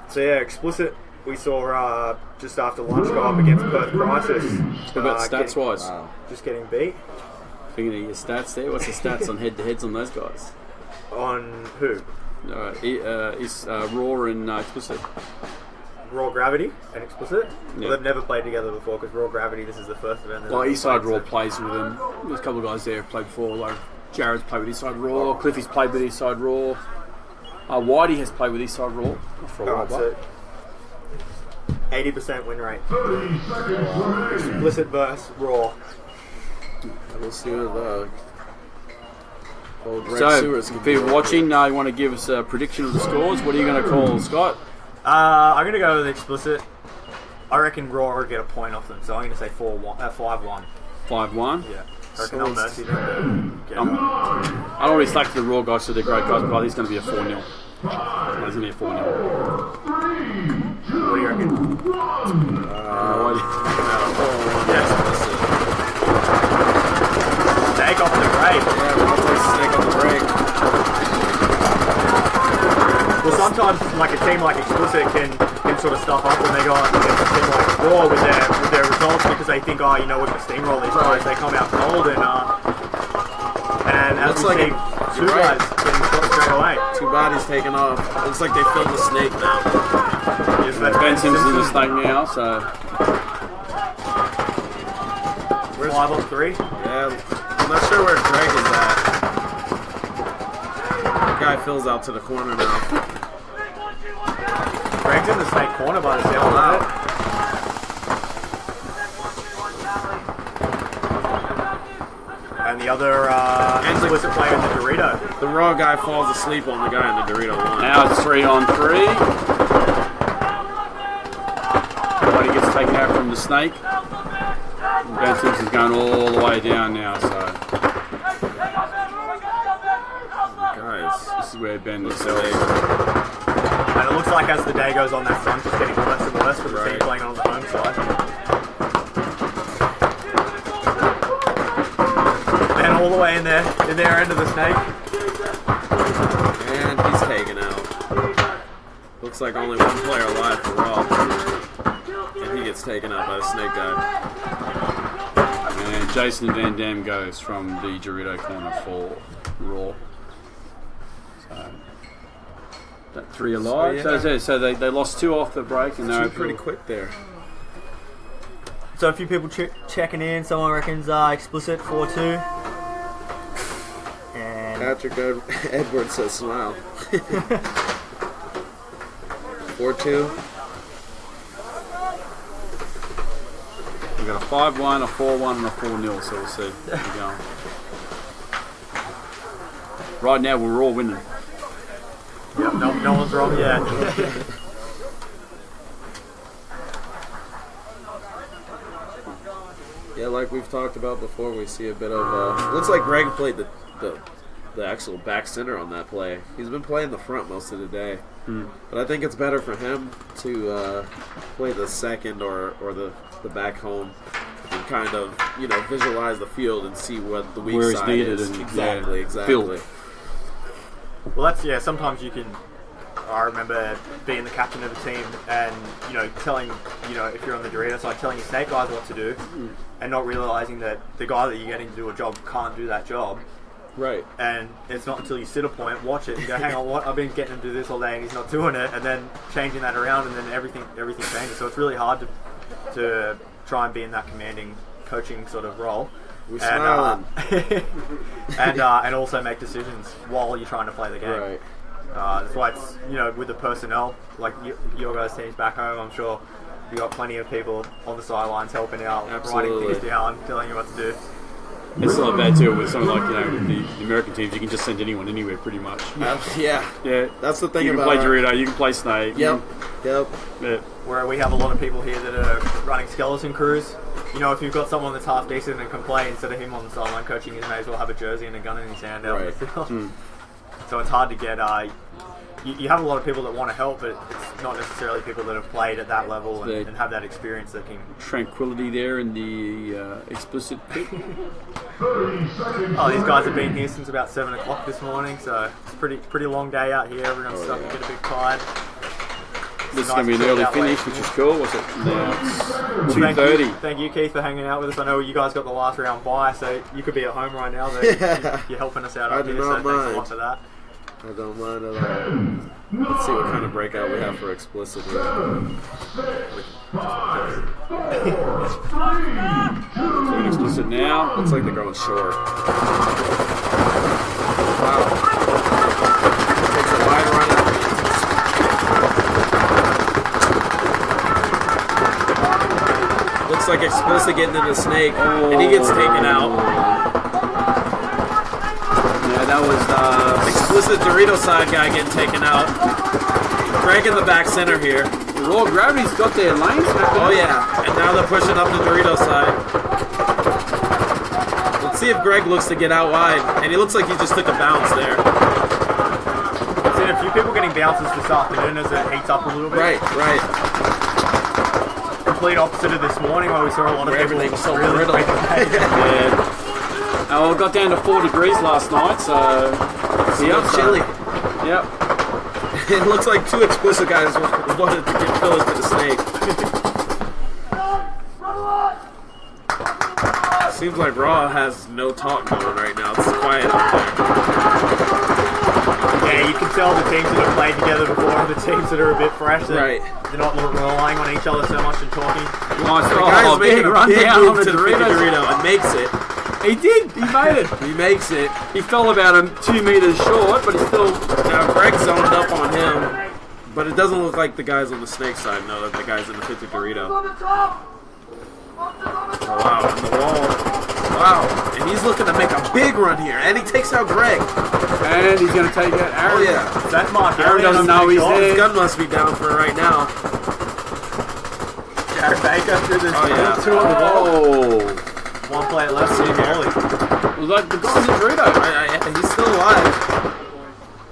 So yeah, Explicit we saw just after lunch go up against Perth Crisis. What about stats wise? Just getting beat. Thinking of your stats there. What's the stats on head-to-heads on those guys? On who? Is Raw and Explicit. Raw Gravity and Explicit. Yeah. Well, they've never played together before because Raw Gravity, this is the first event. Well, Eastside Raw plays with them. There's a couple of guys there who've played before. Like Jared's played with Eastside Raw. Cliffy's played with Eastside Raw. Whitey has played with Eastside Raw for a while. So 80% win rate. Explicit versus Raw. We'll see what so, if you're watching, you want to give us a prediction of the scores. What are you going to call, Scott? I'm going to go with Explicit. I reckon Raw will get a point off them, so I'm going to say 5-1. 5-1? Yeah. I reckon I'll mercy them. I don't really slack to the Raw guys, so they're great guys, but I think it's going to be a 4-0. It's going to be a 4-0. What do you reckon? Snake off the break. Yeah, we'll take Snake off the break. Well, sometimes like a team like Explicit can sort of stuff up when they go up against a team like Raw with their results because they think, we're going to steamroll these guys. They come out cold and as we see, 2 guys getting shot straight away. 2 bodies taken off. Looks like they filled the Snake now. Yes, that's Ben Simpson's in the Snake now, so. Where's 5 on 3? Yeah, I'm not sure where Greg is at. That guy fills out to the corner now. Greg's in the Snake corner by the sound of it. And the other Explicit player in the Dorito. The Raw guy falls asleep on the guy in the Dorito one. Now it's 3 on 3. Nobody gets taken out from the Snake. Ben Simpson's going all the way down now, so. Guys, this is where Ben is. And it looks like as the day goes on, that sun's just getting less and less for the team playing on the home side. And all the way in their end of the Snake. And he's taken out. Looks like only 1 player alive for Raw. And he gets taken out by the Snake guy. And Jason Van Dam goes from the Dorito corner for Raw. So, that 3 alive. So they lost 2 off the break, and they're pretty quick there. So a few people checking in. Someone reckons Explicit 4-2. And Patrick Edwards says smile. 4-2. We've got a 5-1, a 4-1, and a 4-0, so we'll see. We're going. Right now, we're all winning. Yep, no one's wrong yet. Yeah, like we've talked about before, we see a bit of. Looks like Greg played the actual back center on that play. He's been playing the front most of the day, but I think it's better for him to play the second or the back home and kind of visualize the field and see what the weak where side needed is. and Exactly. Field. Well, sometimes you can. I remember being the captain of a team and, telling, if you're on the Dorito side, telling your snake guys what to do and not realizing that the guy that you're getting to do a job can't do that job. Right. And it's not until you sit a point, watch it, and go, hang on, what? I've been getting him to do this all day and he's not doing it, and then changing that around, and then everything changes. So it's really hard to try and be in that commanding, coaching sort of role. And also make decisions while you're trying to play the game. Right. That's why it's, with the personnel, like your guys' teams back home, I'm sure you got plenty of people on the sidelines helping out, Absolutely. writing things down, telling you what to do. It's not bad too with something like the American teams. You can just send anyone anywhere pretty much. Yeah. That's the thing you about. You can play Dorito. You can play Snake. Yep. Yeah. Where we have a lot of people here that are running skeleton crews. If you've got someone that's half decent and can play, instead of him on the sideline coaching, he may as well have a jersey and a gun in his hand out in the field. So it's hard to get. You have a lot of people that want to help, but it's not necessarily people that have played at that level and have that experience that can. Tranquility there in the explicit pit. Oh, these guys have been here since about 7 o'clock this morning, so it's a pretty long day out here. Everyone's starting to get a bit tired. This is going to be an early finish, which is cool. What's it now? It's 2:30. Thank you, Keith, for hanging out with us. I know you guys got the last round bye, so you could be at home right now. But you're helping us out up here, so thanks a lot for that. I don't mind at all. Let's see what kind of breakout we have for explicit. Doing explicit now. Looks like they're going short. Wow. Takes a wide run. Looks like explicit getting into Snake, and he gets taken out. That was explicit Dorito side guy getting taken out. Greg in the back center here. The Raw Gravity's got their lanes. Oh yeah, and now they're pushing up the Dorito side. Let's see if Greg looks to get out wide, and he looks like he just took a bounce there. I've seen a few people getting bounces this afternoon as it heats up a little bit. Right. Complete opposite of this morning where we saw a lot of people so really brittle. Yeah. It got down to 4 degrees last night, so it's chilly. Yep. It looks like two explicit guys wanted to get Phyllis to the Snake. Seems like Raw has no talk going right now. It's quiet out there. Yeah, you can tell the teams that have played together before and the teams that are a bit fresh. Right. They're not relying on each other so much and talking. The guy's making a big move to the Dorito and makes it. He did. He made it. He makes it. He fell about 2 meters short, but he still. Now Greg zoned up on him, but it doesn't look like the guys on the Snake side know that the guys in the 50 Dorito. Oh wow, on the wall. Wow, and he's looking to make a big run here, and he takes out Greg. And he's going to take out Aaron. Oh yeah, that's Mark. Aaron doesn't know he's there. His gun must be down for right now. Jared Baker through this. Oh yeah. Two on the wall. Oh. One player left, see goalie. Like the guy's in Dorito. He's still alive.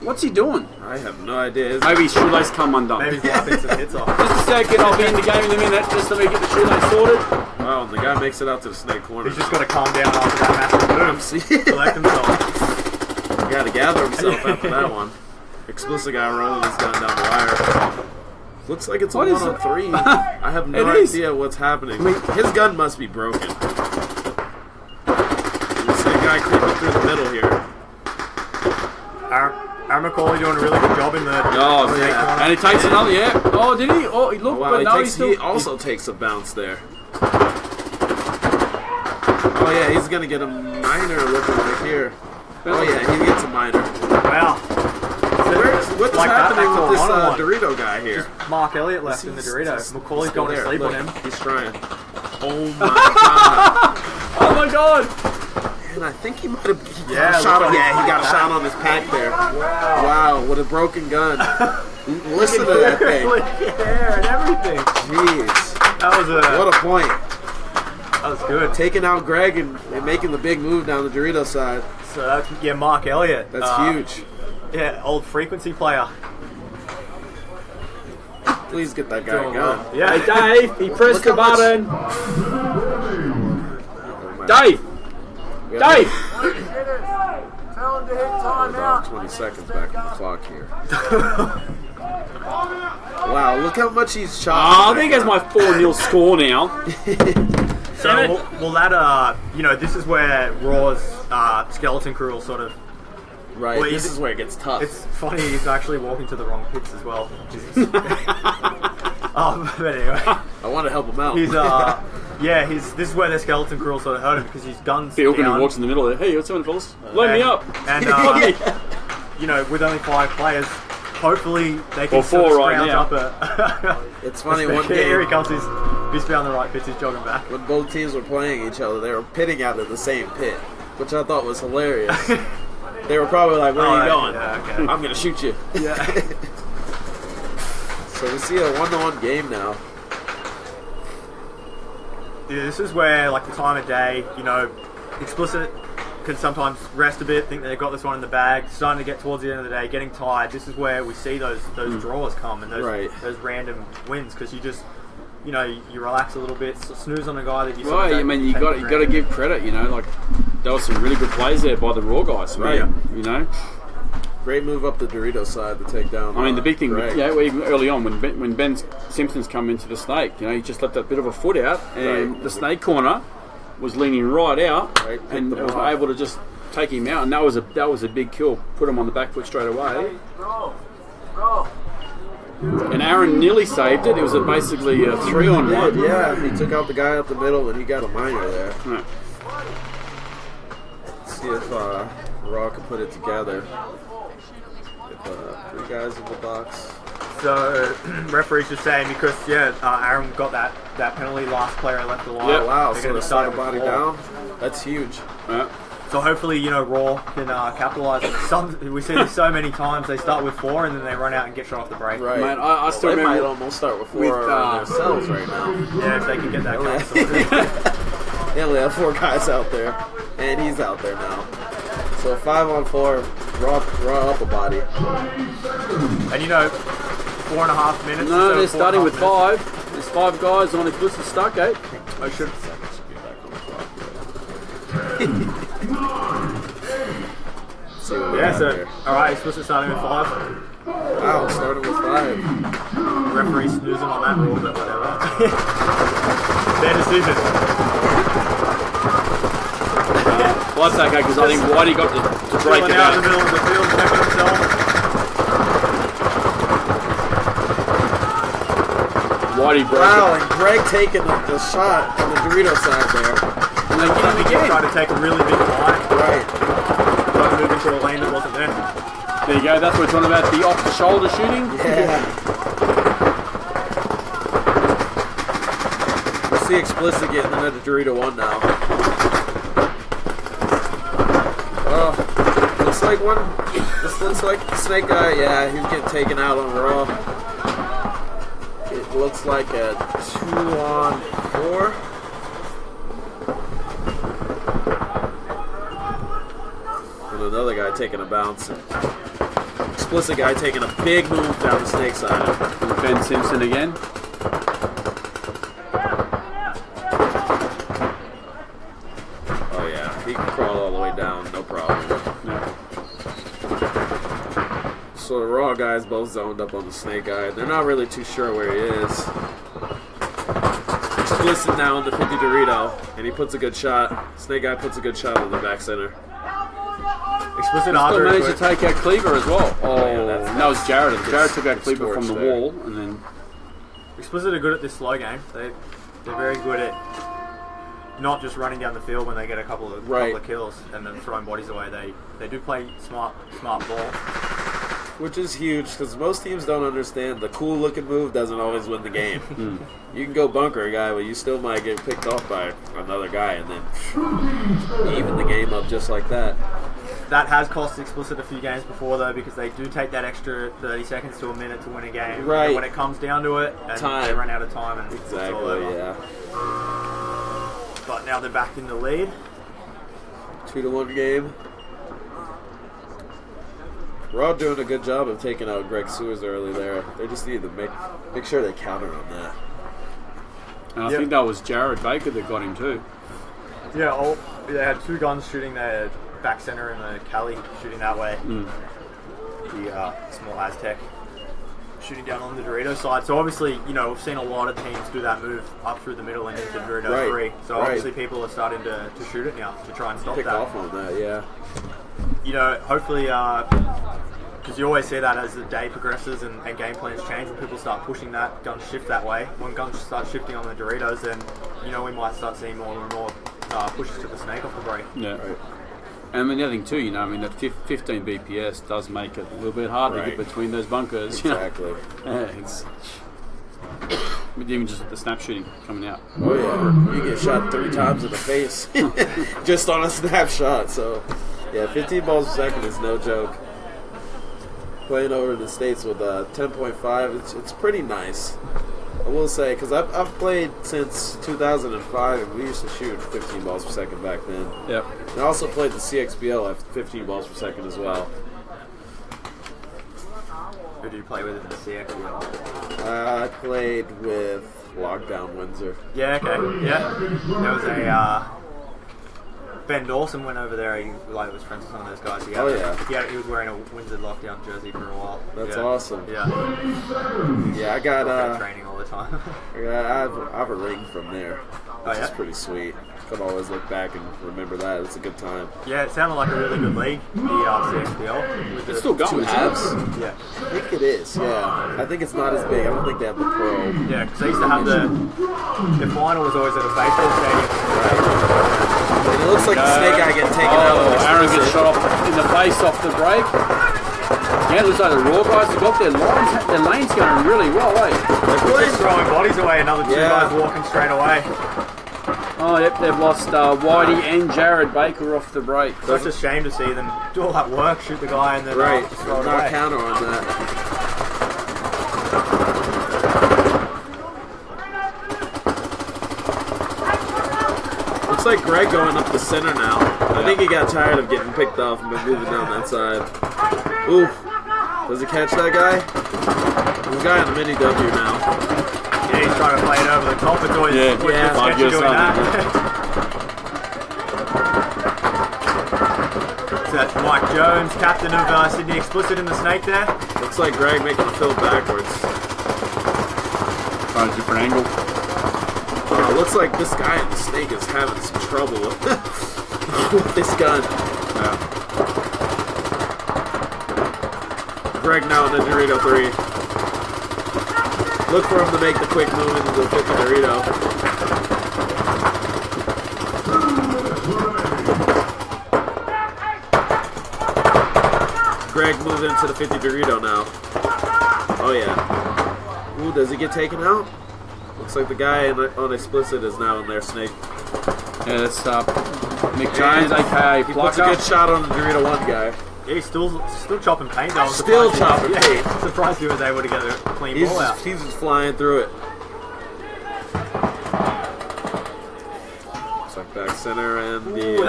What's he doing? I have no idea. Maybe his shoelace come undone. Maybe he's wiping some hits off. Just a second, I'll be in the game in a minute, just to get the shoelace sorted. Wow, and the guy makes it out to the Snake corner. He's just got to calm down after that massive move. Collect himself. He got to gather himself after that one. Explicit guy rolling his gun down the wire. Looks like it's a 1-on-3. I have no idea what's happening. His gun must be broken. Guy creeping through the middle here. Aaron McCauley doing a really good job in the. Oh, yeah. And he takes another, Oh, did he? Oh, he looked, but no, he also takes a bounce there. Oh, yeah, he's going to get a minor looking like here. Oh, yeah, he gets a minor. Wow. What's like happening with this Dorito guy here? Just Mark Elliott left in the Dorito. McCauley's going to sleep on him. He's trying. Oh, my God. Oh, my God. And I think he might have got a shot. He got a shot on his pack there. Wow, with a broken gun. Listen to that thing. Hair and everything. Jeez. That was what a point. That was good. Taking out Greg and making the big move down the Dorito side. So that's Mark Elliott. That's huge. Yeah, old frequency player. Please get that guy a gun. Yeah, hey, Dave, he pressed the button. Dave. Dave! About 20 seconds back on the clock here. Wow, look how much he's shot. I think that's my 4-0 score now. So, well, that, this is where Raw's skeleton crew will sort of. Right, this is where it gets tough. It's funny, he's actually walking to the wrong pits as well. But anyway. I want to help him out. He's, this is where the skeleton crew will sort of hurt him because his gun's Bill down. walks in the middle there. Hey, what's happening, fellas? Load me up. And, with only 5 players, hopefully they can Or 4 right scrounge now. up a... It's funny, one Here he game, comes, he's found the right pits, he's jogging back. when both teams were playing each other, they were pitting out of the same pit, which I thought was hilarious. They were probably like, where are you going? Yeah, okay. I'm going to shoot you. Yeah. So we see a 1-1 game now. Yeah, this is where, like, the time of day, Explicit can sometimes rest a bit, think they've got this one in the bag, starting to get towards the end of the day, getting tired. This is where we see those draws come and those random wins, because you just, you relax a little bit, snooze on a guy that you sort of Right, I don't mean, you take got for to granted. give credit, like there were some really good plays there by the Raw guys, Right. Great move up the Dorito side to take down. I mean, the big thing, Greg. even early on when Ben Simpson's come into the snake, he just let that bit of a foot out, and Right. the snake corner was leaning right out, Right, and picked was him off. able to just take him out, and that was a big kill. Put him on the back foot straight away. And Aaron nearly saved it. It was basically a 3-on-1. Yeah, he took out the guy up the middle and he got a minor there. Right. Let's see if Raw can put it together. With 3 guys in the box. So, referee's just saying because, Aaron got that penalty, last player left alive. Yeah, wow, They're so gonna the start side body with 4. down. That's huge. Yeah. So hopefully, Raw can capitalise. We see this so many times. They start with 4 and then they run out and get shot off the break. Right. Man, I still They might remember almost start with 4 with, themselves right now. Yeah, if they can get that Yeah. case. They only have 4 guys out there, and he's out there now. So 5-on-4, Raw up a body. And 4.5 minutes. No, or so, they're starting 4.5 with minutes. 5. There's 5 guys on Eclipse Stargate. I should. See what we Yeah, got so, there. alright, he's supposed to starting with 5. Wow, starting with 5. Referee snoozing on that rule, but whatever. Their decision. Well, that's okay, because I think Whitey got to break Filling it out in out. the middle of the field, checking himself. Whitey broke Wow, and Greg taking the shot on the Dorito side there. And they get him He again. tried to take a really big line, Right. tried to move into a lane that wasn't there. There you go, that's what we're talking about, the off-the-shoulder shooting. Yeah. We'll see Explicit getting another Dorito 1 now. Oh, looks like one. This looks like the snake guy. Yeah, he's getting taken out on Raw. It looks like a 2-on-4. And another guy taking a bounce. Explicit guy taking a big move down the snake side. Ben Simpson again. Oh yeah, he can crawl all the way down, no problem. So the Raw guys both zoned up on the snake guy. They're not really too sure where he is. Explicit now into 50 Dorito, and he puts a good shot. Snake guy puts a good shot on the back center. Explicit Still after managed to take out Cleaver as well. Oh, yeah, that's- that was Jared. Jared took out it's Cleaver from the torch there. wall, and then Explicit are good at this slow game. They're very good at not just running down the field when they get a couple of kills and then throwing bodies away. They do play smart ball. Which is huge, because most teams don't understand the cool looking move doesn't always win the game. You can go bunker a guy, but you still might get picked off by another guy and then even the game up just like that. That has cost Explicit a few games before though, because they do take that extra 30 seconds to a minute to win a game. Right. And when it comes down to it, and Time. they run out of time and it's all Exactly, over. yeah. But now they're back in the lead. 2-1 game. Raw doing a good job of taking out Greg Sewers early there. They just need to make sure they counter on that. and I think that was Jared Baker that got him too. Yeah, they had 2 guns shooting. They had back center in the Cali shooting that way. The small Aztec shooting down on the Dorito side. So obviously, you know, we've seen a lot of teams do that move up through the middle and into Dorito 3. So obviously people are starting to shoot it now to try and stop Pick that. off on that, yeah. You know, hopefully, because you always see that as the day progresses and game plans change, and people start pushing that, guns shift that way. When guns start shifting on the Doritos, then, you know, we might start seeing more and more pushes to the snake off the break. Yeah. Right. And I mean, the other thing too, you know, I mean, that 15 BPS does make it a little bit harder to get between those bunkers. Exactly. Yeah, it's even just the snap shooting coming out. Oh yeah, you get shot 3 times in the face just on a snapshot. So yeah, 15 balls per second is no joke. Playing over in the States with 10.5, it's pretty nice. I will say, because I've played since 2005, and we used to shoot 15 balls per second back then. Yep. And I also played the CXBL at 15 balls per second as well. Who do you play with in the CXBL? I played with Lockdown Windsor. Yeah, okay. Yeah. There was a... Ben Dawson went over there. He was friends with some of those guys. He was wearing a Windsor Lockdown jersey for a while. That's awesome. Yeah. Yeah, I got training all the time. I have a ring from there, which Oh, is pretty sweet. Can always look back and remember that. It's a good time. Yeah, it sounded like a really good league, the CXBL. It's still going. 2 halves? Yeah. I think it is. Yeah, I think it's not as big. I don't think they have the pro. Yeah, because they used to have the final was always at a baseball stadium. And it looks like the snake guy getting taken out. Aaron gets shot off in the face off the break. Yeah, it looks like the Raw guys have got their lanes going really well, eh? They're just throwing bodies away, another 2 guys walking straight away. Oh, yep, they've lost Whitey and Jared Baker off the break. Such a shame to see them do all that work, shoot the guy, and then just throw it not away. counter on that. Looks like Greg going up the center now. I think he got tired of getting picked off and been moving down that side. Ooh. Does he catch that guy? There's a guy on the mini W now. Yeah, he's trying to play it over the top. It's always sketchy doing that. So that's Mike Jones, captain of Sydney Explicit in the snake there. Looks like Greg making a fill backwards. Trying a different angle. Looks like this guy in the snake is having some trouble with this gun. Yeah. Greg now in the Dorito 3. Look for him to make the quick move into the 50 Dorito. Greg moves into the 50 Dorito now. Oh yeah. Ooh, does he get taken out? Looks like the guy on Explicit is now in their snake. Yeah, that's Nick Jones, aka He puts a good shot on the Dorito 1 guy. Yeah, he's still chopping paint though. Still chopping paint. Surprised he was able to get a clean ball out. He's just flying through it. Looks like back center and the...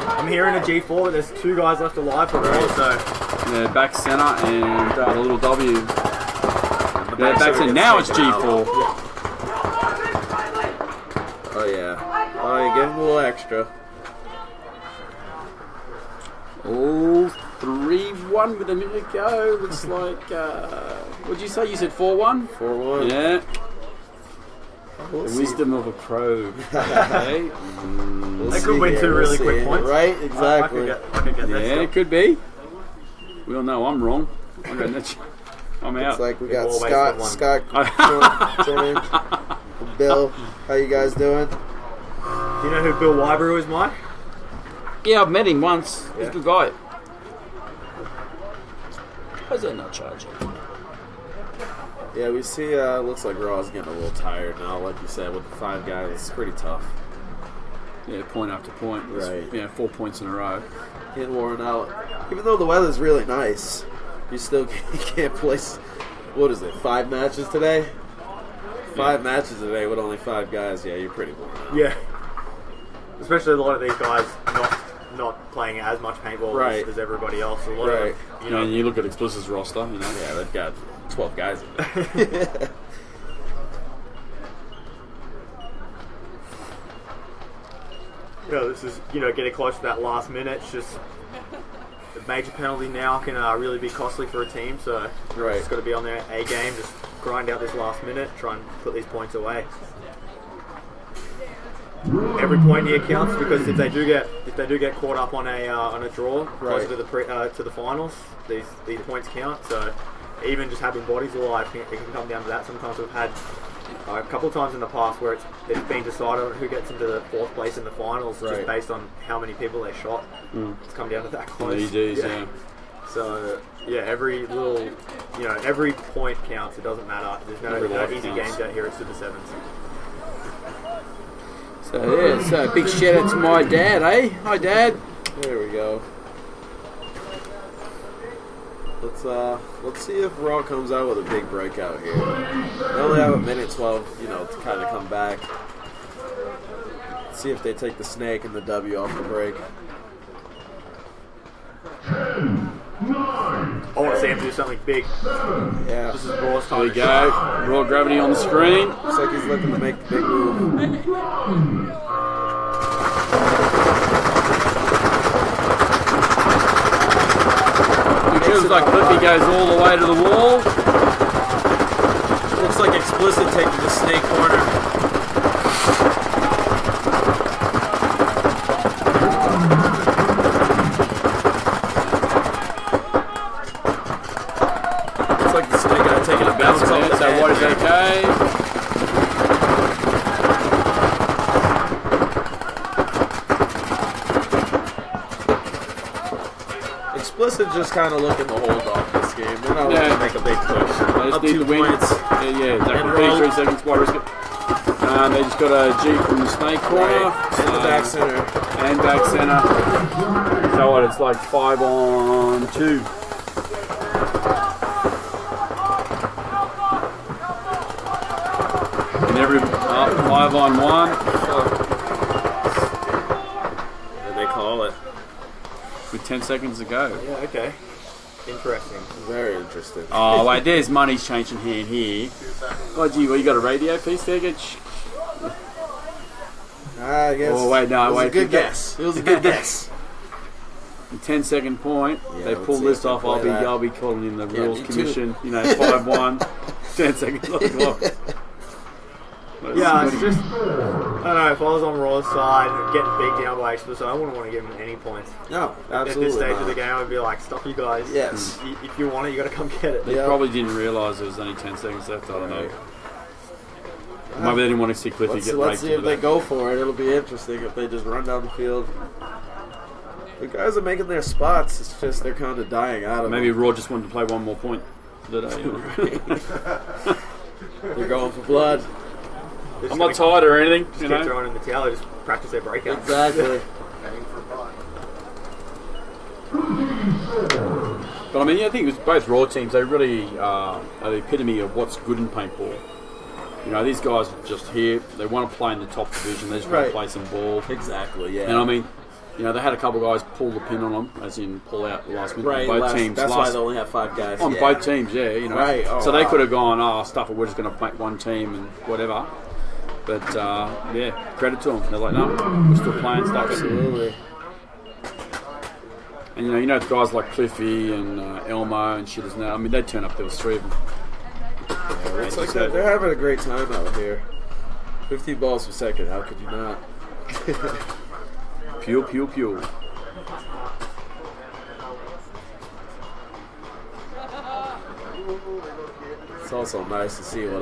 I'm hearing a G4, but there's 2 guys left alive for the so. Yeah, back center and the little W. Yeah, back center. Now it's G4. Oh yeah. Oh, you give him a little extra. Oh, 3-1 with a minute to go. Looks like, what'd you say? You said 4-1? 4-1. Yeah. We'll the see. wisdom of a pro. Okay. They could win 2 really quick points. Right, exactly. I could get that Yeah, it could be. We all know I'm wrong. I'm out. It's like we got We'll Scott, George, Bill. How you guys doing? Do you know who Bill Wybrew is, Mike? Yeah, I've met him once. He's a good guy. How's that not charging? Yeah, we see. Looks like Raw's getting a little tired now. Like you said, with the 5 guys, it's pretty tough. Yeah, point after point. Right. Yeah, 4 points in a row. Getting worn out. Even though the weather's really nice, you still can't place. What is it? 5 matches today? 5 matches today with only 5 guys. Yeah, you're pretty worn out. Yeah. Especially a lot of these guys not playing as much paintball as everybody else. A lot of, you know, you look at Explicit's roster, you know. Yeah, they've got 12 guys in there. this is getting close to that last minute. It's just a major penalty now can really be costly for a team. So it's got to be on their A game. Just grind out this last minute, try and put these points away. Every point here counts because if they do get caught up on a draw closer to the finals, these points count. So even just having bodies alive, it can come down to that. Sometimes we've had a couple of times in the past where it's been decided on who gets into the 4th place in the finals just based on how many people they shot. It's come down to that close. EDs, yeah. So every little, every point counts. It doesn't matter. There's no easy games out here. It's to the 7s. So big shout out to my dad, eh? Hi, Dad. There we go. Let's see if Raw comes out with a big breakout here. They only have a minute 12, to kind of come back. See if they take the snake and the W off the break. I want to see him do something big. Yeah. This is Raw's time. There we go. Raw gravity on the screen. Looks like he's looking to make the big move. It feels like Cliffy goes all the way to the wall. Looks like Explicit taking the snake corner. Looks like the snake guy taking a bounce off the So head. what is okay? Explicit just kind of looking to hold off this game. They're not looking to make a big push. They just Up need 2 to win. points. Yeah, exactly. And 33 seconds. Why risk it? They just got a G from the snake corner. And the back center. And back center. So what? It's like 5-on-2. And every 5-on-1. And they call it. With 10 seconds to go. Yeah, okay. Interesting. Very interesting. Oh, wait, there's money's changing hand here. Oh, gee, you got a radio piece there? I guess. Oh, wait, no, it was wait. a good guess. It was a good guess. 10-second point. Yeah, They let's pull see this if they off. play that. I'll be calling in the rules me too. commission. 5-1. 10 seconds on the clock. Yeah, it's just, I don't know, if I was on Raw's side and getting beat down by Explicit, I wouldn't want to give him any points. No, At absolutely this stage not. of the game, I'd be like, stop you guys. Yes. If you want it, you got to come get it. They Yeah. probably didn't realise there was only 10 seconds left. I don't know. Maybe they didn't want to see Cliffy get Let's raked see to if the they back. go for it. It'll be interesting if they just run down the field. The guys are making their spots. It's just they're kind of dying out of Maybe them. Raw just wanted to play one more point today. They're going for blood. They're I'm just not tired or anything. Just You keep know? throwing in the towel, just practice their breakouts. Exactly. Heading for blood. But I mean, I think it was both Raw teams. They really are the epitome of what's good in paintball. These guys are just here. They want to play in the top division. They just want to play some ball. Exactly, yeah. And I mean, they had a couple of guys pull the pin on them, as in pull out the last minute. Right, Both teams. that's why they only have 5 guys. On both teams, yeah. Right, oh, so they wow. could have gone, stuff it, we're just going to make one team and whatever. But, credit to them. They're like, no, we're still playing stuff. Absolutely. And, guys like Cliffy and Elmo and shit as now. I mean, they'd turn up. There was 3 of them. It's like they're having a great time out here. 15 balls per second, how could you not? Pew, pew, pew. It's also nice to see what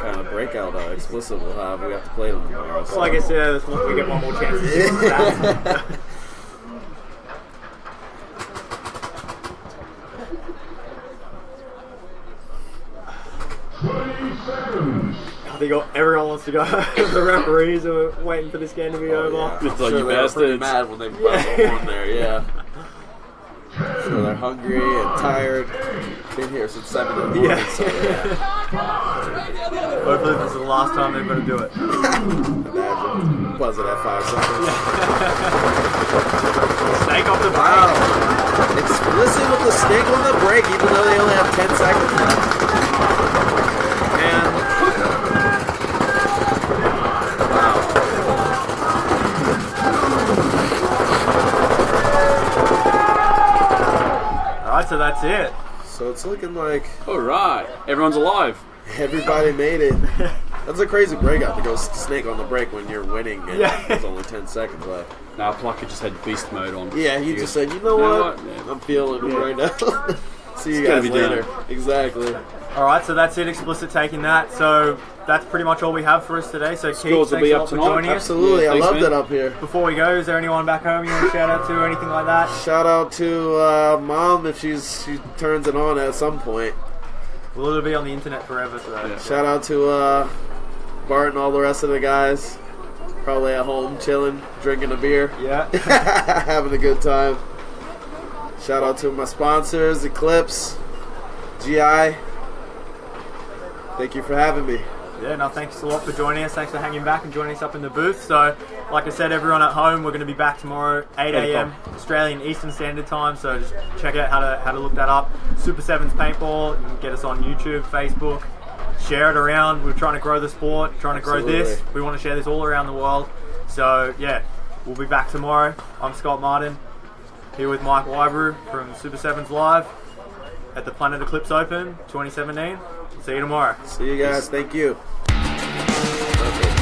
kind of breakout Explicit will have. We have to play them tomorrow. So. Like I said, we get one more chance to see what's that. I think everyone wants to go. The referees are waiting for this game to be over. Yeah. It's like, Sure, you they were pretty bastards. mad when they brought on there, yeah. So they're hungry and tired. Been here since 7 in the morning, Yeah. so yeah. Hopefully this is the last time they're going to do it. Imagine. Buzz it at 5 seconds. Snake off the Wow. break. Explicit with the snake on the break, even though they only have 10 seconds left. And wow. it. So it's looking like All right, everyone's alive. everybody made it. That's a crazy breakout to go snake on the break when you're winning and there's only 10 seconds left. Nah, Plucker just had beast mode on. Yeah, he just said, you know what? Yeah. I'm feeling it right now. See you It's gotta guys be later. done. Exactly. All right, so that's it. Explicit taking that. So that's pretty much all we have for us today. So Keith, Scores will thanks be a up lot for tonight. joining us. Absolutely. Yeah, I thanks, loved man. it up here. Before we go, is there anyone back home you want to shout out to or anything like that? Shout out to Mom if she turns it on at some point. Well, it'll be on the internet forever. So Shout out to Bart and all the rest of the guys. Probably at home chilling, drinking a beer. yeah. Having a good time. Shout out to my sponsors, Eclipse, GI. Thank you for having me. Yeah, no, thanks a lot for joining us. Thanks for hanging back and joining us up in the booth. So, like I said, everyone at home, we're going to be back tomorrow, 8 a.m. Australian Eastern Standard Time. So just check out how to look that up. Super Sevens Paintball. You can get us on YouTube, Facebook. Share it around. We're trying to grow the sport, trying to grow this. We want to share this all around the world. So, yeah, we'll be back tomorrow. I'm Scott Martin, here with Mike Wybrew from Super Sevens Live at the Planet Eclipse Open 2017. See you tomorrow. See you guys. Thank you. Okay.